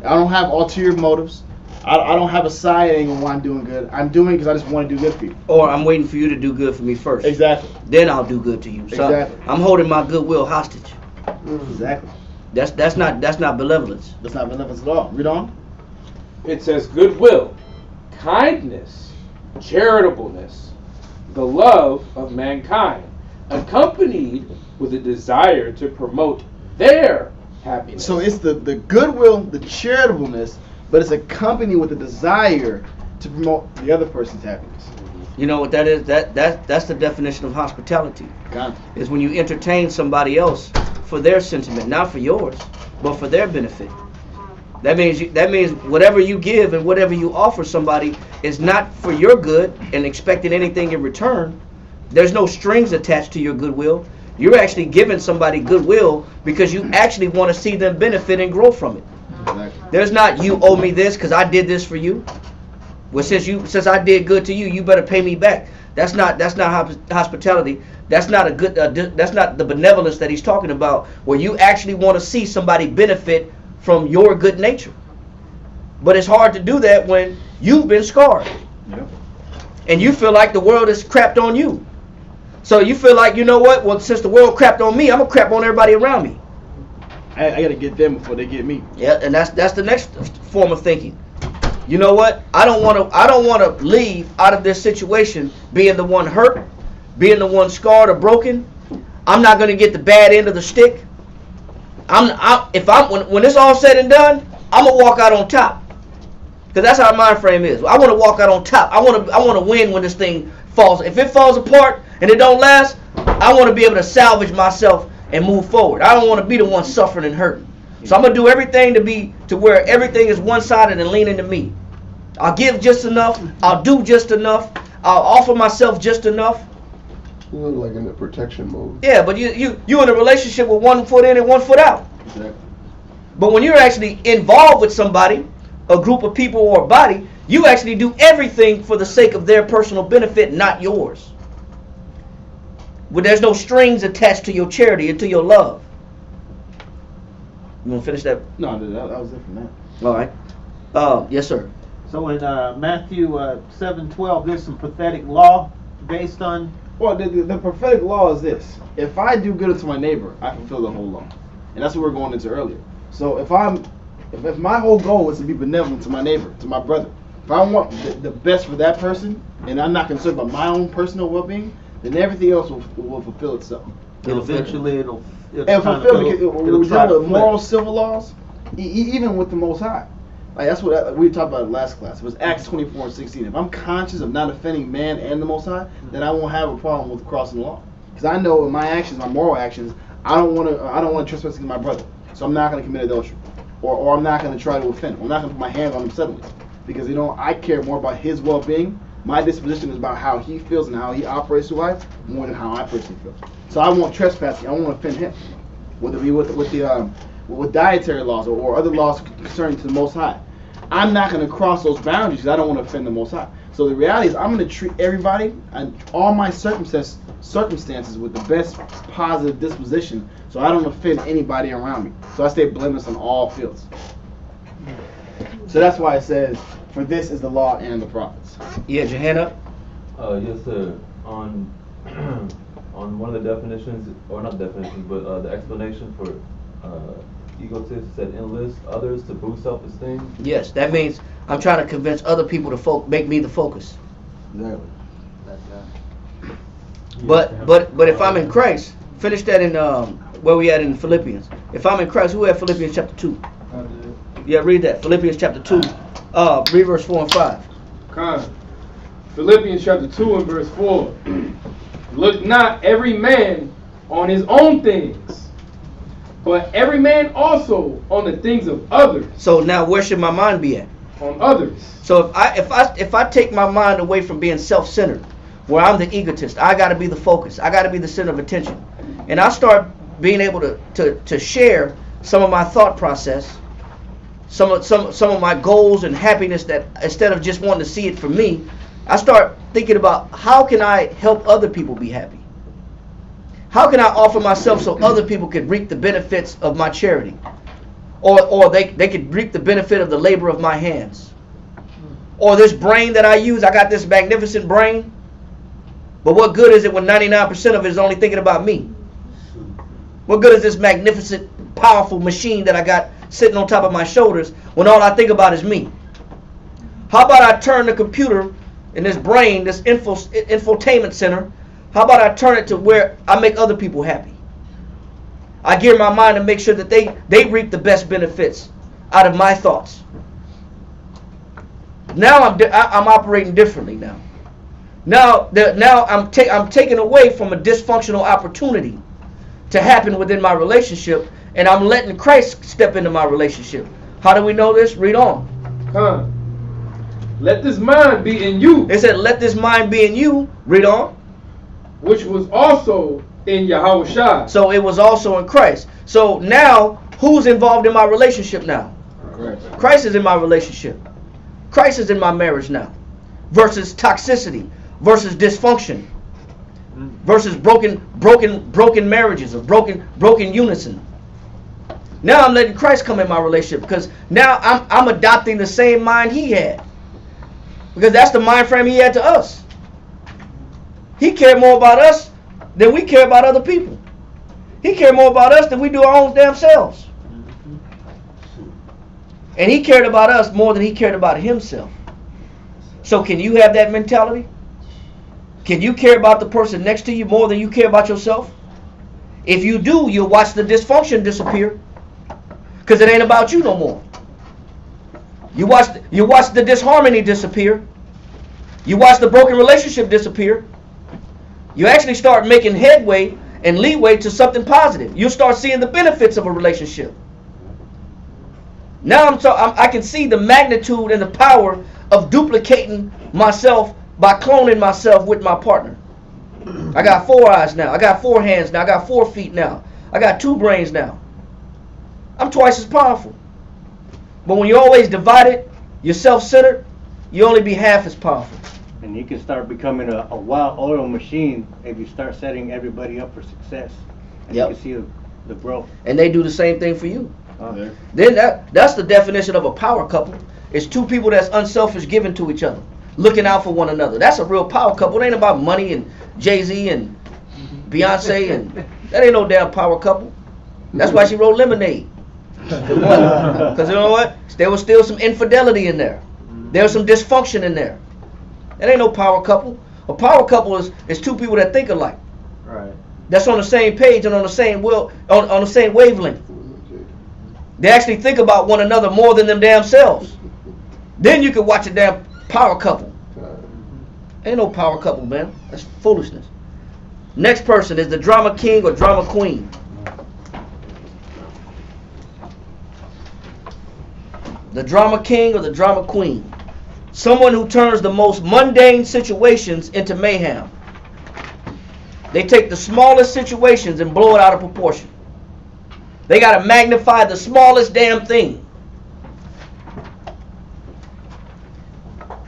I don't have ulterior motives. I don't have a side angle why I'm doing good. I'm doing it because I just want to do good for you. Or I'm waiting for you to do good for me first. Exactly. Then I'll do good to you. So exactly. I'm holding my goodwill hostage. Exactly. That's not benevolence. That's not benevolence at all. Read on. It says goodwill, kindness, charitableness, the love of mankind, accompanied with a desire to promote their happiness. So it's the goodwill, the charitableness, but it's accompanied with a desire to promote the other person's happiness. You know what that is? That's the definition of hospitality. God. Is when you entertain somebody else for their sentiment, not for yours, but for their benefit. That means whatever you give and whatever you offer somebody is not for your good and expecting anything in return. There's no strings attached to your goodwill. You're actually giving somebody goodwill because you actually want to see them benefit and grow from it. Exactly. There's not you owe me this because I did this for you. Well, since I did good to you, you better pay me back. That's not hospitality. That's not that's not the benevolence that he's talking about, where you actually want to see somebody benefit from your good nature. But it's hard to do that when you've been scarred. Yep. And you feel like the world has crapped on you. So you feel like, you know what? Well, since the world crapped on me, I'm gonna crap on everybody around me. I gotta get them before they get me. Yeah, and that's the next form of thinking. You know what? I don't want to leave out of this situation being the one hurt, being the one scarred or broken. I'm not gonna get the bad end of the stick. When it's all said and done, I'm gonna walk out on top. Because that's how my frame is. I want to walk out on top. I want to win when this thing falls. If it falls apart and it don't last, I want to be able to salvage myself and move forward. I don't want to be the one suffering and hurting. So I'm gonna do everything to where everything is one-sided and leaning to me. I'll give just enough. I'll do just enough. I'll offer myself just enough. You look like in the protection mode. Yeah, but you in a relationship with 1 foot in and 1 foot out. Exactly. But when you're actually involved with somebody, a group of people or a body, you actually do everything for the sake of their personal benefit, not yours. But there's no strings attached to your charity and to your love. You want to finish that? No, that was it from that. All right. Yes, sir. So in Matthew 7:12, there's some prophetic law based on. Well, the prophetic law is this: if I do good to my neighbor, I fulfill the whole law, and that's what we were going into earlier. So if my whole goal is to be benevolent to my neighbor, to my brother, if I want the best for that person, and I'm not concerned about my own personal well-being, then everything else will fulfill itself. Eventually it'll fulfill because we're dealing with moral civil laws, even with the Most High. Like that's what we talked about in last class. It was Acts 24:16. If I'm conscious of not offending man and the Most High, then I won't have a problem with crossing the law. Because I know in my actions, my moral actions, I don't want to trespass against my brother. So I'm not going to commit adultery, or I'm not going to try to offend him. I'm not going to put my hands on him suddenly, because I care more about his well-being. My disposition is about how he feels and how he operates through life more than how I personally feel. So I won't trespass. I won't offend him, whether it be with dietary laws or other laws concerning to the Most High. I'm not going to cross those boundaries because I don't want to offend the Most High. So the reality is I'm going to treat everybody and all my circumstances with the best positive disposition so I don't offend anybody around me. So I stay blameless on all fields. So that's why it says, for this is the law and the prophets. Yeah, your hand up? Yes, sir. On on one of the definitions, or not definitions, but the explanation for egotist said enlist others to boost self-esteem. Yes, that means I'm trying to convince other people to make me the focus. Exactly. But if I'm in Christ, finish that in where we at in Philippians. If I'm in Christ, who had Philippians chapter 2? Yeah, read that. Philippians chapter 2. Read verse 4 and 5. Con. Philippians chapter 2 and verse 4. Look not every man on his own things, but every man also on the things of others. So now where should my mind be at? On others. So if I take my mind away from being self-centered, where I'm the egotist, I got to be the focus, I got to be the center of attention, and I start being able to share some of my thought process, some of my goals and happiness, that instead of just wanting to see it for me, I start thinking about how can I help other people be happy? How can I offer myself so other people could reap the benefits of my charity? Or they could reap the benefit of the labor of my hands. Or this brain that I use, I got this magnificent brain, but what good is it when 99% of it is only thinking about me? What good is this magnificent, powerful machine that I got sitting on top of my shoulders when all I think about is me? How about I turn the computer in this brain, this infotainment center, how about I turn it to where I make other people happy? I gear my mind to make sure that they reap the best benefits out of my thoughts. Now I'm operating differently now. Now I'm taking away from a dysfunctional opportunity to happen within my relationship, and I'm letting Christ step into my relationship. How do we know this? Read on. Huh. Let this mind be in you. It said, let this mind be in you. Read on. Which was also in Yahushua. So it was also in Christ. So now, who's involved in my relationship now? Christ is in my relationship. Christ is in my marriage now. Versus toxicity. Versus dysfunction. Versus broken marriages or broken unison. Now I'm letting Christ come in my relationship, because now I'm adopting the same mind he had. Because that's the mind frame he had to us. He cared more about us than we care about other people. He cared more about us than we do our own damn selves. And he cared about us more than he cared about himself. So can you have that mentality? Can you care about the person next to you more than you care about yourself? If you do, you'll watch the dysfunction disappear. Because it ain't about you no more. You watch the disharmony disappear. You watch the broken relationship disappear. You actually start making headway and leeway to something positive. You start seeing the benefits of a relationship. Now I can see the magnitude and the power of duplicating myself by cloning myself with my partner. I got 4 eyes now. I got 4 hands now. I got 4 feet now. I got 2 brains now. I'm twice as powerful. But when you're always divided, you're self-centered, you only be half as powerful. And you can start becoming a well-oiled machine if you start setting everybody up for success. And you can see the growth. And they do the same thing for you. Then that's the definition of a power couple. It's 2 people that's unselfish, giving to each other, looking out for one another. That's a real power couple. It ain't about money and Jay-Z and Beyonce, and that ain't no damn power couple. That's why she wrote Lemonade. Because you know what? There was still some infidelity in there. There was some dysfunction in there. That ain't no power couple. A power couple is 2 people that think alike. Right. That's on the same page and on the same on the same wavelength. They actually think about one another more than them damn selves. Then you can watch a damn power couple. Ain't no power couple, man. That's foolishness. Next person is the drama king or drama queen. The drama king or the drama queen. Someone who turns the most mundane situations into mayhem. They take the smallest situations and blow it out of proportion. They got to magnify the smallest damn thing.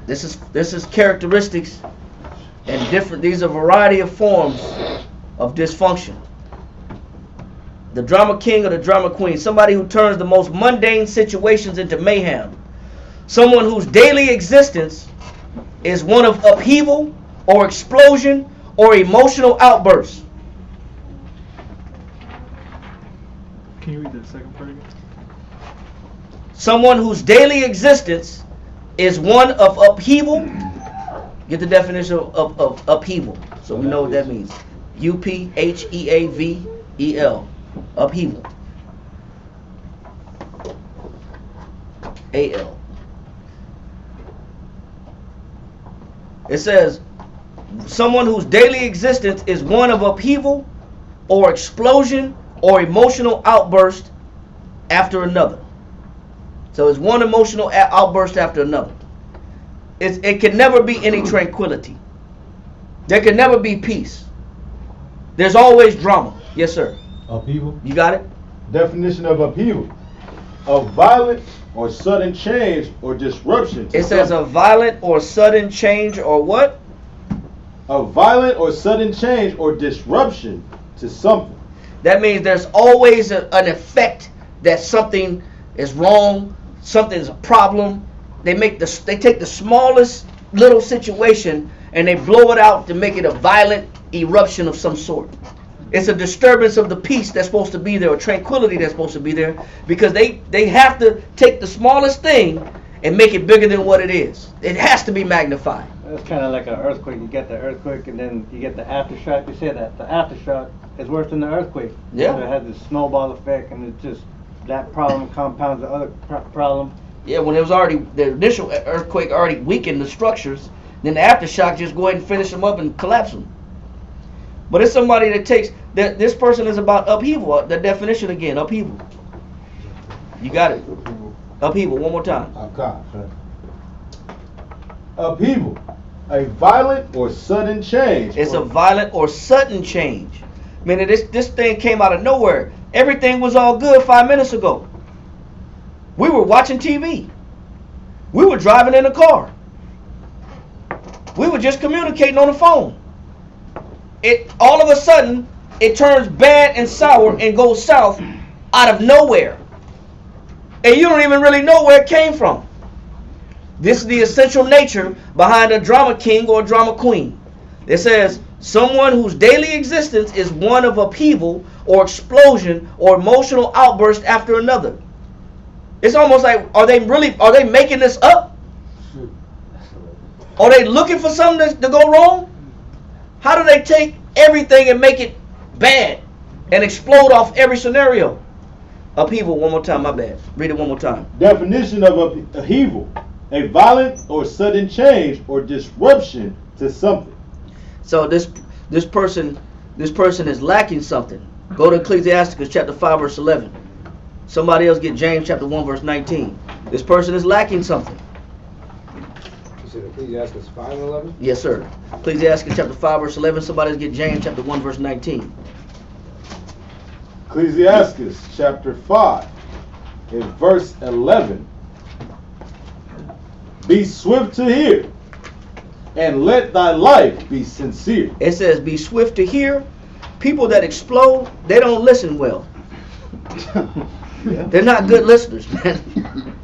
This is characteristics and different. These are a variety of forms of dysfunction. The drama king or the drama queen, somebody who turns the most mundane situations into mayhem. Someone whose daily existence is one of upheaval or explosion or emotional outbursts. Can you read the second part again? Someone whose daily existence is one of upheaval. Get the definition of upheaval, so we know what that means. upheaval. Upheaval. AL. It says, someone whose daily existence is one of upheaval or explosion or emotional outburst after another. So it's one emotional outburst after another. It can never be any tranquility. There can never be peace. There's always drama. Yes, sir. Upheaval. You got it? Definition of upheaval: a violent or sudden change or disruption. It says a violent or sudden change or what? A violent or sudden change or disruption to something. That means there's always an effect that something is wrong, something's a problem. They take the smallest little situation and they blow it out to make it a violent eruption of some sort. It's a disturbance of the peace that's supposed to be there, or tranquility that's supposed to be there, because they have to take the smallest thing and make it bigger than what it is. It has to be magnified. It's kind of like an earthquake. You get the earthquake and then you get the aftershock. You say that the aftershock is worse than the earthquake. Yeah. So it has this snowball effect, and it just, that problem compounds the other problem. Yeah, when it was already, the initial earthquake already weakened the structures, then the aftershock just go ahead and finish them up and collapse them. But it's somebody that takes, this person is about upheaval. The definition again, upheaval. You got it. Upheaval, one more time. Upheaval, a violent or sudden change. It's a violent or sudden change. Meaning this thing came out of nowhere. Everything was all good 5 minutes ago. We were watching TV. We were driving in a car. We were just communicating on the phone. It all of a sudden it turns bad and sour and goes south out of nowhere. And you don't even really know where it came from. This is the essential nature behind a drama king or a drama queen. It says, someone whose daily existence is one of upheaval or explosion or emotional outburst after another. It's almost like, are they making this up? Are they looking for something to go wrong? How do they take everything and make it bad and explode off every scenario? Upheaval, one more time, my bad. Read it one more time. Definition of upheaval: a violent or sudden change or disruption to something. So this person is lacking something. Go to Ecclesiasticus chapter 5 verse 11. Somebody else get James chapter 1 verse 19. This person is lacking something. You said Ecclesiastes 5 and 11? Yes, sir. Ecclesiasticus chapter 5 verse 11. Somebody else get James chapter 1 verse 19. Ecclesiastes chapter 5 in verse 11. Be swift to hear, and let thy life be sincere. It says, be swift to hear. People that explode, they don't listen well. They're not good listeners, man.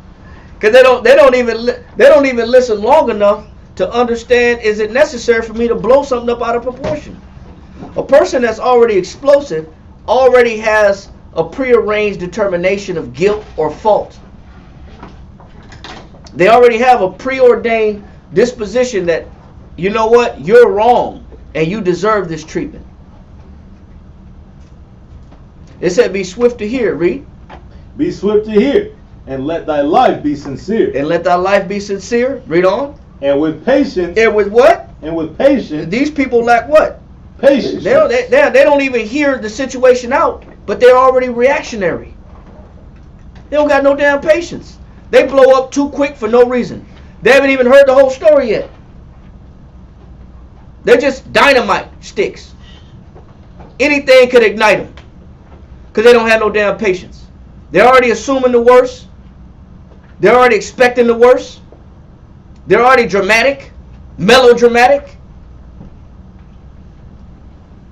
Because they don't even listen long enough to understand, is it necessary for me to blow something up out of proportion? A person that's already explosive already has a prearranged determination of guilt or fault. They already have a preordained disposition that, you know what, you're wrong and you deserve this treatment. It said, be swift to hear. Read. Be swift to hear, and let thy life be sincere. And let thy life be sincere. Read on. And with patience. And with what? And with patience. These people lack what? Patience. They don't even hear the situation out, but they're already reactionary. They don't got no damn patience. They blow up too quick for no reason. They haven't even heard the whole story yet. They're just dynamite sticks. Anything could ignite them because they don't have no damn patience. They're already assuming the worst. They're already expecting the worst. They're already dramatic, melodramatic.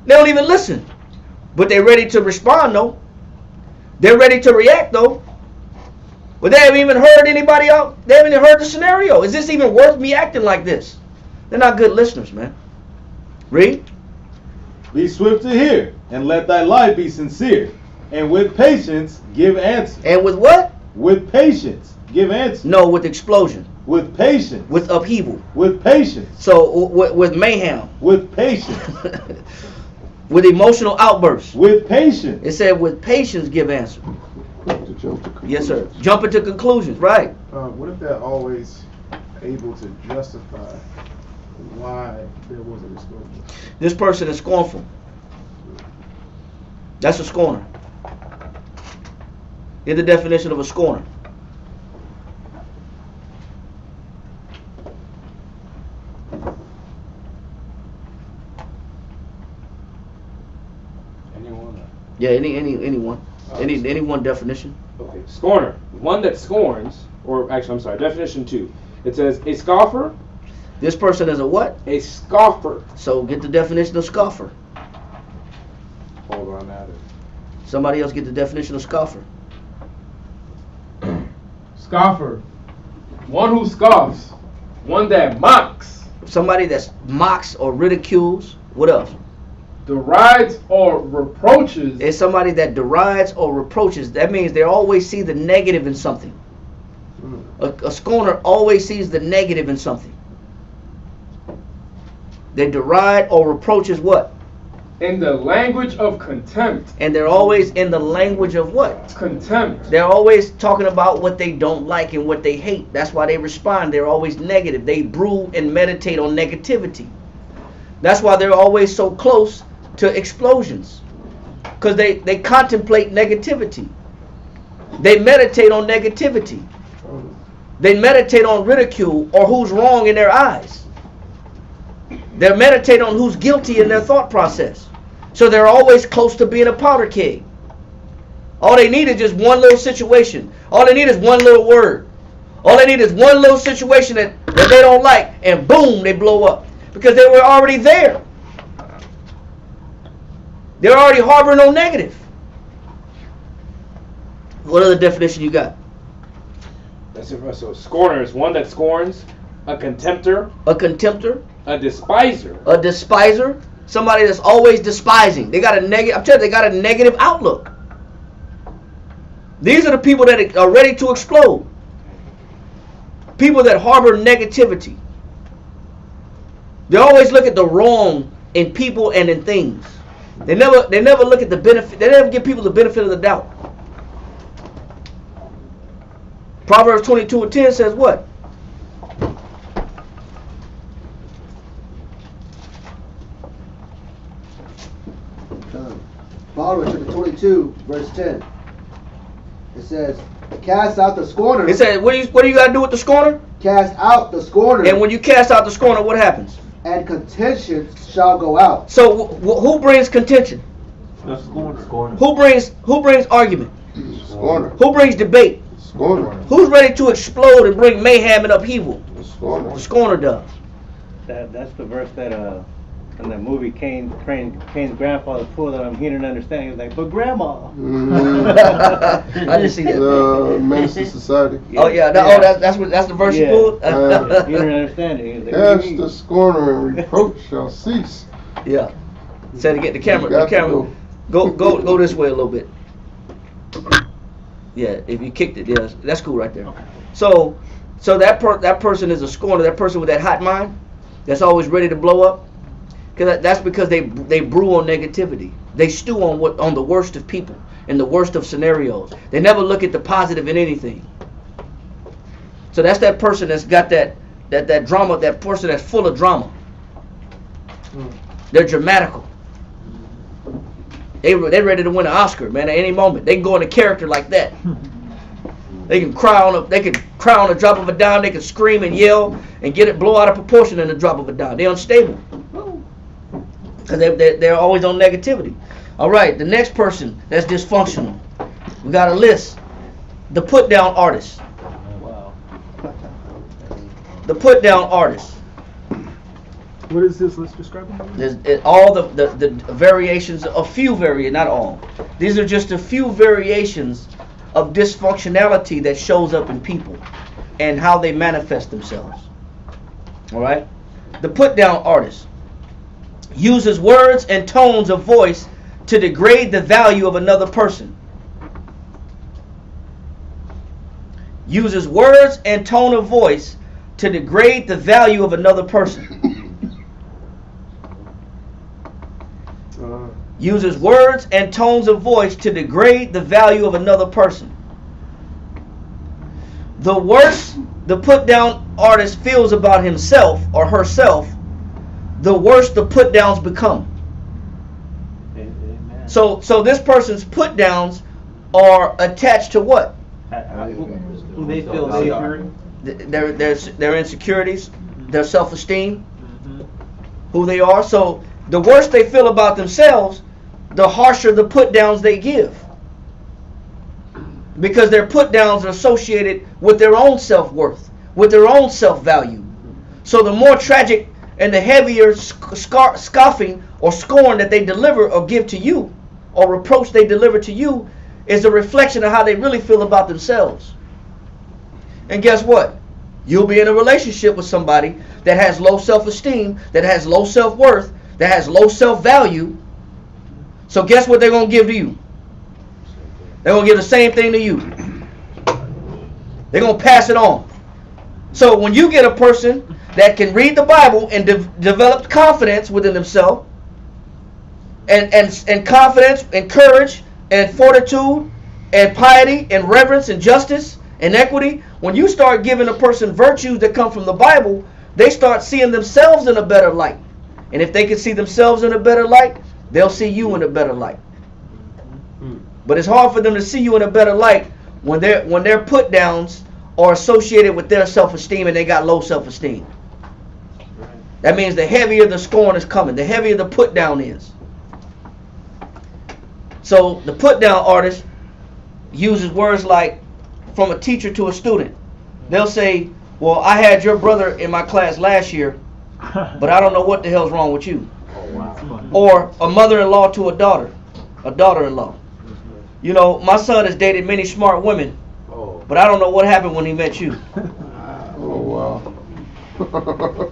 They don't even listen. But they're ready to respond, though. They're ready to react, though. But they haven't even heard anybody out. They haven't even heard the scenario. Is this even worth me acting like this? They're not good listeners, man. Read. Be swift to hear, and let thy life be sincere. And with patience, give answer. And with what? With patience, give answer. No, with explosion. With patience. With upheaval. With patience. So, with mayhem. With patience. With emotional outbursts. With patience. It said, with patience, give answer. To jump to conclusions. Yes, sir. Jumping to conclusions, right. What if they're always able to justify why there was an explosion? This person is scornful. That's a scorner. Here's the definition of a scorner. Anyone? Yeah, anyone. Any one definition. Okay, scorner. One that scorns, or actually, I'm sorry, definition 2. It says, a scoffer. This person is a what? A scoffer. So get the definition of scoffer. Hold on, at it. Somebody else get the definition of scoffer. Scoffer. One who scoffs. One that mocks. Somebody that mocks or ridicules. What else? Derides or reproaches. It's somebody that derides or reproaches. That means they always see the negative in something. A scorner always sees the negative in something. They deride or reproaches what? In the language of contempt. And they're always in the language of what? Contempt. They're always talking about what they don't like and what they hate. That's why they respond. They're always negative. They brew and meditate on negativity. That's why they're always so close to explosions. Because they contemplate negativity. They meditate on negativity. They meditate on ridicule or who's wrong in their eyes. They meditate on who's guilty in their thought process. So they're always close to being a powder keg. All they need is just one little situation. All they need is one little word. All they need is one little situation that they don't like, and boom, they blow up. Because they were already there. They're already harboring on negative. What other definition you got? That's it. So scorner is one that scorns, a contemptor, a contemptor, a despiser, a despiser, somebody that's always despising. They got a negative. I'm telling you, they got a negative outlook. These are the people that are ready to explode. People that harbor negativity. They always look at the wrong in people and in things. They never look at the benefit. They never give people the benefit of the doubt. Proverbs 22:10 says what? Proverbs chapter 22, verse 10. It says, cast out the scorner. It says, what do you got to do with the scorner? Cast out the scorner. And when you cast out the scorner, what happens? And contention shall go out. So who brings contention? The scorner. Who brings argument? Scorner. Who brings debate? Scorner. Who's ready to explode and bring mayhem and upheaval? Scorner. Scorner does. That's the verse that in the movie Kane's grandfather pulled that I'm hearing and understanding. He's like, but grandma. I didn't see that. The Menace to Society. Oh yeah, that's the verse you pulled. Hearing and understanding. Like, cast the scorner and reproach shall cease. Yeah. Said to get the camera. The camera. Go this way a little bit. Yeah, if you kicked it, yeah, that's cool right there. Okay. So that person is a scorner. That person with that hot mind, that's always ready to blow up. That's because they brew on negativity. They stew on the worst of people and the worst of scenarios. They never look at the positive in anything. So that's that person that's got that drama. That person that's full of drama. They're dramatical. They're ready to win an Oscar, man, at any moment. They can go into character like that. They can cry on a drop of a dime. They can scream and yell and get it blow out of proportion in a drop of a dime. They're unstable. Because they're always on negativity. All right, the next person that's dysfunctional. We got a list. The put down artist. Wow. the put down artist. What is this? Let's describe it. All the variations, a few variations, not all. These are just a few variations of dysfunctionality that shows up in people and how they manifest themselves. All right? The put down artist uses words and tones of voice to degrade the value of another person. Uses words and tone of voice to degrade the value of another person. Uses words and tones of voice to degrade the value of another person. The worse the put down artist feels about himself or herself, the worse the put downs become. Amen. So this person's put downs are attached to what? Who they feel they are. Their insecurities, their self-esteem, who they are. So the worse they feel about themselves, the harsher the put downs they give. Because their put downs are associated with their own self-worth, with their own self-value. So the more tragic and the heavier scoffing or scorn that they deliver or give to you, or reproach they deliver to you, is a reflection of how they really feel about themselves. And guess what? You'll be in a relationship with somebody that has low self-esteem, that has low self-worth, that has low self-value. So guess what they're going to give to you? They're going to give the same thing to you. They're going to pass it on. So when you get a person that can read the Bible and develop confidence within themselves, and confidence and courage and fortitude and piety and reverence and justice and equity, when you start giving a person virtues that come from the Bible, they start seeing themselves in a better light. And if they can see themselves in a better light, they'll see you in a better light. But it's hard for them to see you in a better light when their put downs are associated with their self-esteem and they got low self-esteem. That means the heavier the scorn is coming, the heavier the put down is. So the put down artist uses words like, from a teacher to a student. They'll say, well, I had your brother in my class last year, but I don't know what the hell's wrong with you. Or a mother-in-law to a daughter-in-law. You know, my son has dated many smart women, but I don't know what happened when he met you.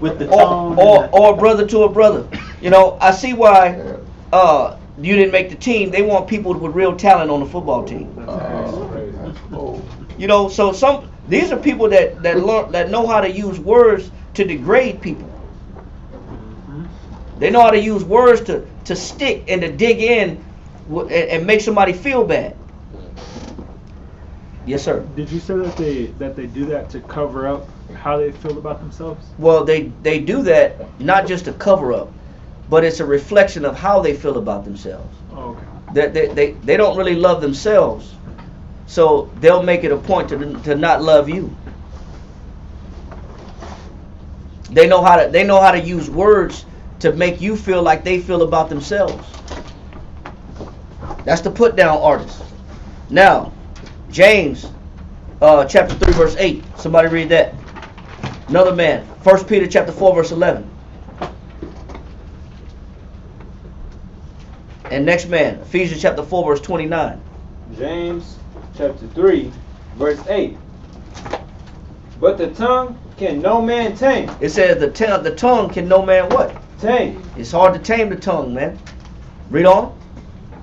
With the tone or brother to a brother. You know, I see why you didn't make the team. They want people with real talent on the football team. You know, so these are people that know how to use words to degrade people. They know how to use words to stick and to dig in and make somebody feel bad. Yes, sir. Did you say that they do that to cover up how they feel about themselves? Well, they do that not just to cover up, but it's a reflection of how they feel about themselves. Oh, okay. They don't really love themselves, so they'll make it a point to not love you. They know how to use words to make you feel like they feel about themselves. That's the put down artist. Now, James chapter 3 verse 8. Somebody read that. Another man. 1 Peter chapter 4 verse 11. And next man, Ephesians chapter 4 verse 29. James chapter 3 verse 8. But the tongue can no man tame. It says the tongue can no man what? Tame. It's hard to tame the tongue, man. Read on.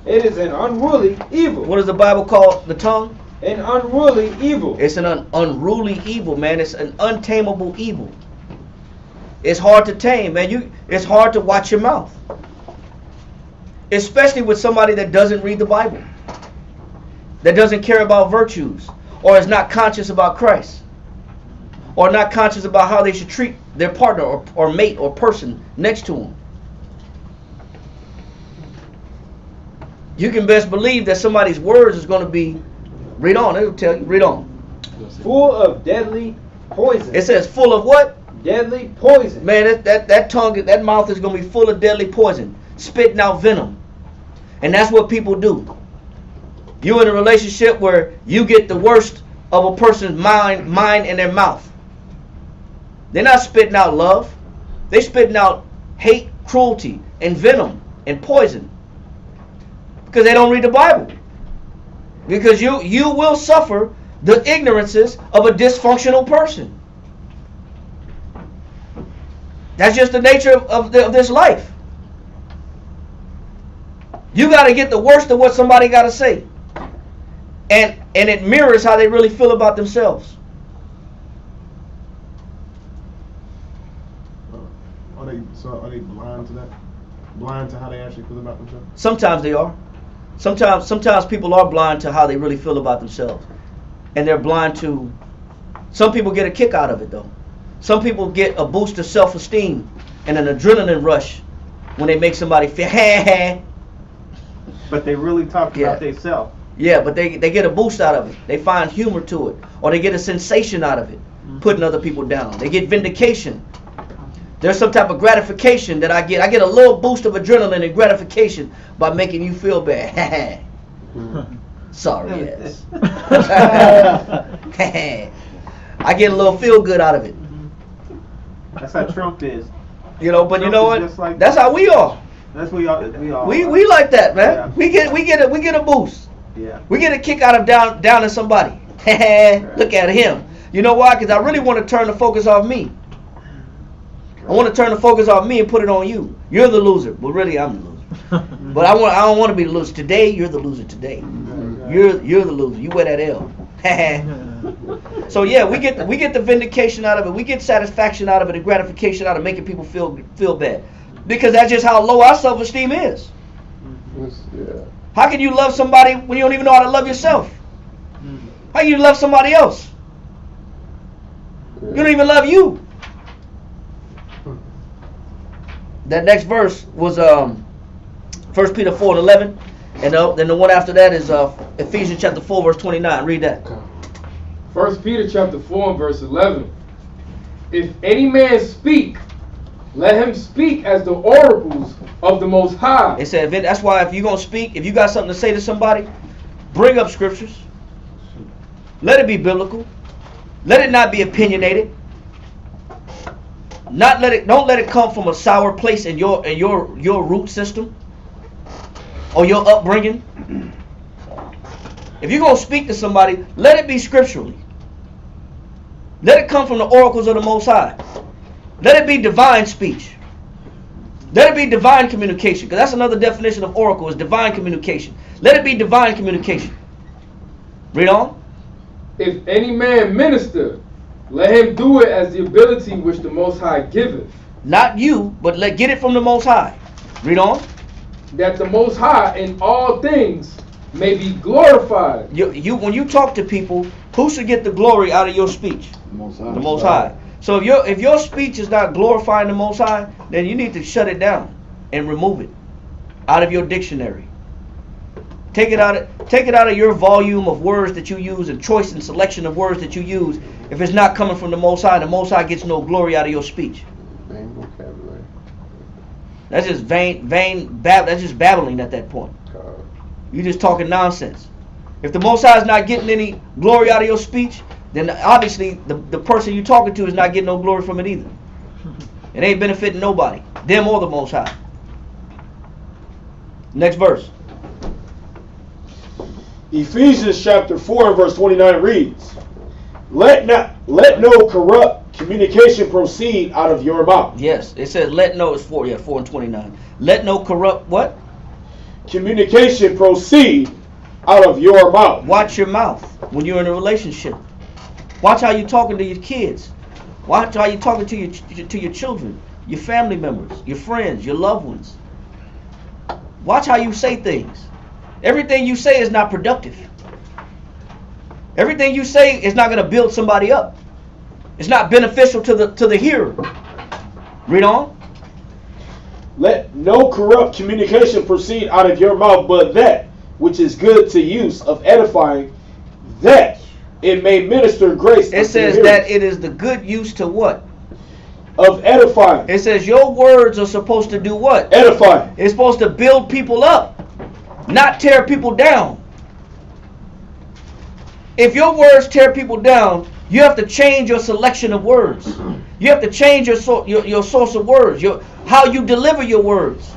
It is an unruly evil. What does the Bible call the tongue? An unruly evil. It's an unruly evil, man. It's an untamable evil. It's hard to tame, man. It's hard to watch your mouth. Especially with somebody that doesn't read the Bible. That doesn't care about virtues. Or is not conscious about Christ. Or not conscious about how they should treat their partner or mate or person next to them. You can best believe that somebody's words is going to be, read on, it'll tell you, read on. Full of deadly poison. It says full of what? Deadly poison. Man, that tongue, that mouth is going to be full of deadly poison, spitting out venom. And that's what people do. You're in a relationship where you get the worst of a person's mind in their mouth. They're not spitting out love. They're spitting out hate, cruelty, and venom and poison. Because they don't read the Bible. Because you will suffer the ignorances of a dysfunctional person. That's just the nature of this life. You got to get the worst of what somebody got to say. And it mirrors how they really feel about themselves. Are they blind to that? Blind to how they actually feel about themselves? Sometimes they are. Sometimes people are blind to how they really feel about themselves. And they're blind to... Some people get a kick out of it, though. Some people get a boost of self-esteem and an adrenaline rush when they make somebody feel, ha. But they really talk about themselves. Yeah, but they get a boost out of it. They find humor to it. Or they get a sensation out of it, putting other people down. They get vindication. There's some type of gratification that I get. I get a little boost of adrenaline and gratification by making you feel bad. Sorry, ass. I get a little feel good out of it. That's how Trump is. You know, but Trump you know what? Like that's how we are. That's we all. We like that, man. Yeah. We get a boost. Yeah. We get a kick out of down at somebody. Look at him. You know why? Because I really want to turn the focus off me. I want to turn the focus off me and put it on you. You're the loser. Well, really, I'm the loser. But I don't want to be the loser today. You're the loser today. You're the loser. You wear that L. So yeah, we get the vindication out of it. We get satisfaction out of it and gratification out of making people feel bad, because that's just how low our self-esteem is. Yeah. How can you love somebody when you don't even know how to love yourself? How can you love somebody else? You don't even love you. That next verse was 1 Peter 4:11, and then the one after that is Ephesians chapter 4 verse 29. Read that. 1 Peter chapter 4 and verse 11. If any man speak, let him speak as the oracles of the Most High. It said that's why if you're gonna speak, if you got something to say to somebody, bring up scriptures. Let it be biblical. Let it not be opinionated. Don't let it come from a sour place in your root system or your upbringing. If you're going to speak to somebody, let it be scripturally. Let it come from the oracles of the Most High. Let it be divine speech. Let it be divine communication, because that's another definition of oracle, is divine communication. Let it be divine communication. Read on. If any man minister, let him do it as the ability which the Most High giveth. Not you, but get it from the Most High. Read on. That the Most High in all things may be glorified. When you talk to people, who should get the glory out of your speech? The Most High. So if your speech is not glorifying the Most High, then you need to shut it down and remove it out of your dictionary. Take it out of your volume of words that you use and choice and selection of words that you use. If it's not coming from the Most High, the Most High gets no glory out of your speech. Vain vocabulary. That's just that's just babbling at that point. You're just talking nonsense. If the Most High is not getting any glory out of your speech, then obviously the person you're talking to is not getting no glory from it either. It ain't benefiting nobody, them or the Most High. Next verse. Ephesians chapter 4 and verse 29 reads, Let no corrupt communication proceed out of your mouth. Yes, it says let no, it's 4 and 29. Let no corrupt what? Communication proceed out of your mouth. Watch your mouth when you're in a relationship. Watch how you're talking to your kids. Watch how you're talking to your children, your family members, your friends, your loved ones. Watch how you say things. Everything you say is not productive. Everything you say is not going to build somebody up. It's not beneficial to the hearer. Read on. Let no corrupt communication proceed out of your mouth, but that which is good to use of edifying, that it may minister grace. It says that it is the good use to what? Of edifying. It says your words are supposed to do what? Edifying. It's supposed to build people up, not tear people down. if your words tear people down, you have to change your selection of words. You have to change your source of words, how you deliver your words.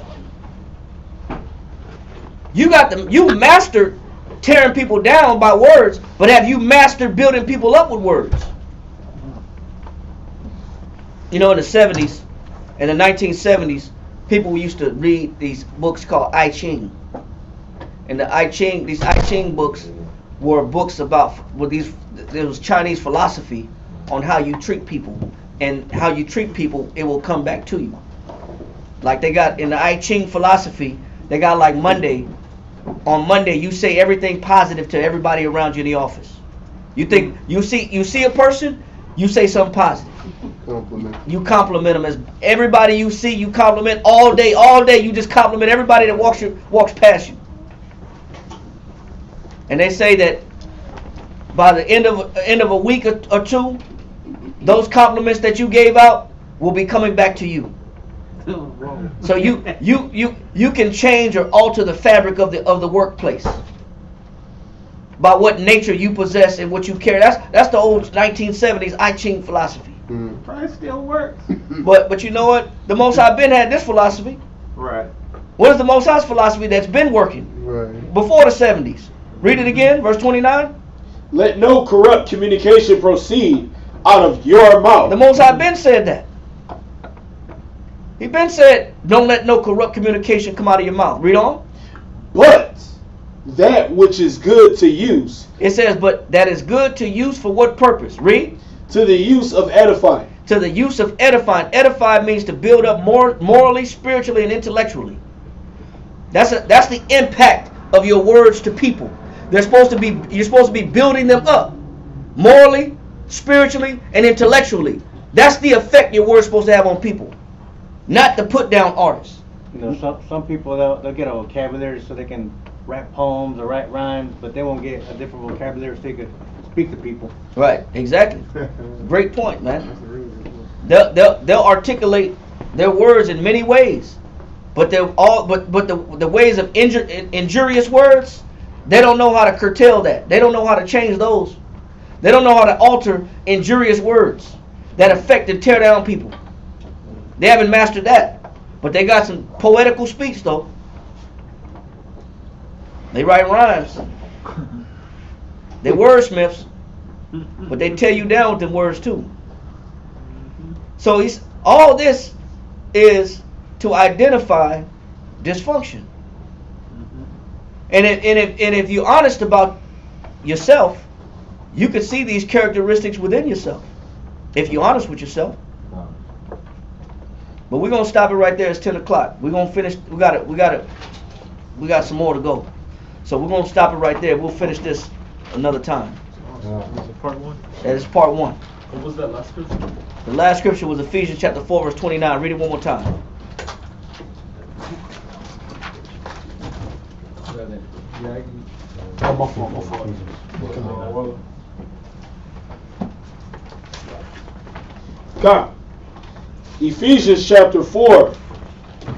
You mastered tearing people down by words, but have you mastered building people up with words? You know, in the 70s, in the 1970s, people used to read these books called I Ching. And these I Ching books were books about there was Chinese philosophy on how you treat people, and how you treat people, it will come back to you. Like they got in the I Ching philosophy, they got like Monday. On Monday, you say everything positive to everybody around you in the office. You think you see a person, you say something positive. Compliment. You compliment them as everybody you see. You compliment all day. All day, you just compliment everybody that walks past you. And they say that by the end of a week or two, those compliments that you gave out will be coming back to you. So you can change or alter the fabric of the workplace by what nature you possess and what you carry. That's the old 1970s I Ching philosophy. Probably still works. But you know what? The Most High been had this philosophy. Right. What is the Most High's philosophy that's been working before the 70s? Read it again, verse 29. Let no corrupt communication proceed out of your mouth. The Most High been said that. He been said, don't let no corrupt communication come out of your mouth. Read on. But that which is good to use. It says, but that is good to use for what purpose? Read. To the use of edifying. To the use of edifying. Edify means to build up morally, spiritually, and intellectually. That's the impact of your words to people. You're supposed to be building them up morally, spiritually, and intellectually. That's the effect your word's supposed to have on people. Not to put down artists. You know, some people they'll get a vocabulary so they can write poems or write rhymes, but they won't get a different vocabulary so they can speak to people. Right, exactly. Great point, man. They'll articulate their words in many ways, but the ways of injurious words, they don't know how to curtail that. They don't know how to change those. They don't know how to alter injurious words that affect and tear down people. They haven't mastered that. But they got some poetical speech, though. They write rhymes. They wordsmiths. But they tear you down with them words, too. So all this is to identify dysfunction. And if you're honest about yourself, you can see these characteristics within yourself. If you're honest with yourself. But we're gonna stop it right there. It's 10 o'clock. We're gonna finish. We got some more to go. So we're gonna stop it right there. We'll finish this another time. Was it part one? That is part one. What was that last scripture? The last scripture was Ephesians chapter 4, verse 29. Read it one more time. God. Ephesians chapter 4,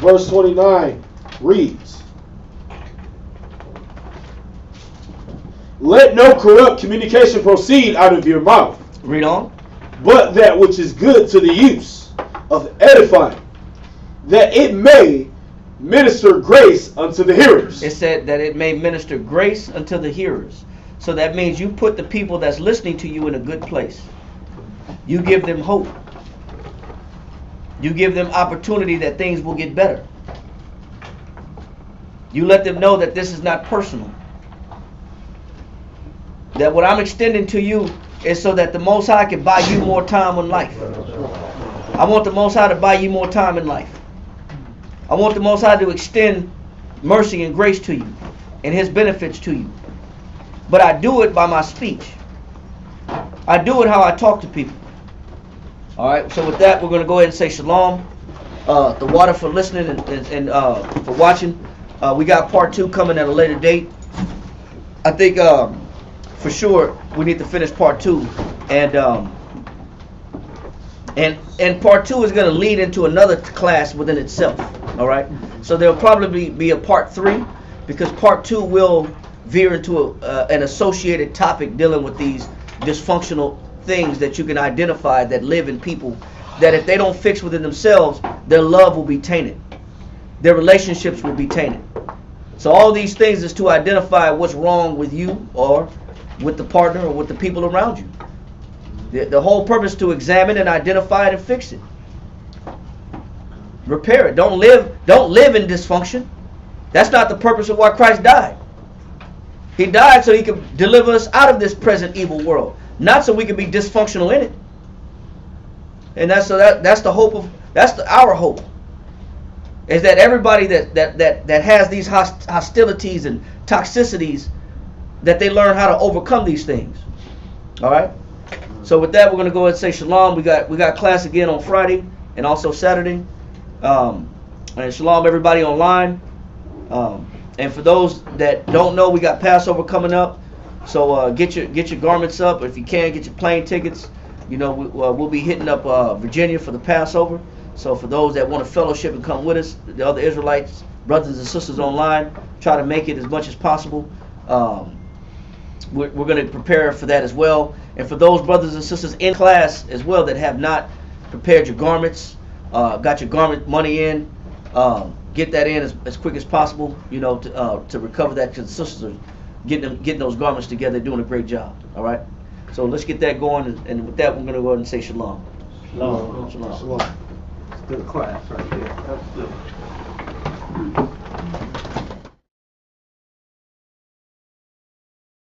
verse 29 reads, let no corrupt communication proceed out of your mouth. Read on. But that which is good to the use of edifying, that it may minister grace unto the hearers. It said that it may minister grace unto the hearers. So that means you put the people that's listening to you in a good place. You give them hope. You give them opportunity that things will get better. You let them know that this is not personal. That what I'm extending to you is so that the Most High can buy you more time in life. I want the Most High to buy you more time in life. I want the Most High to extend mercy and grace to you and His benefits to you. But I do it by my speech. I do it how I talk to people. Alright, so with that, we're going to go ahead and say shalom. The water for listening and for watching. We got part 2 coming at a later date. I think for sure we need to finish part 2. And part 2 is going to lead into another class within itself. Alright, so there'll probably be a part 3, because part 2 will veer into an associated topic dealing with these dysfunctional things that you can identify that live in people, that if they don't fix within themselves, their love will be tainted. Their relationships will be tainted. So all these things is to identify what's wrong with you or with the partner or with the people around you. The whole purpose is to examine and identify it and fix it. Repair it. Don't live in dysfunction. That's not the purpose of why Christ died. He died so he could deliver us out of this present evil world, not so we could be dysfunctional in it. And that's our hope. Is that everybody that has these hostilities and toxicities, that they learn how to overcome these things. All right. So with that, we're going to go ahead and say shalom. We got class again on Friday and also Saturday. And shalom everybody online. And for those that don't know, we got Passover coming up. So get your garments up. If you can, get your plane tickets. You know, we'll be hitting up Virginia for the Passover. So for those that want to fellowship and come with us, the other Israelites, brothers and sisters online, try to make it as much as possible. We're going to prepare for that as well. And for those brothers and sisters in class as well that have not prepared your garments, got your garment money in, get that in as quick as possible, you know, to recover that, because the sisters are getting those garments together, doing a great job. All right? So let's get that going, and with that, we're going to go ahead and say shalom. Shalom. Shalom. Shalom. To the class right there. That's good.